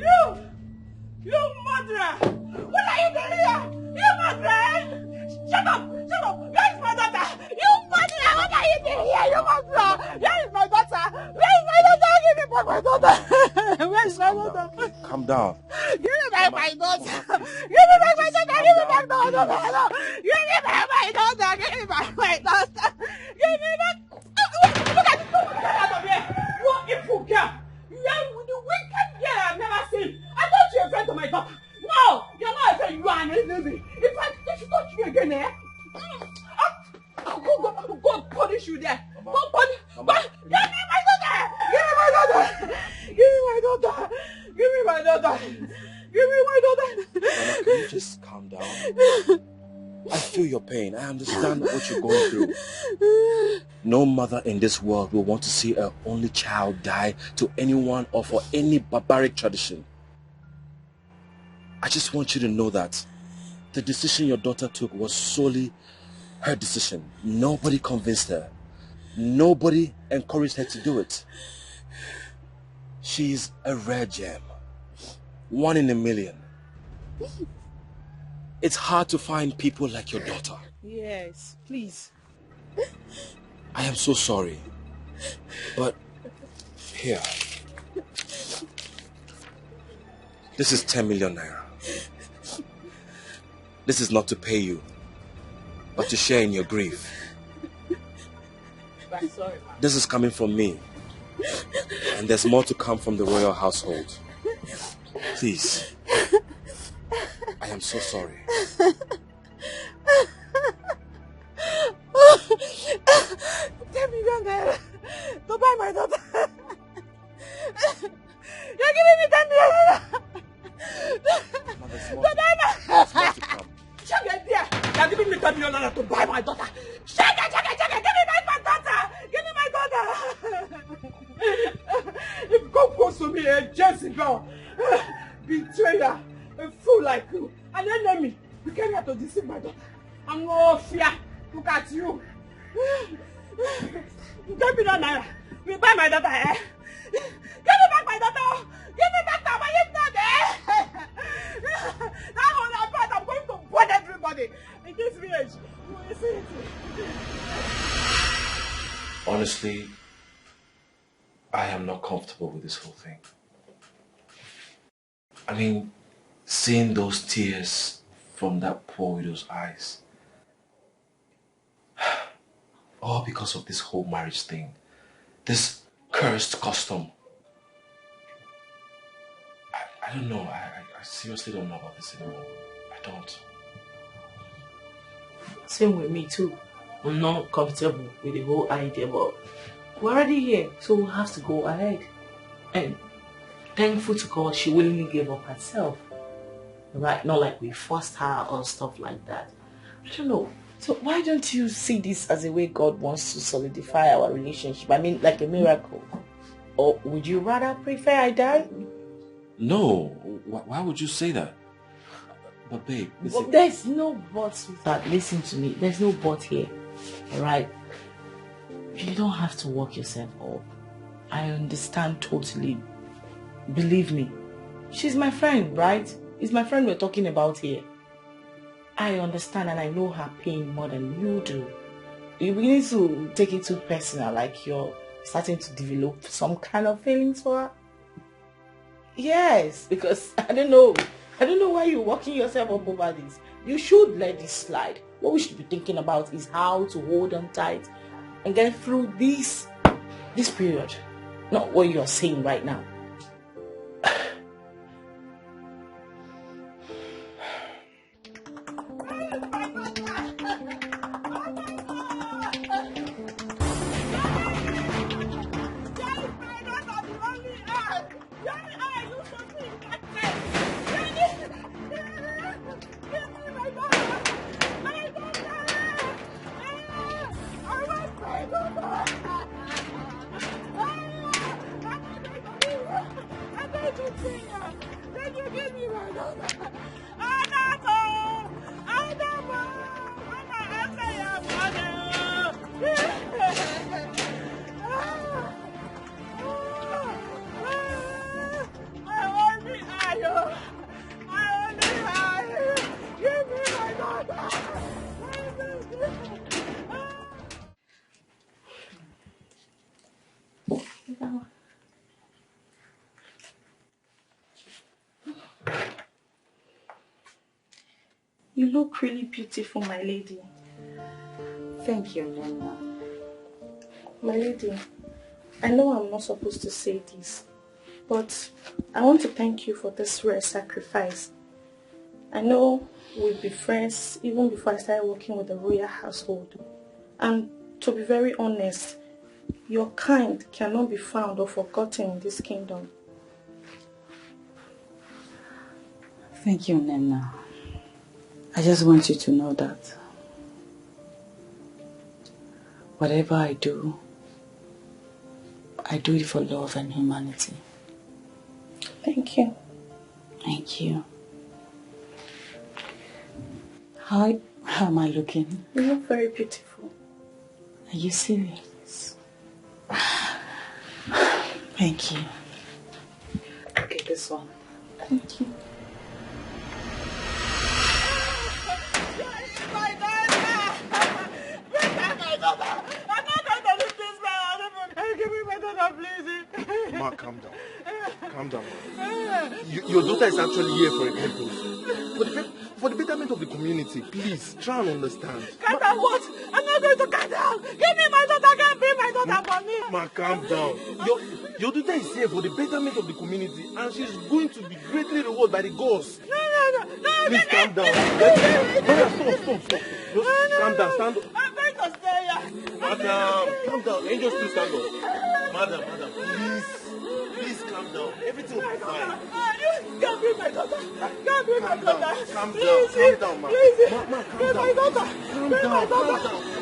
Oh, you murderer! What are you doing here? You murderer! Shut up! Where is my daughter? You murderer! What are you doing here? You murderer! Where is my daughter? Give me back my daughter! Where is my daughter? Calm down. Give me back my daughter! Give me back my daughter! Give me back my daughter! Give me back my daughter! Give me back my daughter! Give me back! Look at this! Get out of here! You evil girl! You are the wicked girl I've never seen! I thought you were a friend to my daughter! No! You're not a friend! You are an enemy! In fact, if you touch me again, eh? Go punish you there. Don't punish. Give me my daughter. Give me my daughter. Give me my daughter. Give me my daughter. Give me my daughter. Mama, can you just calm down? I feel your pain. I understand what you're going through. No mother in this world will want to see her only child die to anyone or for any barbaric tradition. I just want you to know that the decision your daughter took was solely her decision. Nobody convinced her. Nobody encouraged her to do it. She's a rare gem. 1 in a million. It's hard to find people like your daughter. Yes, please. I am so sorry. But here. This is 10 million naira. This is not to pay you, but to share in your grief. Sorry, This is coming from me. And there's more to come from the royal household. Please. I am so sorry. 10 million naira to buy my daughter. You're giving me 10 million naira. Shut it there. You're giving me 10 million naira to buy my daughter. Shut it. Give me my daughter. Give me my daughter. If God goes to me, a Jezebel, betrayer, a fool like you, an enemy, you came here to deceive my daughter. I'm no fear. Look at you. 10 million naira. We buy my daughter, eh? Give me back my daughter. Give me back my daughter. That one part, I'm going to burn everybody in this village. You will see it. Honestly, I am not comfortable with this whole thing. I mean, seeing those tears from that poor widow's eyes. All because of this whole marriage thing. This cursed custom. I don't know. I seriously don't know about this anymore. I don't. Same with me too. I'm not comfortable with the whole idea, but we're already here, so we'll have to go ahead. And thankful to God, she willingly gave up herself. Right? Not like we forced her or stuff like that. I don't know. So why don't you see this as a way God wants to solidify our relationship? I mean, like a miracle. Or would you rather prefer I die? No. Why would you say that? But babe, Well, there's no but, sweetheart. Listen to me. There's no but here. Alright? You don't have to work yourself up. I understand totally. Believe me. She's my friend, right? It's my friend we're talking about here. I understand and I know her pain more than you do. You begin to take it too personal, like you're starting to develop some kind of feelings for her. Yes, because I don't know why you're working yourself up over this. You should let this slide. What we should be thinking about is how to hold on tight and get through this period. Not what you're saying right now. You look really beautiful, my lady. Thank you, Nana. My lady, I know I'm not supposed to say this, but I want to thank you for this rare sacrifice. I know we'll be friends even before I started working with the royal household. And To be very honest, your kind cannot be found or forgotten in this kingdom. Thank you, Nena. I just want you to know that whatever I do it for love and humanity. Thank you. Thank you. How am I looking? You look very beautiful. Are you serious? Thank you. Okay, this one. Thank you. Ma, calm down. Calm down. Your daughter is actually here for a purpose. For the betterment of the community, please, try and understand. Calm down what? I'm not going to calm down. Give me my daughter, can't be my daughter for me. Ma, calm down. Your daughter is here for the betterment of the community and she's going to be greatly rewarded by the gods. No. Please calm down. Stop. Just calm down, stand up. I'm going to stay here. Madam, calm down. Angels, please stand up. Madam, please calm down. Everything will be fine. Can't be my daughter. Can't be my daughter. Calm down, ma. Please. Ma, Be my daughter. Calm down.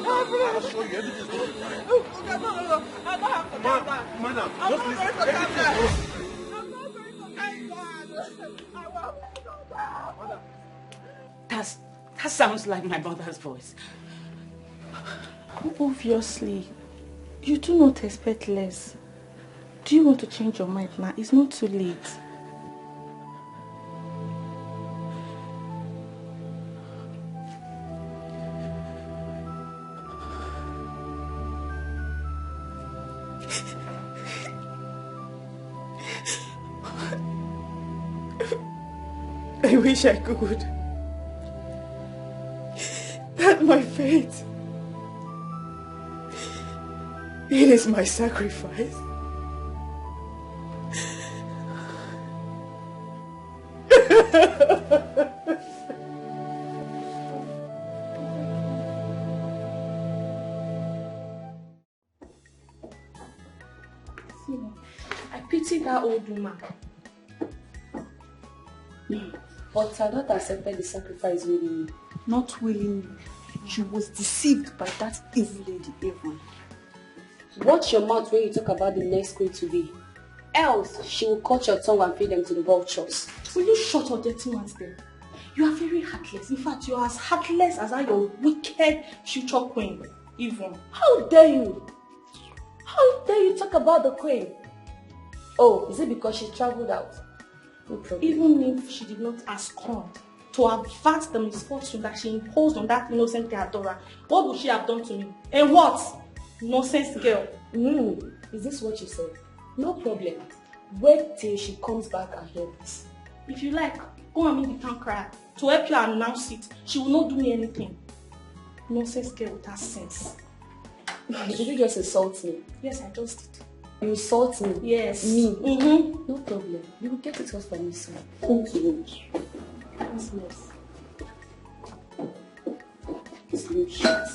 I'll show you. Everything's going to be fine. No. I don't have to calm down. Madam, I'm just not listen. going to calm down. I'm not going to calm down. That sounds like my mother's voice. Obviously, you do not expect less. Do you want to change your mind now? It's not too late. I wish I could. That my fate. It is my sacrifice. I pity that old woman. But her daughter accepted the sacrifice willingly. Not willingly. She was deceived by that evil lady, Avon. Watch your mouth when you talk about the next queen to be. Else, she will cut your tongue and feed them to the vultures. Will you shut your dirty ones there? You are very heartless. In fact, you are as heartless as your wicked future queen, Yvonne. How dare you? How dare you talk about the queen? Oh, is it because she traveled out? No problem. Even if she did not abscond to avert the misfortune that she imposed on that innocent Theodora, what would she have done to me? And what? Nonsense girl. Is this what you said? No problem. Wait till she comes back and hear this. If you like, go and meet the town crier to help you announce it. She will not do me anything. Nonsense girl without sense. Did you just insult me? Yes, I just did. You insult me? Yes. Me? No problem. You will get it off from me soon. Thank you. That's nice. Slim shit.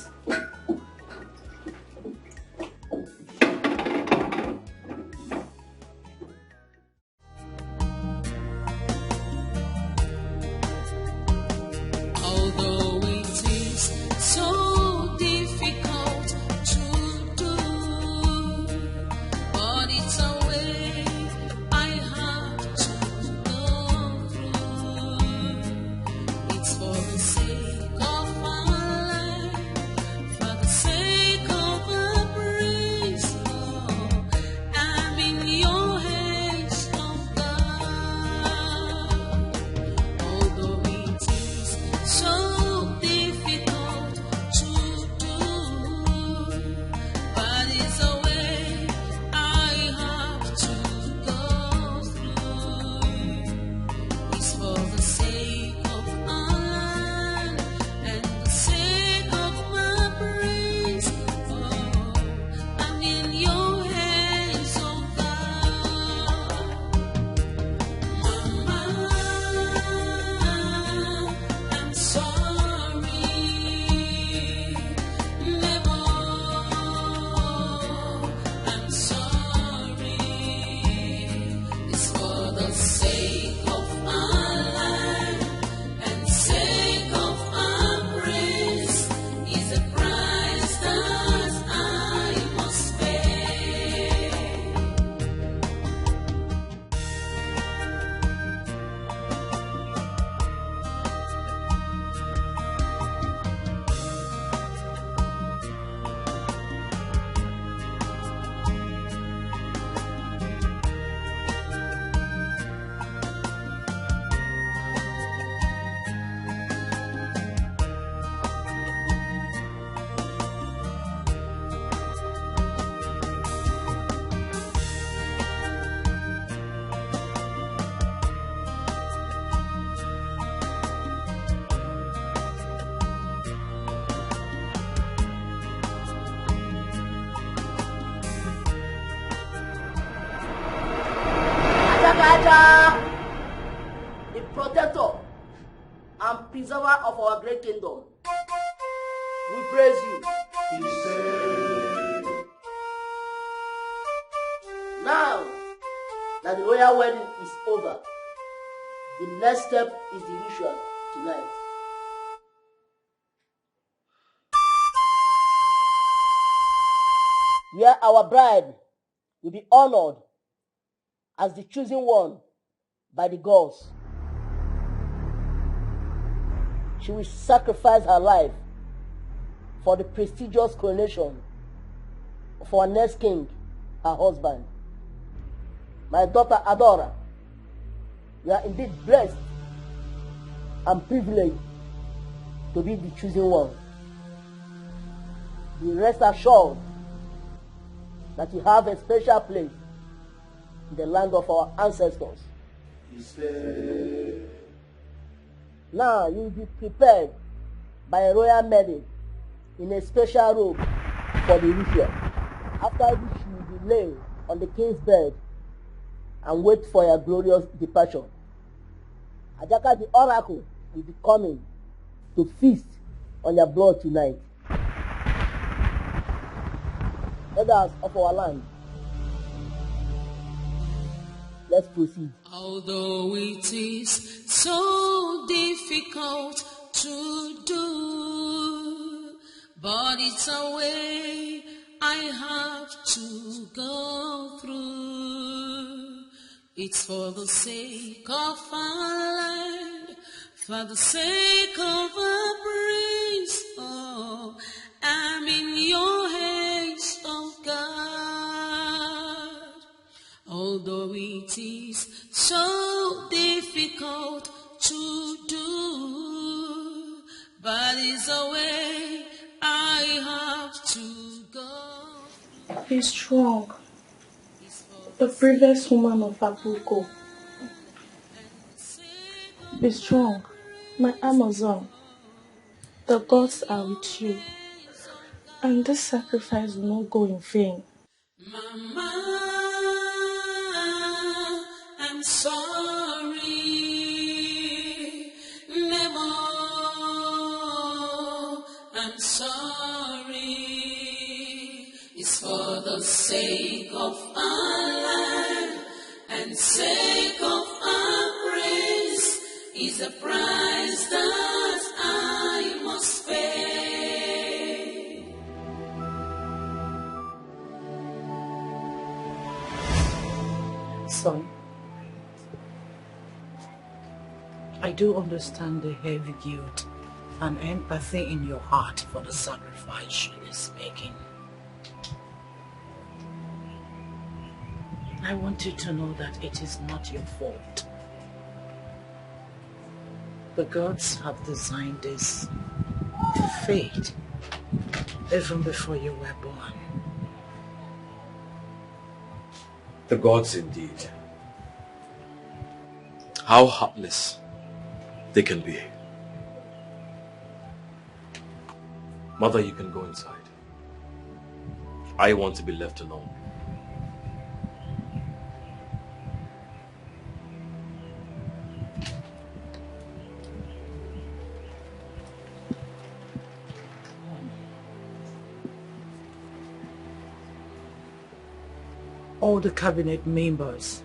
Although it is so difficult to do, but it's a way I have to go through. It's for the sake of my life, Father, the protector and preserver of our great kingdom, we praise you. Now that the royal wedding is over, the next step is the ritual tonight. Where our bride will be honored as the chosen one by the gods. She will sacrifice her life for the prestigious coronation of our next king, her husband. My daughter Adora, you are indeed blessed and privileged to be the chosen one. Be rest assured that you have a special place in the land of our ancestors. Now you will be prepared by a royal maiden in a special robe for the ritual, after which you will be laid on the king's bed and wait for your glorious departure. Ajaka the oracle will be coming to feast on your blood tonight. Elders of our land, let's proceed. Although it is so difficult to do, but it's a way I have to go through. It's for the sake of our land, for the sake of our praise. Oh, I'm in your hands, oh God. Although it is so difficult to do, but it's a way I have to go. Be strong. The bravest woman of Abuko. Be strong, my Amazon. The gods are with you, and this sacrifice will not go in vain. Mama, I'm sorry. Nemo, I'm sorry. It's for the sake of our land and sake of our praise is the price that I must pay. Son, I do understand the heavy guilt and empathy in your heart for the sacrifice she is making. I want you to know that it is not your fault. The gods have designed this fate even before you were born. The gods indeed. How heartless they can be. Mother, you can go inside. I want to be left alone. All the cabinet members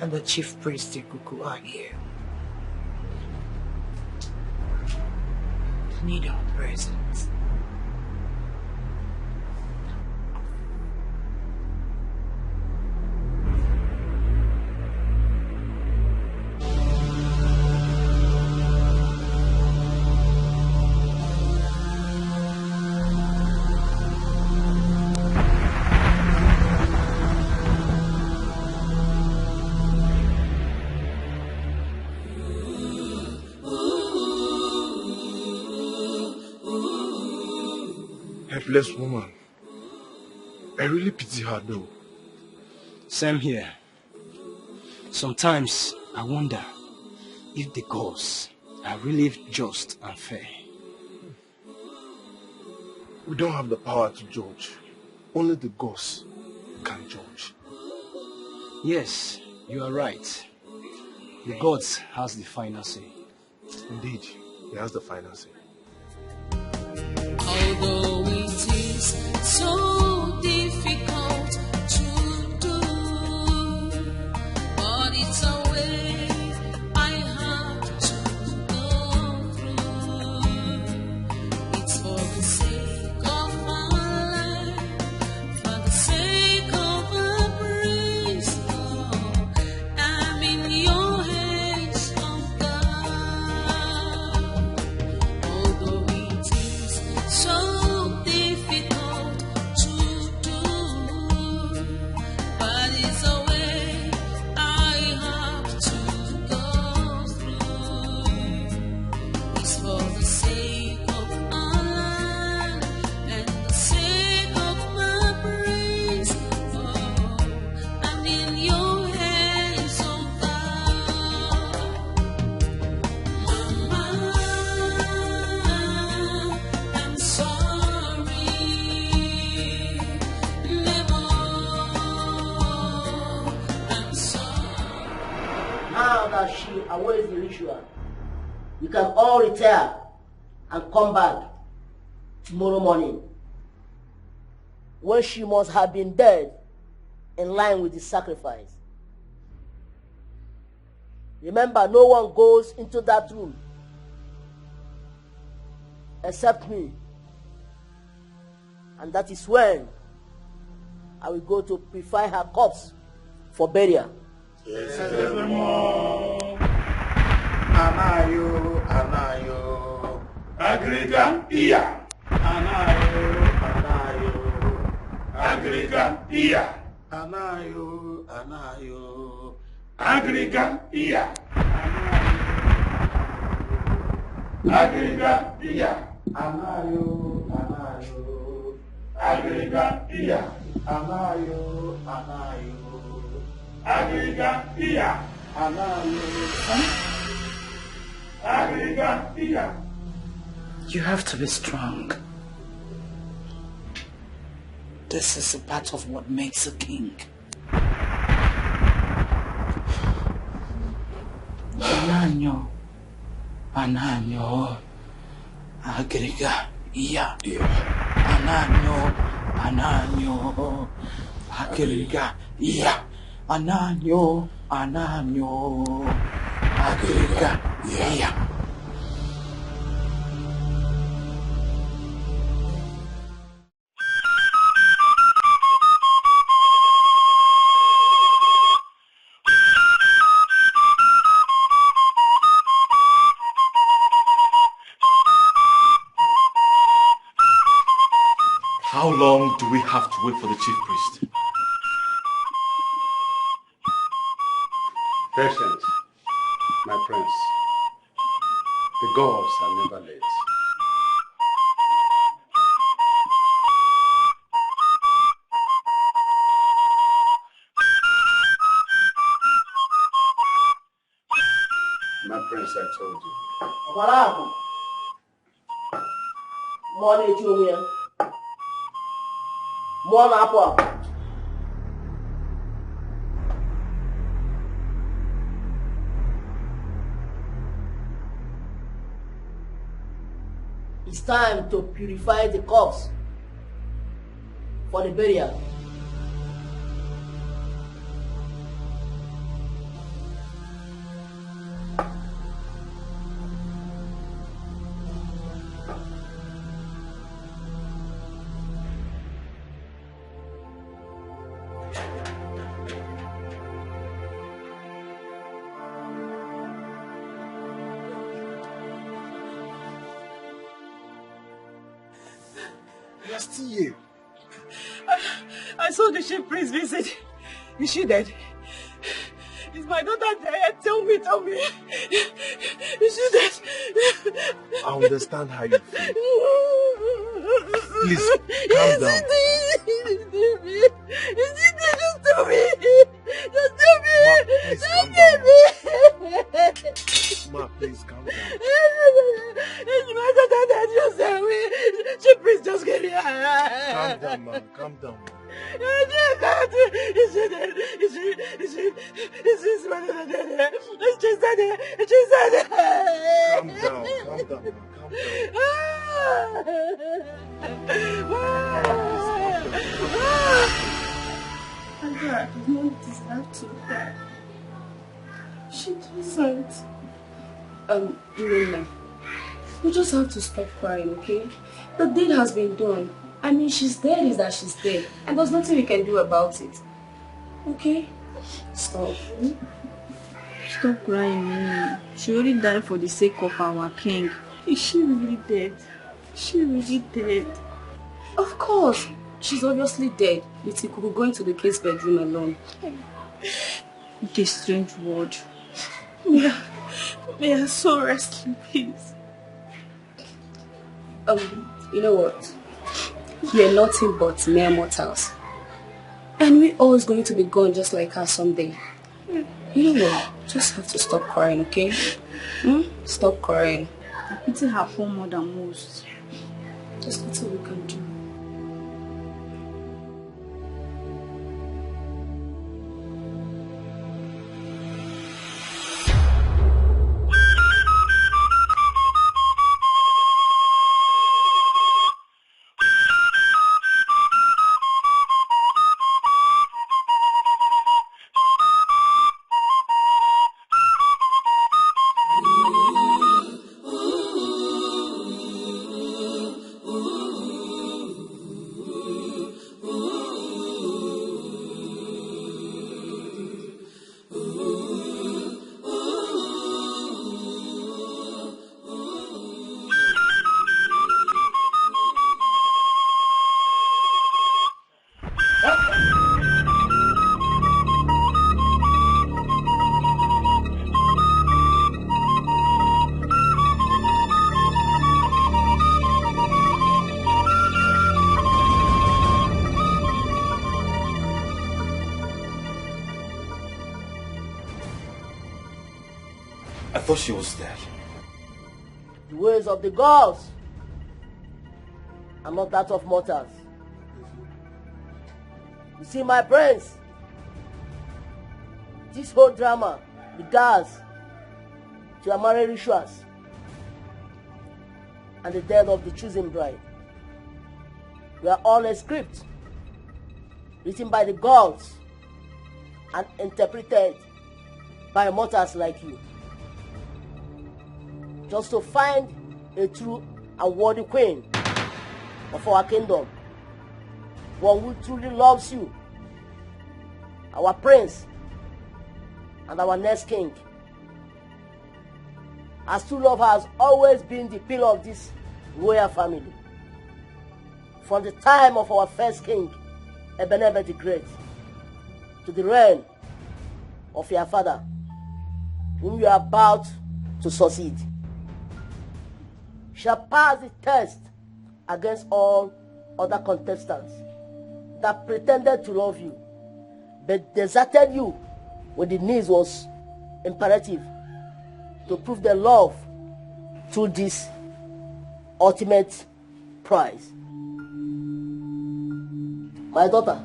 and the chief priest Ikuku are here. Need our presence. Helpless woman. I really pity her though. Same here. Sometimes I wonder if the gods are really just and fair. We don't have the power to judge. Only the gods can judge. Yes, You are right. The gods has the final say. Indeed, he has the final say. Although it is so difficult to do, but it's a way I have to go through. It's for the sake of my life, for the sake of a praise, Lord. I'm in your hands, oh God. Although it is so difficult to do, but it's a way I have to go through. It's for the sake of our land and the sake of my praise. Oh, I'm in your hands, oh God. Mama, I'm sorry. Never, I'm sorry. Now that she awaits the ritual, you can all retire and come back tomorrow morning, when she must have been dead in line with the sacrifice. Remember, no one goes into that room except me. And that is when I will go to prepare her corpse for burial. Anayo, anayo, agrega iya. Anayo, anayo, agrega iya. Anayo, anayo, agrega iya. Agrega iya. Anayo, anayo, agrega iya. Anayo, anayo, agrega iya. Anayo. You have to be strong. This is a part of what makes a king. Ananyo, ananyo, agrega, iya. Ananyo, ananyo, agrega, iya. Ananyo, ananyo, agrega, iya. How long do we have to wait for the chief priest? Patience, my prince. The gods are never late. My prince, I told you. It's time to purify the corpse for the burial. You are still here. I saw the chief priest visit. Is she dead? Is my daughter dead? Tell me. Is she dead? I understand how you feel. Please, calm down. Just tell me. Ma, please calm down. Is my daughter dead? Just tell me. Chief priest, just get here. Calm down, man. Calm down, man. Calm down, calm down, Andrea does not deserve to die. She doesn't. Irene, you just have to stop crying, okay? The deed has been done. I mean, she's dead is that she's dead. And there's nothing we can do about it. Okay? Stop. Stop crying, Minnie. She only died for the sake of our king. Is she really dead? Is she really dead? Of course. She's obviously dead. But he could go into the kid's bedroom alone. What a strange word. May her soul rest in peace. You know what? We are nothing but mere mortals. And we're always going to be gone just like her someday. You know what? Just have to stop crying, okay? Stop crying. I pity her poor more than most. Just what we can do. I thought she was dead. The ways of the gods are not that of mortals. You see, my prince, this whole drama begins to your marriage rituals and the death of the chosen bride. We are all a script written by the gods and interpreted by mortals like you, just to find a true and worthy queen of our kingdom, one who truly loves you, our prince and our next king. As true love has always been the pillar of this royal family, from the time of our first king, Ebenezer the Great, to the reign of your father, whom you are about to succeed, shall pass the test against all other contestants that pretended to love you, but deserted you when the need was imperative to prove their love through this ultimate prize. My daughter,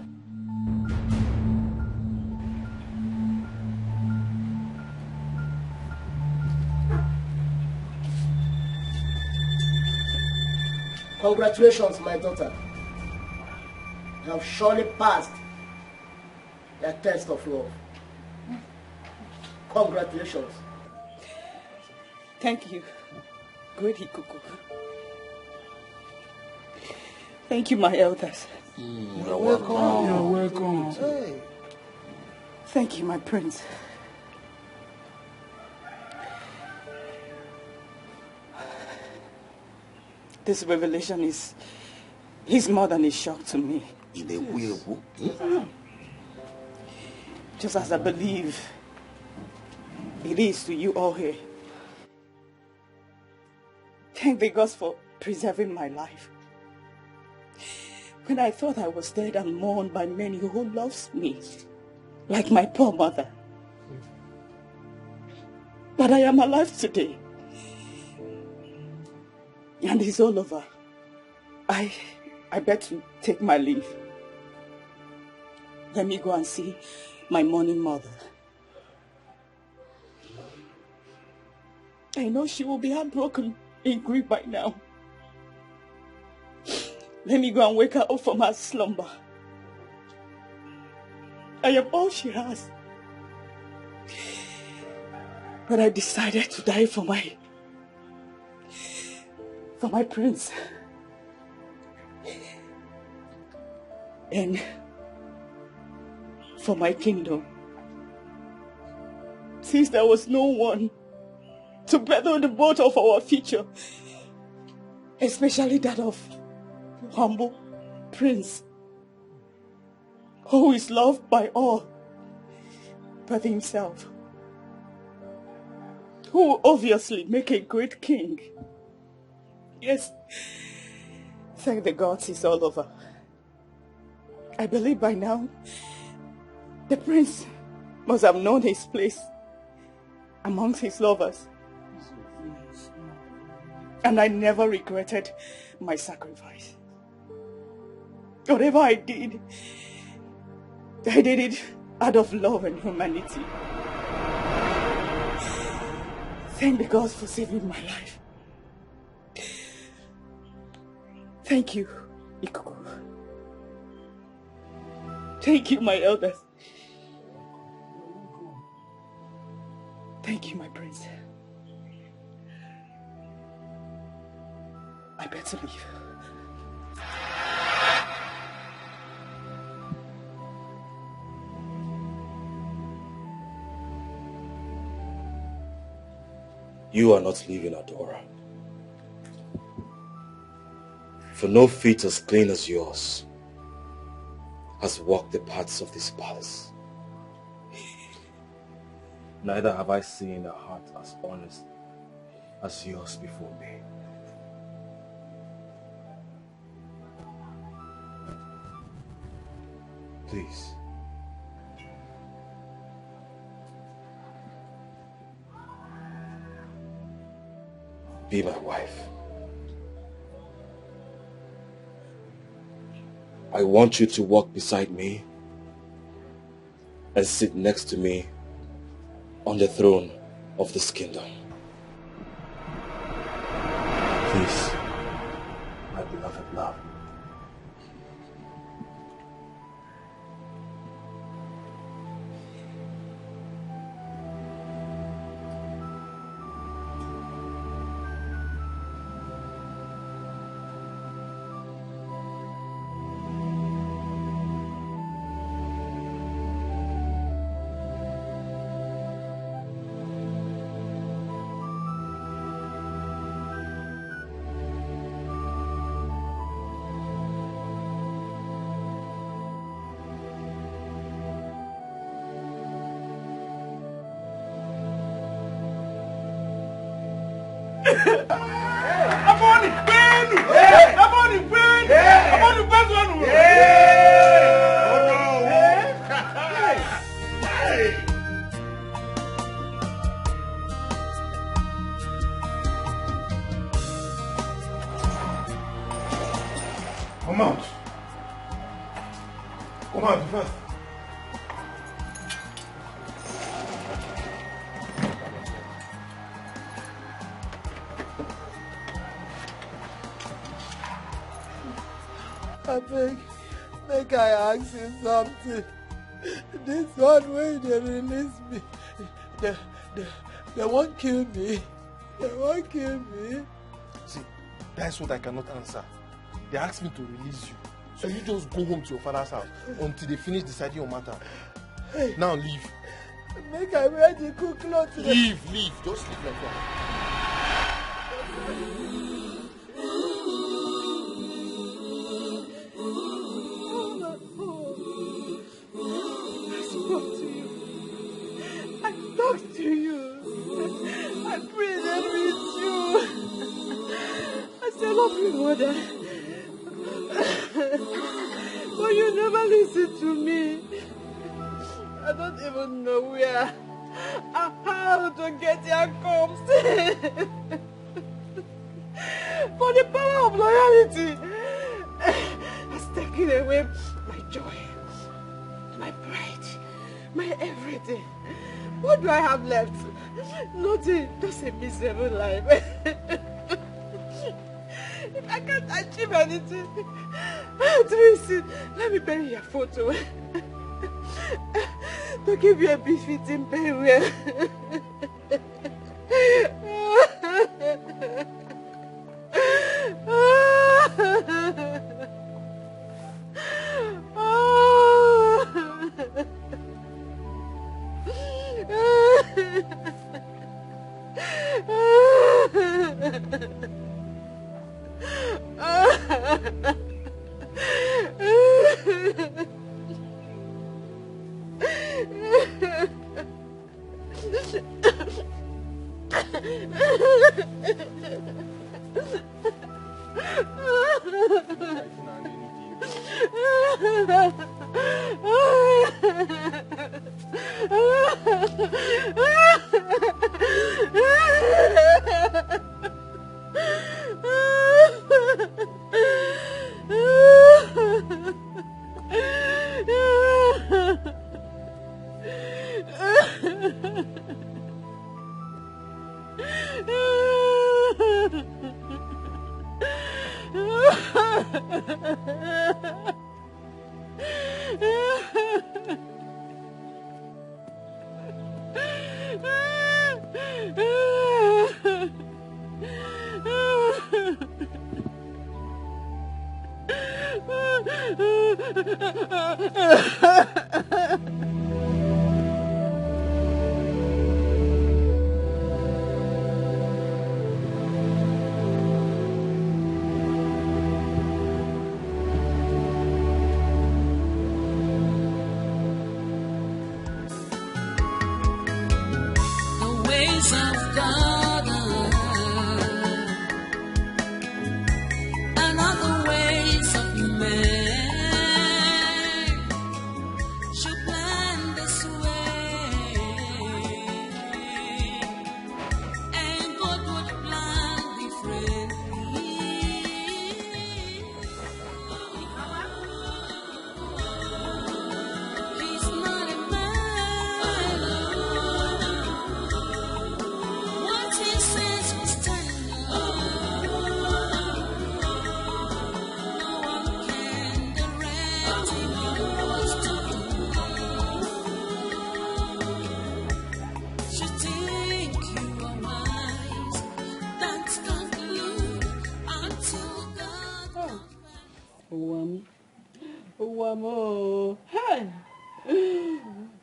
congratulations, my daughter. You have surely passed the test of love. Congratulations. Thank you, great Ikuku. Thank you, my elders. You're welcome. You're welcome. Hey. Thank you, my prince. This revelation is more than a shock to me. Just as I believe it is to you all here. Thank the gods for preserving my life. When I thought I was dead and mourned by many who loves me, like my poor mother. But I am alive today. And it's all over. I bet to take my leave. Let me go and see my mourning mother. I know she will be heartbroken in grief by now. Let me go and wake her up from her slumber. I am all she has. But I decided to die for my prince. And for my kingdom. Since there was no one to better the boat of our future, especially that of the humble prince, who is loved by all but himself, who will obviously make a great king. Yes, thank the gods it's all over. I believe by now the prince must have known his place amongst his lovers. And I never regretted my sacrifice. Whatever I did it out of love and humanity. Thank the gods for saving my life. Thank you, Ikuku. Thank you, my elders. Thank you, my prince. I better leave. You are not leaving, Adora. For no feet as clean as yours has walked the paths of this palace. Neither have I seen a heart as honest as yours before me. Please. Be my wife. I want you to walk beside me and sit next to me on the throne of this kingdom. Please, my beloved love. Come out. Come out first. I beg, make I ask you something. This one way they release me. They won't kill me. They won't kill me. See, that's what I cannot answer. They asked me to release you. So you just go home to your father's house until they finish deciding your matter. Hey. Now leave. Make I wear the cool clothes. Leave. Just leave like that. I talk to you. I pray that with you. I say, love you, mother. But you never listen to me. I don't even know where or how to get your comes. For the power of loyalty has taken away my joy, my my everything. What do I have left? Nothing, just a miserable life. If I can't achieve anything, Tracy, let me bury your photo. To give you a befitting burial.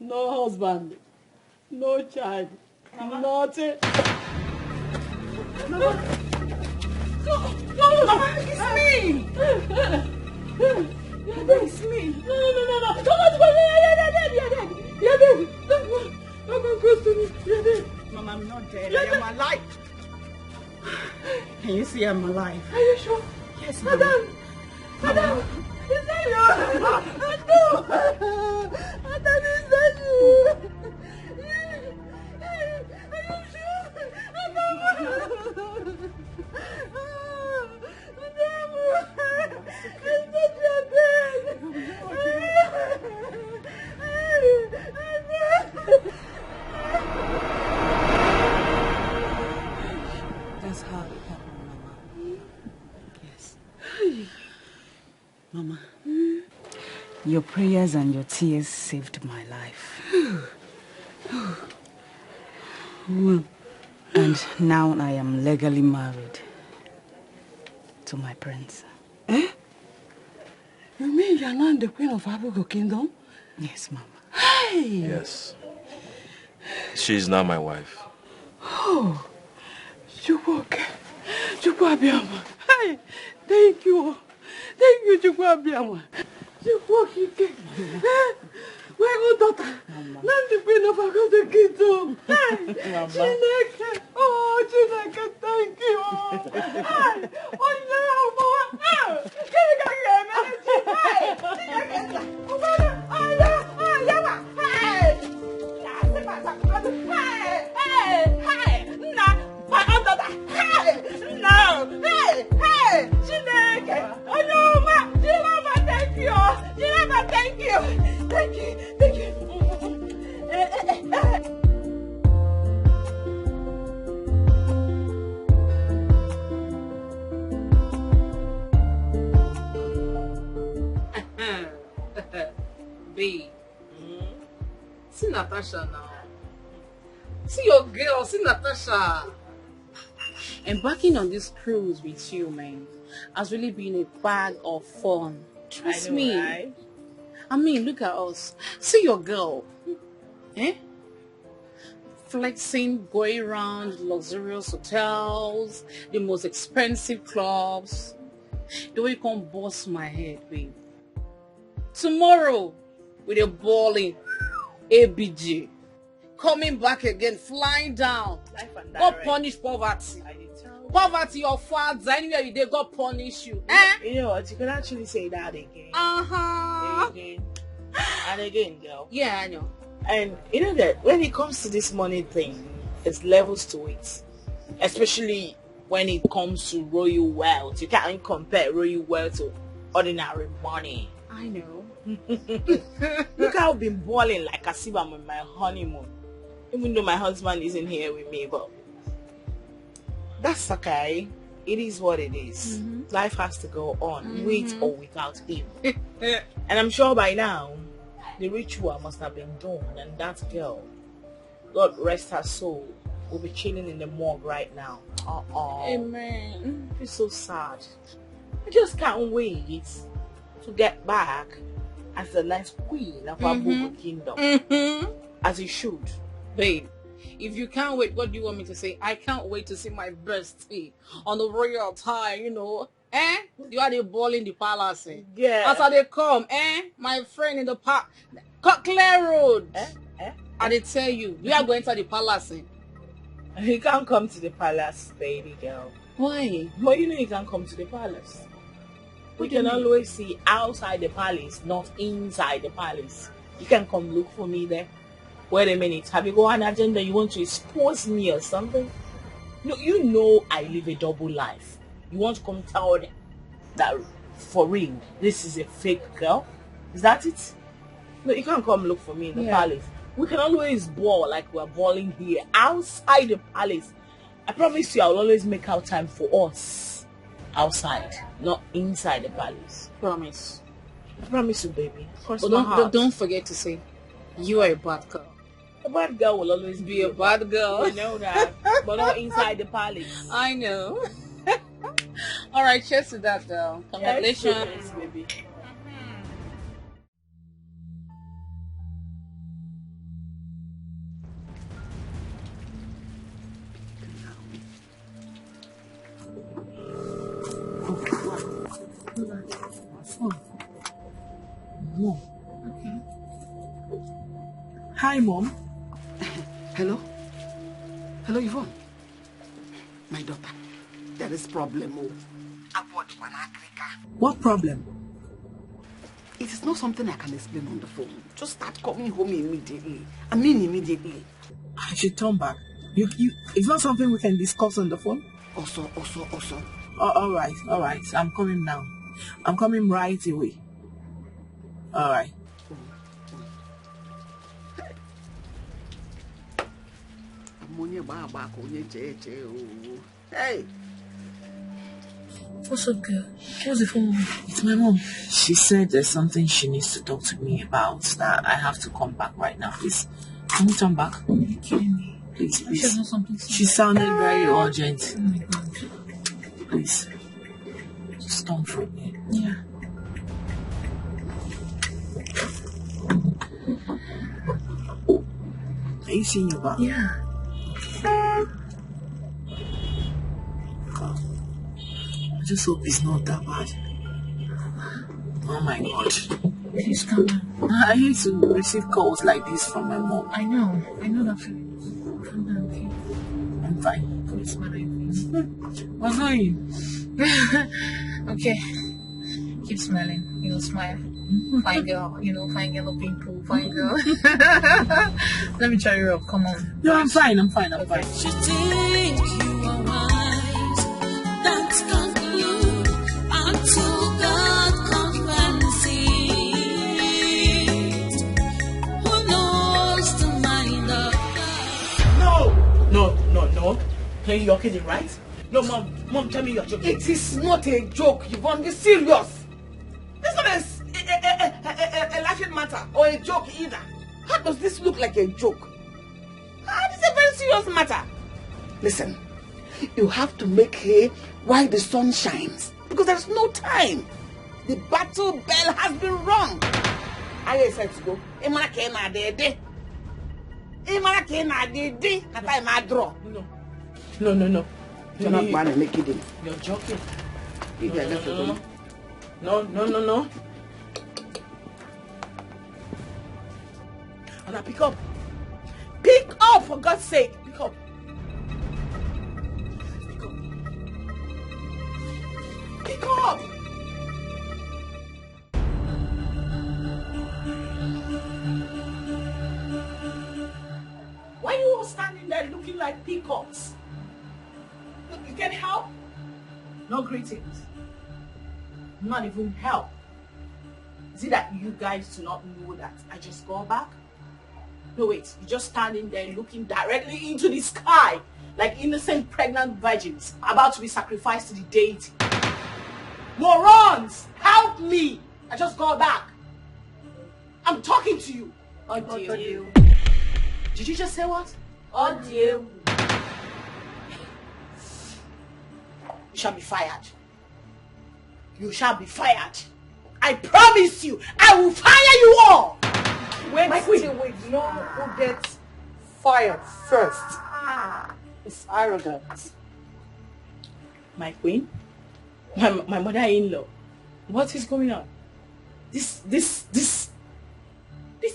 No husband, no child, nothing. Mama, it's me. It's me. No. Don't go You're dead. Don't come close to me. You're dead. Mama, I'm not dead. I am alive. Can you see I'm alive? Are you sure? Yes, Madam. Is that you? No. Madam, is that you? Are you sure? Madam. That's how it happened, Mama. Yes. Mama, your prayers and your tears saved my life. And now I am legally married to my prince. Eh? You mean you're not the queen of Abugo Kingdom? Yes, Mama. Hey! Yes. She's now my wife. Oh, Chukwabiama. Hey, thank you. Thank you, Chukwabiama. Chukwakike. My own daughter. Not the queen of Abugo Kingdom. Hey, Chineke. Oh, Chineke, thank you. Hey, oh, no, boy. Chineke, thank you. babe. See Natasha now. See your girl, see Natasha. Embarking on this cruise with you, man, has really been a bag of fun. Trust me. Right? I mean, look at us. See your girl. Flexing, going around luxurious hotels, the most expensive clubs. The way you can bust my head, babe. Tomorrow, with a balling ABG, coming back again, flying down. God punish poverty. Poverty, your father, anywhere you did, God punish you. You know what? You can actually say that again. Again. And again, girl. Yeah, I know. And you know that when it comes to this money thing, there's levels to it. Especially when it comes to royal wealth. You can't compare royal wealth to ordinary money. I know. Look how I've been balling like as if I'm on my honeymoon. Even though my husband isn't here with me, but that's okay. It is what it is. Life has to go on, with or without him. And I'm sure by now, the ritual must have been done, and that girl, God rest her soul, will be chilling in the morgue right now. Amen. It's so sad. I just can't wait to get back as the next queen of our Bobo kingdom. As you should. Babe, if you can't wait, what do you want me to say? I can't wait to see my bestie on the royal attire, you know. You are the ball in the palace. Yeah. As they come, my friend in the park, Clear Road. I they tell you, we are going to the palace. You can't come to the palace, baby girl. Why? Well, you know you can't come to the palace. We can always see outside the palace, not inside the palace. You can come look for me there. Wait a minute, have you got an agenda? You want to expose me or something? No, you know I live a double life. You want to come tell them that for real, this is a fake girl? Is that it? No, you can't come look for me in the palace. We can always ball like we're balling here outside the palace. I promise you I will always make out time for us outside, not inside the palace. Promise. I promise you, baby. Don't forget to say you are a bad girl. A bad girl will always be a bad girl. You know that. But not inside the palace. I know. Alright, cheers to that, girl. Congratulations. Yes, baby. Mom. Okay. Hi, Mom. Hello? Hello, Yvonne. My daughter, there is problem. What problem? It is not something I can explain on the phone. Just start coming home immediately. I mean immediately. I should turn back. It's not something we can discuss on the phone? Also. All right. I'm coming now. I'm coming right away. All right. Hey. What's up, girl? What's the phone? It's my mom. She said there's something she needs to talk to me about, that I have to come back right now. Please, can you turn back? Are you kidding me? Please. She sounded very urgent. Oh my God. Please. Just don't for me. Yeah. Are you seeing your back? Yeah. I just hope it's not that bad. Oh my God. Please calm down. I hate to receive calls like this from my mom. I know that feeling. Calm down, okay? I'm fine. Put a smile on your face. What's going? Okay. Keep smiling. Smile. Fine girl. Fine girl, pimple. Fine girl. Let me try you up. Come on. No, I'm fine. You think you are wise. That's conclude until God compensates. Who knows the mind of God? No. You're kidding, right? No, Mom, tell me you're joking. It is not a joke, Yvonne. Be serious. This one is a laughing matter. matter or a joke either. How does this look like a joke? This is a very serious matter. Listen, you have to make hay while the sun shines because there's no time. The battle bell has been rung. Are you excited to go? No. You're not going to make it in. You're joking. No. Anna, pick up. Pick up, for God's sake. Pick up. Pick up. Why are you all standing there looking like peacocks? You can help? No greetings. Not even help. Is it that you guys do not know that I just got back? No, wait. You're just standing there looking directly into the sky like innocent pregnant virgins about to be sacrificed to the deity. Morons! Help me! I just got back. I'm talking to you. Audio. Did you just say what? Audio. You shall be fired. You shall be fired. I promise you, I will fire you all. Wait. No, who gets fired first? It's arrogant. My queen? My mother-in-law. What is going on? These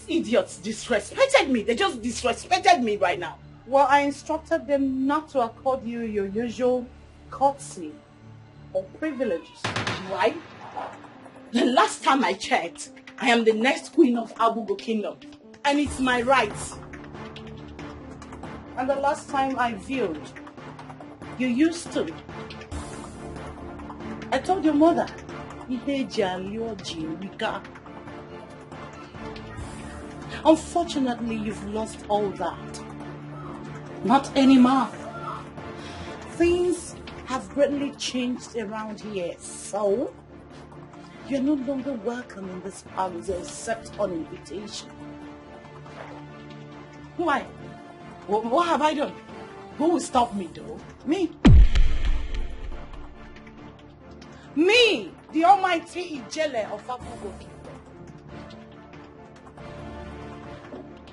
idiots disrespected me. They just disrespected me right now. Well, I instructed them not to accord you your usual courtesy or privileges. Why? The last time I checked, I am the next queen of Abugo Kingdom, and it's my right. And the last time I viewed, you used to. I told your mother, unfortunately, you've lost all that. Not anymore. Things have greatly changed around here, so you're no longer welcome in this palace except on invitation. Why? What have I done? Who will stop me though? Me. Me, the almighty Ijele of Abugo Kingdom.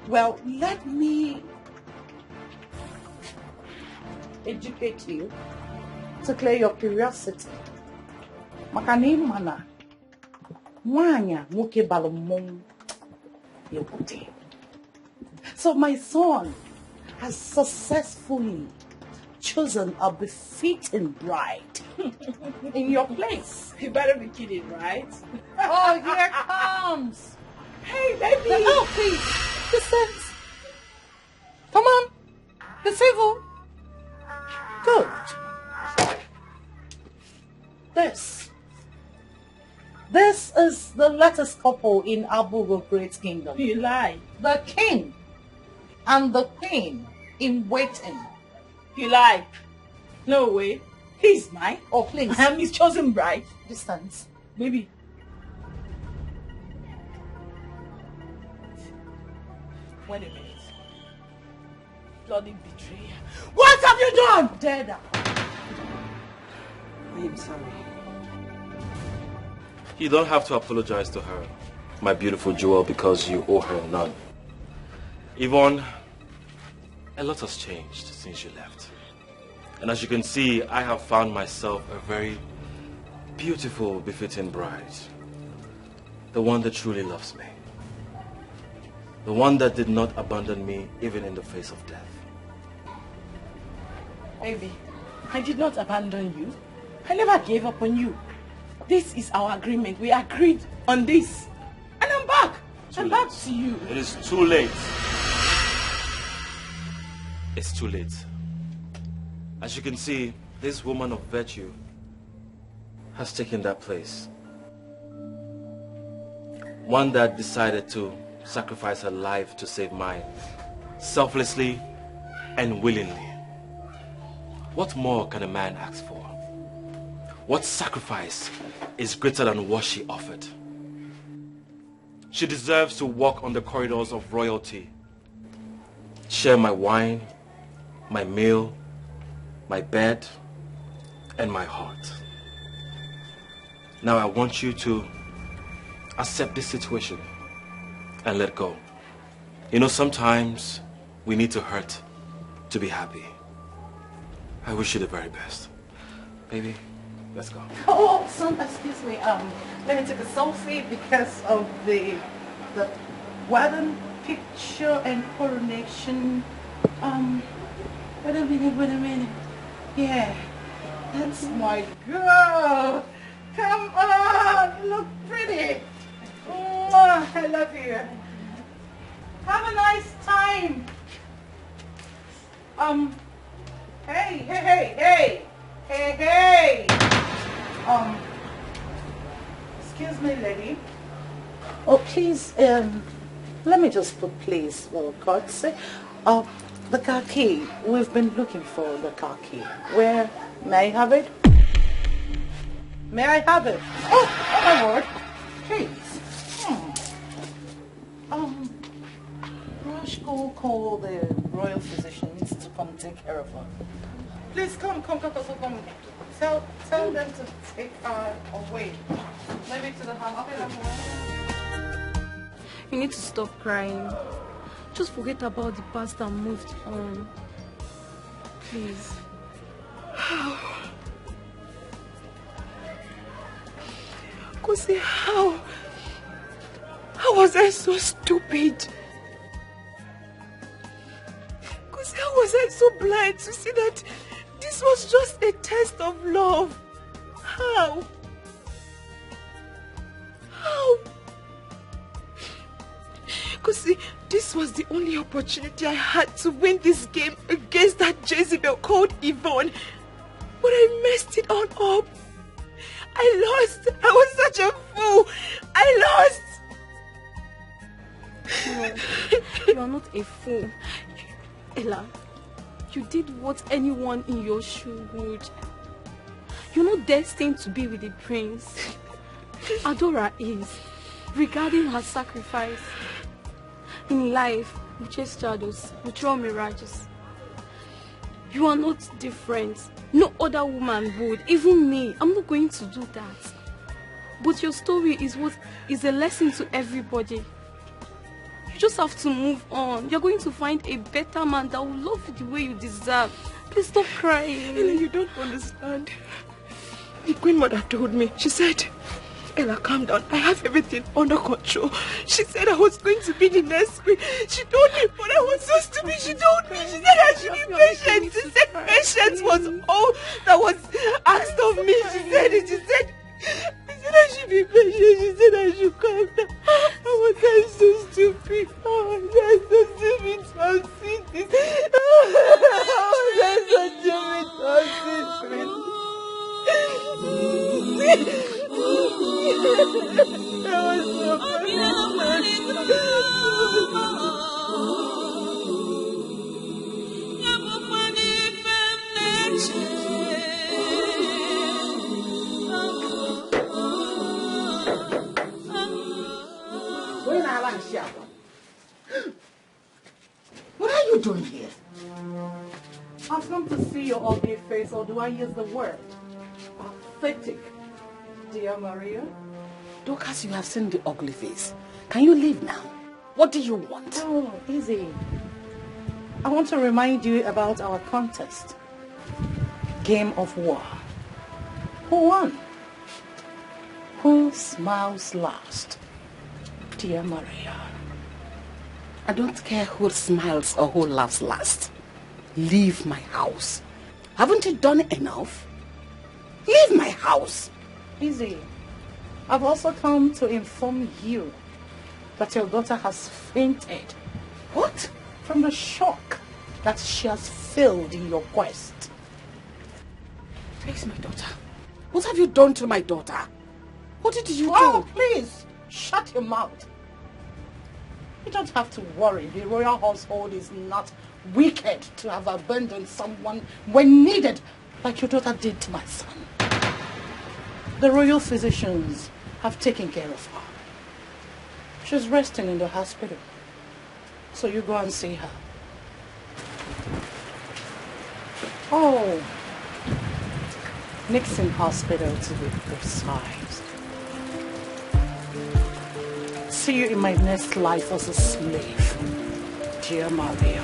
Well, let me educate you to clear your curiosity. Makani mana mwanya nwoke balomon yebute. So my son has successfully chosen a befitting bride in your place. You better be kidding, right? Oh, here comes. Hey, baby. Oh, please. Distance. Come on. Be civil. Good. This is the latest couple in Abugo Great Kingdom. You lie. The king and the queen in waiting. You lie. No way. He's mine. Oh, please. I am his chosen bride. Distance. Baby. Wait a minute. Bloody betrayal. What have you done? Dead. I am sorry. You don't have to apologize to her, my beautiful jewel, because you owe her none. Yvonne, a lot has changed since you left. And as you can see, I have found myself a very beautiful, befitting bride. The one that truly loves me. The one that did not abandon me even in the face of death. Baby, I did not abandon you. I never gave up on you. This is our agreement. We agreed on this. And I'm back. I'm back to you. It is too late. It's too late. As you can see, this woman of virtue has taken that place. One that decided to sacrifice her life to save mine, selflessly and willingly. What more can a man ask for? What sacrifice is greater than what she offered? She deserves to walk on the corridors of royalty, share my wine, my meal, my bed, and my heart. Now I want you to accept this situation and let go. You know, sometimes we need to hurt to be happy. I wish you the very best. Baby, let's go. Oh, son, excuse me. Let me take a selfie because of the wedding picture and coronation. Wait a minute. Yeah, that's my girl. Come on, you look pretty. Oh, I love you. Have a nice time. Hey. Excuse me, lady. Oh, please, let me just put please, for God's sake. The car key. We've been looking for the car key. Where? May I have it? May I have it? Oh my word. Please. Rush, call the royal physicians to come take care of her. Please come. Tell them to take her away. Maybe to the house. You need to stop crying. Just forget about the past and move on. Please. How? Kosi, how was I so stupid? Kosi, how was I so blind to see that this was just a test of love? How? Kosi, this was the only opportunity I had to win this game against that Jezebel called Yvonne. But I messed it all up. I lost. I was such a fool. I lost. No, you are not a fool. Ella, you did what anyone in your shoe would. You're not destined to be with the prince. Adora is. Regarding her sacrifice. In life, we chase shadows, we throw mirages. You are not different. No other woman would. Even me, I'm not going to do that. But your story is what is a lesson to everybody. You just have to move on. You're going to find a better man that will love you the way you deserve. Please stop crying. Ella, you don't understand. The Queen Mother told me, she said, Ella, calm down. I have everything under control. She said I was going to be the next queen. She told me, but I was so stupid. She told me, she said I should be patient. She said patience was all that was asked of me. She said it. She said I should be patient. She said I should calm down. How was I so stupid? How was I so stupid to have seen this? How was I so stupid to have seen this? What are you doing here? I've come to see your ugly face, or do I use the word? Pathetic. Dear Maria? Dorcas, you have seen the ugly face. Can you leave now? What do you want? Oh, easy. I want to remind you about our contest. Game of war. Who won? Who smiles last? Dear Maria. I don't care who smiles or who laughs last. Leave my house. Haven't you done enough? Leave my house. Easy. I've also come to inform you that your daughter has fainted. What? From the shock that she has failed in your quest. Where is my daughter? What have you done to my daughter? What did you do? Please, shut your mouth. You don't have to worry. The royal household is not wicked to have abandoned someone when needed, like your daughter did to my son. The royal physicians have taken care of her. She's resting in the hospital. So you go and see her. Oh, Nixon Hospital to be precise. See you in my next life as a slave, dear Maria.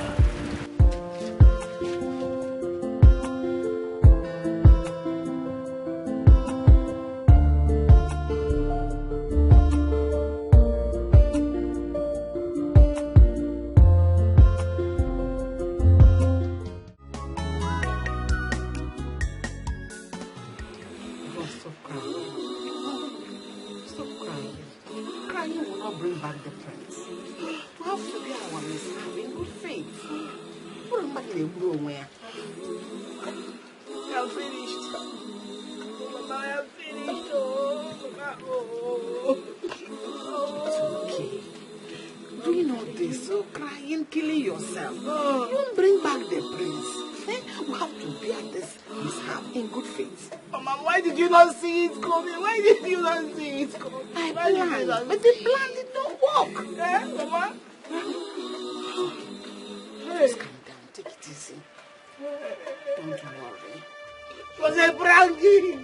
But the plan did not work. Mama? Just calm down. Take it easy. Don't worry. It was a pranking.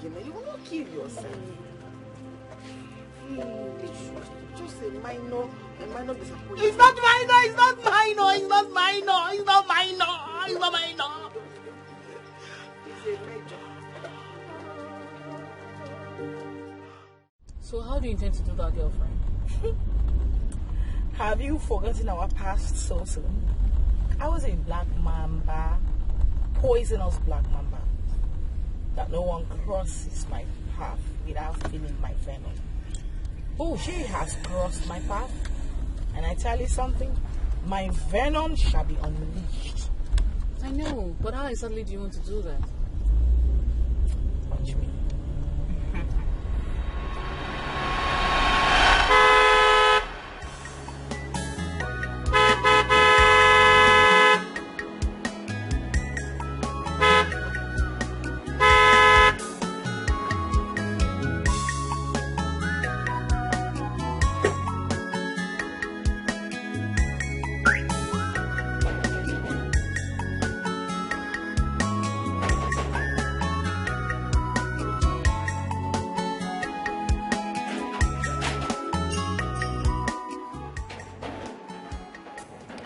You will not kill yourself. It's just a minor disappointment. It's not minor, it's not minor, it's not minor, it's not minor, it's not minor. It's a major. So how do you intend to do that, girlfriend? Have you forgotten our past so soon? I was a black mamba, poisonous black mamba. That no one crosses my path without feeling my venom. Oh, she has crossed my path, and I tell you something, my venom shall be unleashed. I know, but how exactly do you want to do that? Watch me.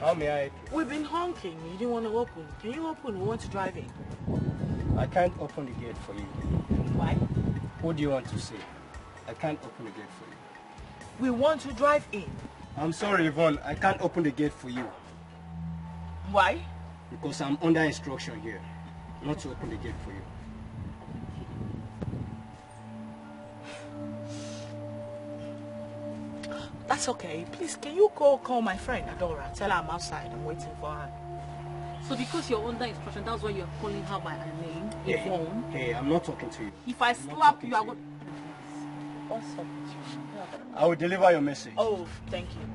How may I? We've been honking. You didn't want to open. Can you open? We want to drive in. I can't open the gate for you. Why? Who do you want to see? I can't open the gate for you. We want to drive in. I'm sorry, Yvonne. I can't open the gate for you. Why? Because I'm under instruction here, not to open the gate for you. That's okay. Please, can you call my friend Adora? Tell her I'm outside. I'm waiting for her. So because you're under instruction, that's why you're calling her by her name, Hey, Yvonne? hey, I'm not talking to you. If I slap you, I would... What's up with you? I will deliver your message. Oh, thank you.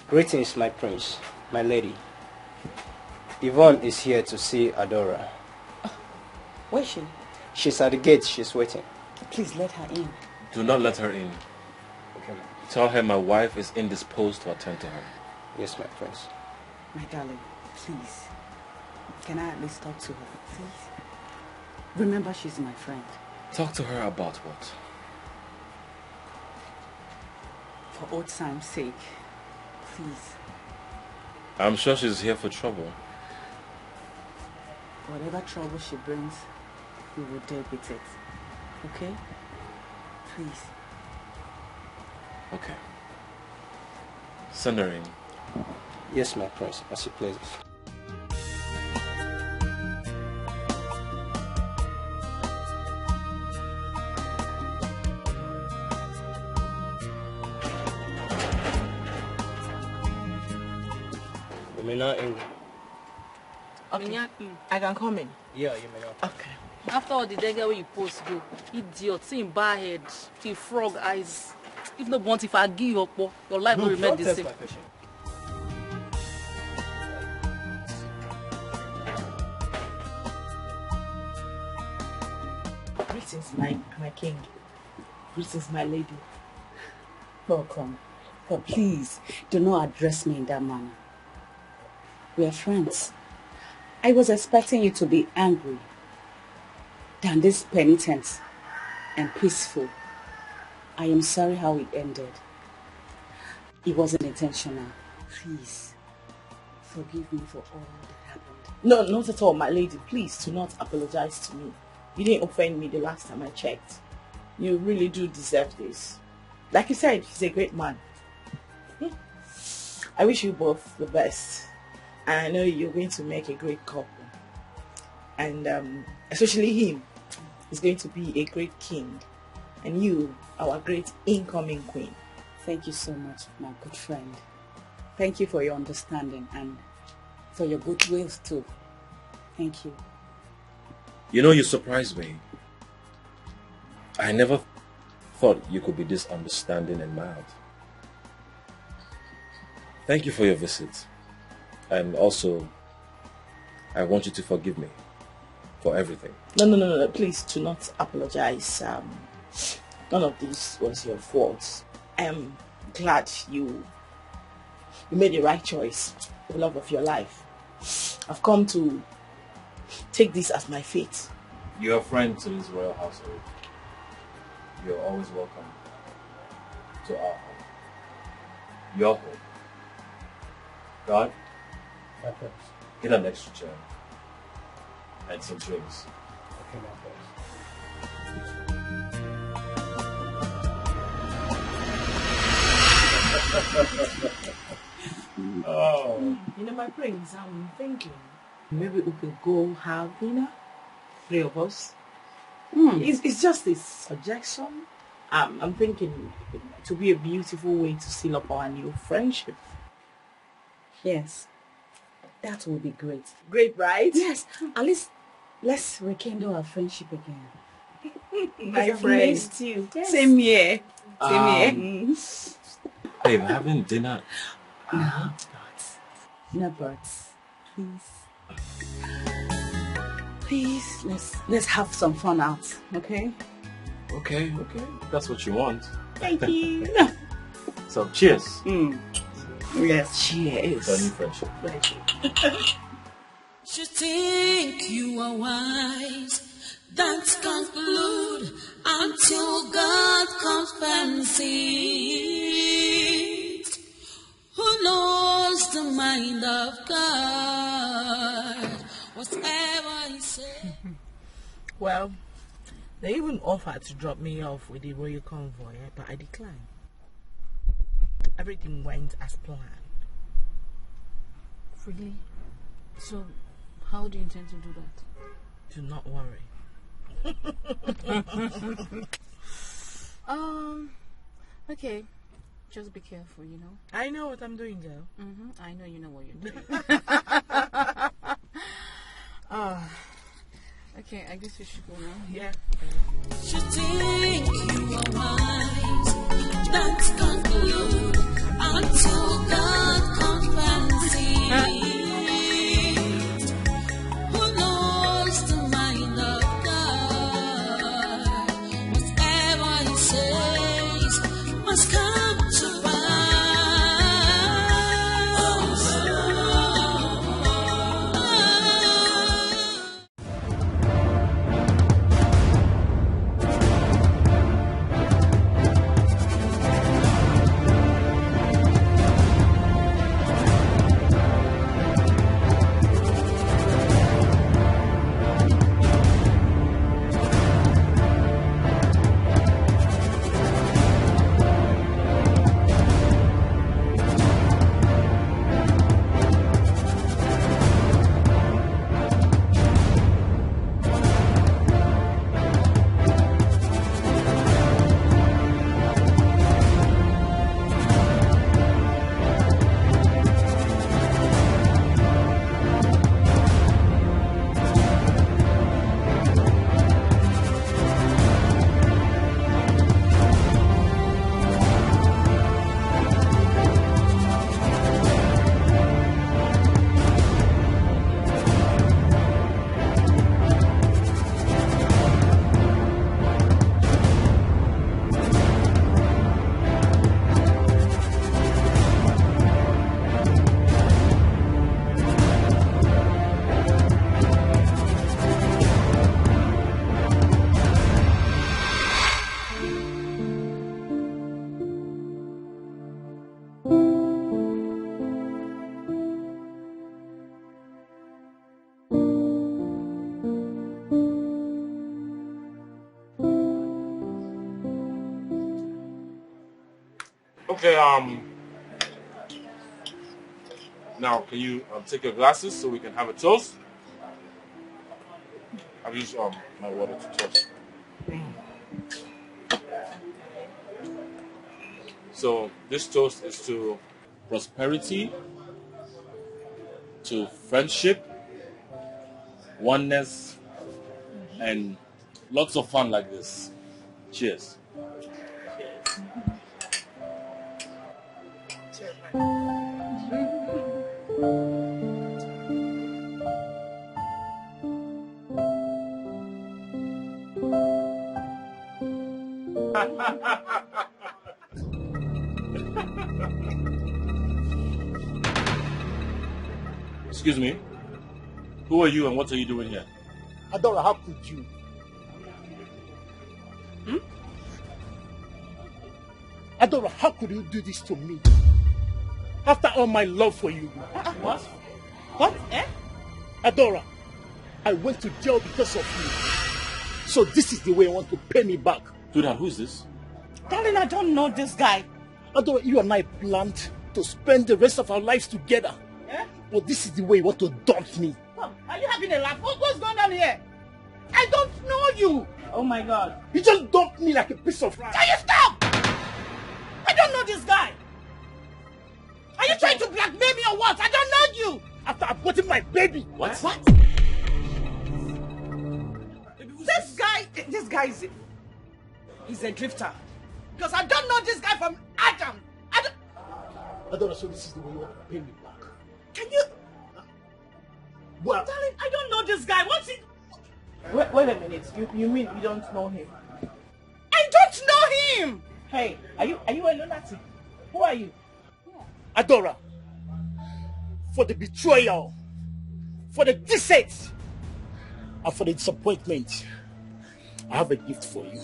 Greetings, my prince, my lady. Yvonne is here to see Adora. Where is she? She's at the gate. She's waiting. Please let her in. Do not let her in. Okay. Tell her my wife is indisposed to attend to her. Yes, my prince. My darling, please. Can I at least talk to her, please? Remember, she's my friend. Talk to her about what? For old time's sake, please. I'm sure she's here for trouble. Whatever trouble she brings, we will deal with it. Okay? Please. Okay. Send her in. Yes, my prince, as he pleases. may not in. Okay. I can come in. Yeah, you may not. Okay. After all the dagger where you post go, idiot, see him bad head, see frog eyes. If not want, if I give you up, your life will remain the same. Greetings, my king. Greetings, my lady. Welcome. But please, do not address me in that manner. We are friends. I was expecting you to be angry than this penitent and peaceful. I am sorry how it ended. It wasn't intentional. Please, forgive me for all that happened. No, not at all, my lady. Please do not apologize to me. You didn't offend me the last time I checked. You really do deserve this. Like you said, he's a great man. I wish you both the best. And I know you're going to make a great couple. And especially him, he's going to be a great king. And you, our great incoming queen. Thank you so much, my good friend. Thank you for your understanding and for your goodwill too. Thank you. You know, you surprised me. I never thought you could be this understanding and mild. Thank you for your visit. And also, I want you to forgive me for everything. No. Please do not apologize. None of this was your fault. I'm glad you made the right choice, the love of your life. I've come to take this as my fate. You're a friend to this royal household. You're always welcome to our home. Your home. God, get an extra chair and some drinks. Okay, my boss. Oh. You know, my friends, I'm thinking maybe we could go have dinner, 3 of us. It's just a suggestion. I'm thinking it would be a beautiful way to seal up our new friendship. Yes, that would be great. Great, right? Yes, at least let's rekindle our friendship again. My I've friend. missed you. Yes. Same here. Same here. Babe, having dinner. No birds. No birds. Please, let's have some fun out, okay? Okay. That's what you want. Thank you. So, cheers. Yes, cheers. For a new friendship. You think you are wise, that's conclude until God comes fancy. Who knows the mind of God? Whatever he said. Well, they even offered to drop me off with the royal convoy, but I declined. Everything went as planned. Really? So, how do you intend to do that? Do not worry. Okay. Just be careful, you know. I know what I'm doing, girl. I know you know what you're doing. Okay, I guess we should go now. Yeah. You think you are wise, that's conclude until God comes fancy. Who knows the mind of God? Whatever he says must come to pass. Okay, now can you take your glasses so we can have a toast? I've used my water to toast. So this toast is to prosperity, to friendship, oneness, and lots of fun like this. Cheers. Excuse me. Who are you and what are you doing here? Adora, how could you? Adora, how could you do this to me? After all my love for you. What? What? Eh? Adora, I went to jail because of you. So this is the way you want to pay me back. Sweetheart, who's this? Darling, I don't know this guy. Adora, you and I planned to spend the rest of our lives together. Eh? But this is the way you want to dump me. Oh, are you having a laugh? What's going on here? I don't know you. Oh my God. You just dumped me like a piece of rice. Can you stop? I don't know this guy. Are you trying to blackmail me or what? I don't know you. After aborting my baby. What? What? This guy he's a drifter. Because I don't know this guy from Adam. I don't know, so this is the way you want to pay me back. Can you? Well, darling, I don't know this guy. What's it? Wait a minute. You mean you don't know him? I don't know him. Hey, are you a lunatic? Who are you? Adora, for the betrayal, for the deceit, and for the disappointment, I have a gift for you.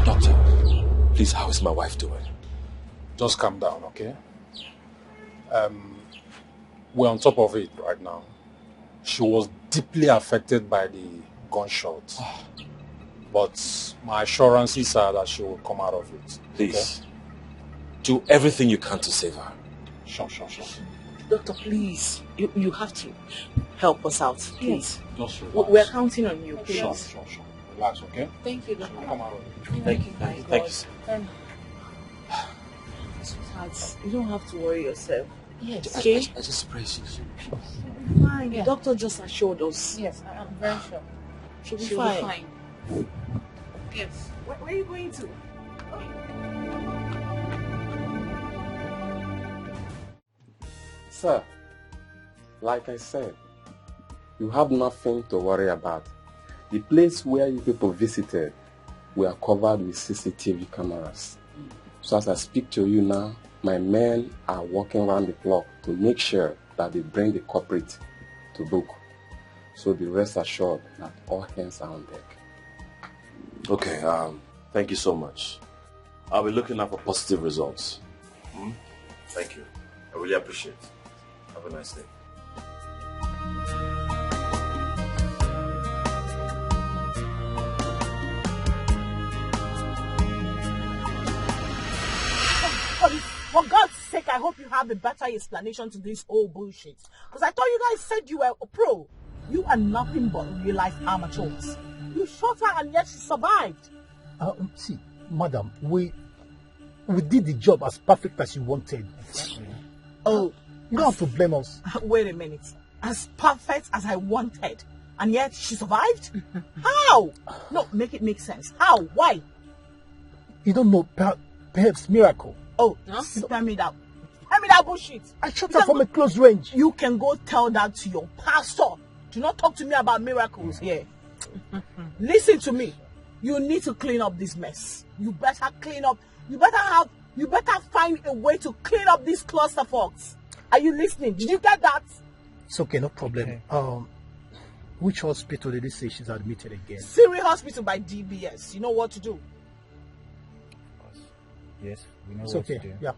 Doctor, please, how is my wife doing? Just calm down, okay? We're on top of it right now. She was deeply affected by the gunshot. But my assurances are that she will come out of it. Please, do everything you can to save her. Sure. Doctor, please, you have to help us out, please. Just relax. We're counting on you, please. Sure. Relax, okay? Thank you, Doctor. Come out of it. Thank you. Thank you. Sweetheart, you don't have to worry yourself. Yes. Okay? I just pray she Fine. The doctor just assured us. Yes, I'm very sure. She'll be She'll fine. be fine. Yes. Where are you going to? Sir, like I said, you have nothing to worry about. The place where you people visited, we are covered with CCTV cameras. So as I speak to you now, my men are walking around the clock to make sure that they bring the culprit to book. So be rest assured that all hands are on deck. Okay, thank you so much. I'll be looking out for positive results. Thank you. I really appreciate it. Have a nice day. For God's sake, I hope you have a better explanation to this whole bullshit. Because I thought you guys said you were a pro. You are nothing but real-life amateurs. You shot her and yet she survived. See, madam, we did the job as perfect as you wanted. Oh, you don't have to blame us. Wait a minute. As perfect as I wanted, and yet she survived? How? No, make it make sense. How? Why? You don't know, perhaps miracle. Oh, spare me that. Spare me that bullshit. I shot her from a close range. You can go tell that to your pastor. Do not talk to me about miracles here. Listen to me. You need to clean up this mess. You better clean up. You better find a way to clean up these clusterfucks. Are you listening? Did you get that? It's okay, no problem. Which hospital did they say she's admitted again? Siri Hospital by DBS. You know what to do. Yes, we know It's what okay. to do. Yeah.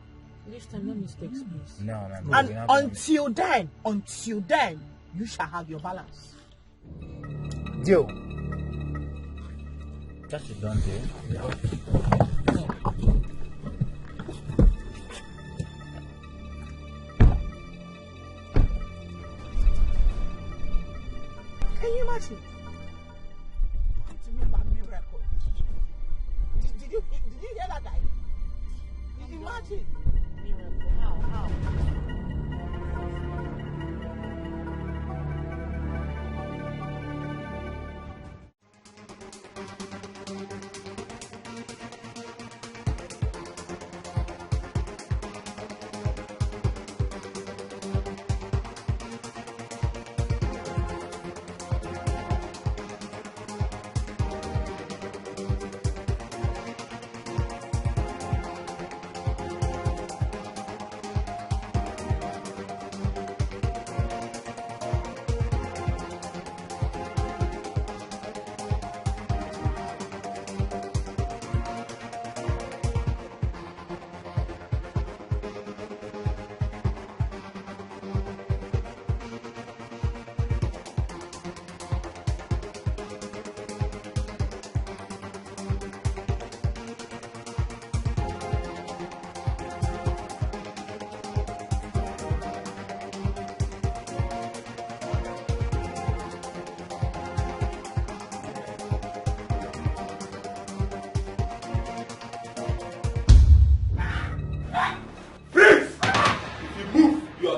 This time, no mistakes, please. No. And we're not until then, you shall have your balance. Deal. That's a done deal. Yeah. Can you imagine? What do you mean by miracle? Did you hear that guy? Imagine. Miracle. How?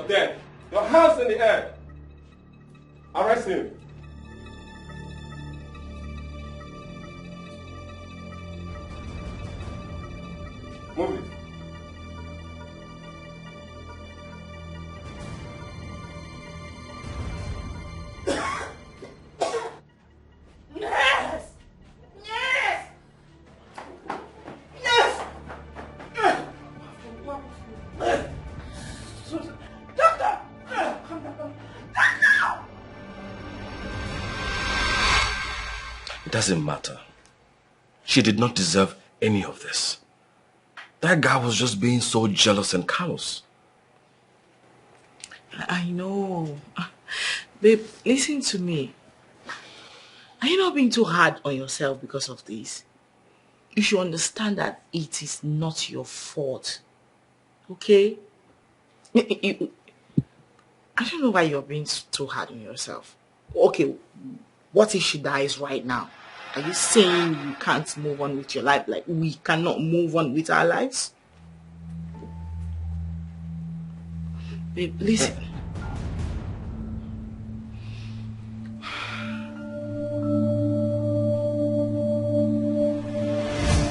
Dead. Your hands in the air. Arrest him. Move it. It doesn't matter. She did not deserve any of this. That guy was just being so jealous and callous. I know. Babe, listen to me. Are you not being too hard on yourself because of this? You should understand that it is not your fault. Okay? I don't know why you're being too hard on yourself. Okay, what if she dies right now? Are you saying you can't move on with your life? Like we cannot move on with our lives? Babe, listen.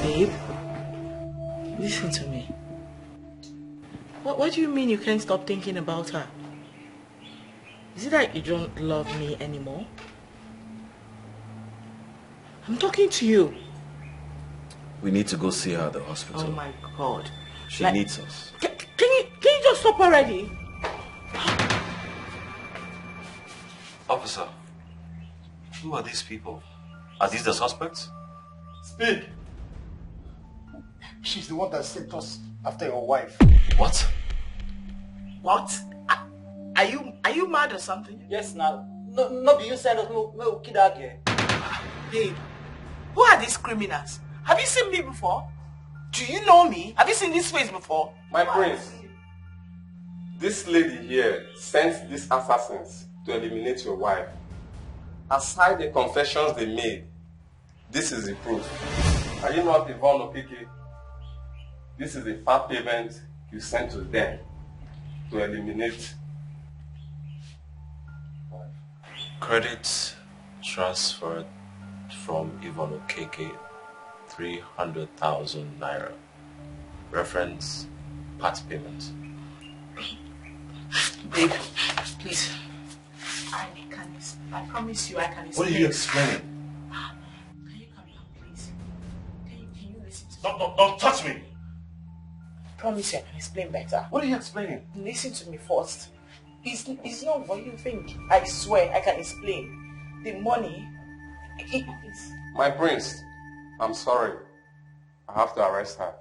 Babe, listen to me. What do you mean you can't stop thinking about her? Is it that you don't love me anymore? I'm talking to you. We need to go see her at the hospital. Oh my God. She needs us. Can you just stop already? Officer, who are these people? Are these the suspects? Speak. She's the one that sent us after your wife. What? What? Are you mad or something? Yes, now. No, be you send us no kid out here. Babe, who are these criminals? Have you seen me before? Do you know me? Have you seen this face before? My prince, this lady here sent these assassins to eliminate your wife. Aside the confessions they made, this is the proof. Are you not Yvonne Okeke? This is the fat payment you sent to them to eliminate. Credit transferred from Yvonne Okeke, 300,000 naira. Reference part payment. Babe, please. I promise you I can explain. What are you explaining? Can you come down, please? Can you listen to me? Don't touch me! I promise you I can explain better. What are you explaining? Listen to me first. It's not what you think. I swear I can explain. The money, it's... My prince, I'm sorry. I have to arrest her.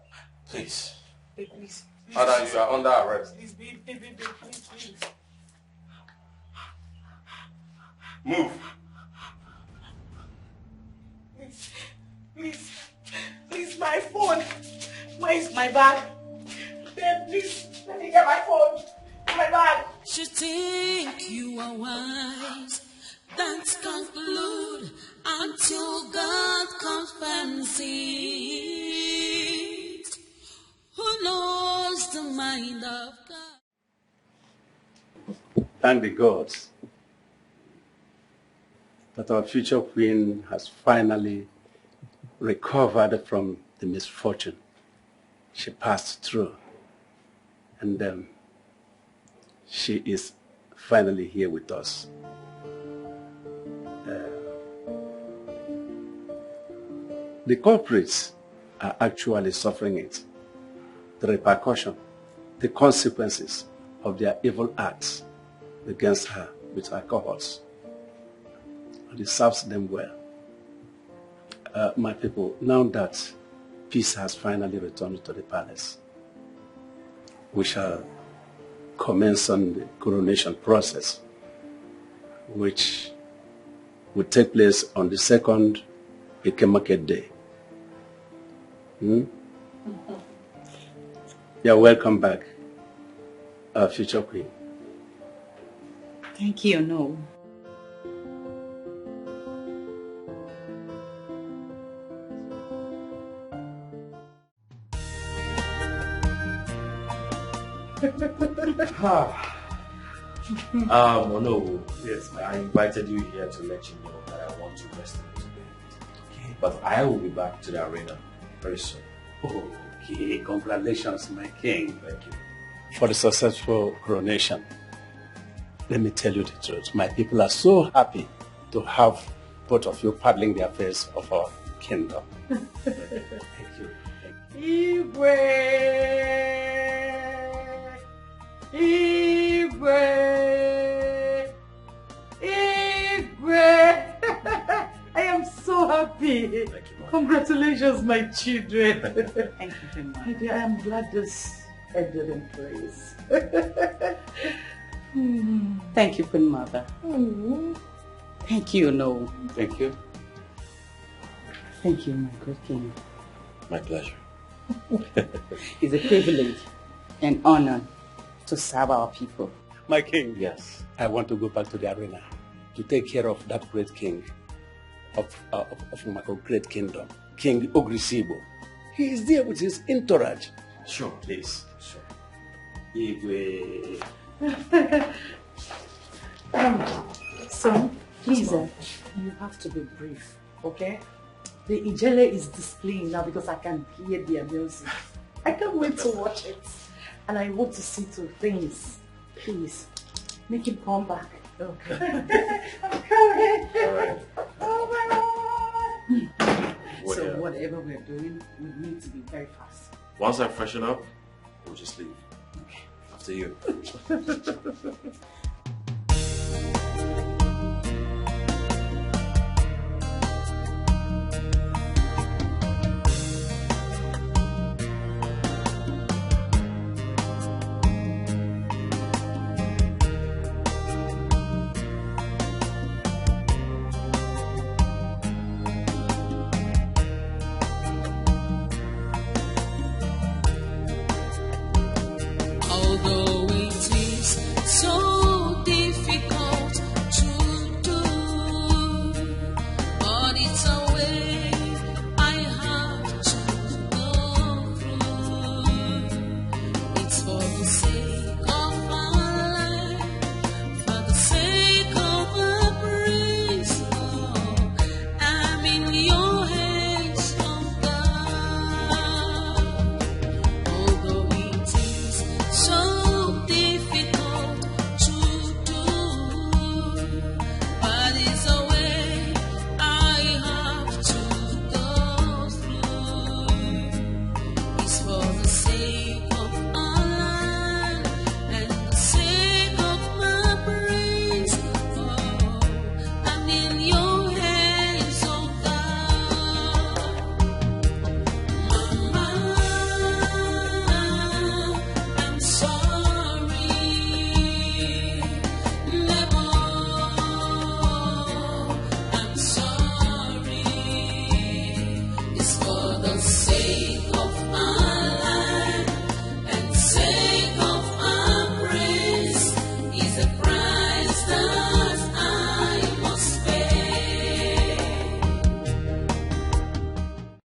Please. Babe, please. Adam, you are under arrest. Please, babe, please. Move. Please, my phone. Where is my bag? Babe, please, let me get my phone. My bag. You think you are wise, that's conclude until God confirms it. Who knows the mind of God? Thank the gods that our future queen has finally recovered from the misfortune she passed through. And she is finally here with us. The culprits are actually suffering it. The repercussion, the consequences of their evil acts against her with her cohorts. And it serves them well. My people, now that peace has finally returned to the palace, we shall commence on the coronation process, which will take place on the second Eke Market Day. You're welcome back, our future queen. Thank you, no. No. Yes, I invited you here to let you know that I want to rest a little bit. Okay. But I will be back to the arena very soon. Okay, congratulations, my king. Thank you. For the successful coronation. Let me tell you the truth. My people are so happy to have both of you paddling the affairs of our kingdom. Thank you. Igwe! Igwe! Igwe! I am so happy. Thank you, Congratulations, my children. Thank you, Mama. My dear, I am glad this ended in praise. Thank you, Queen Mother. Thank you, no. Thank you. Thank you, my good king. My pleasure. It's a privilege and honor to serve our people. My king. Yes. I want to go back to the arena to take care of that great king of my great kingdom, King Ogrisibo. He is there with his entourage. Sure, please. Sure. Igwe. Son, please, you have to be brief, okay? The Ijele is displaying now because I can hear their music. I can't wait to watch it. And I want to see two things. Please, make him come back. Okay. I'm coming. All right. Oh my God. So Yeah. whatever we're doing, we need to be very fast. Once I freshen up, we'll just leave. Okay. After you. Although it is so for the sake of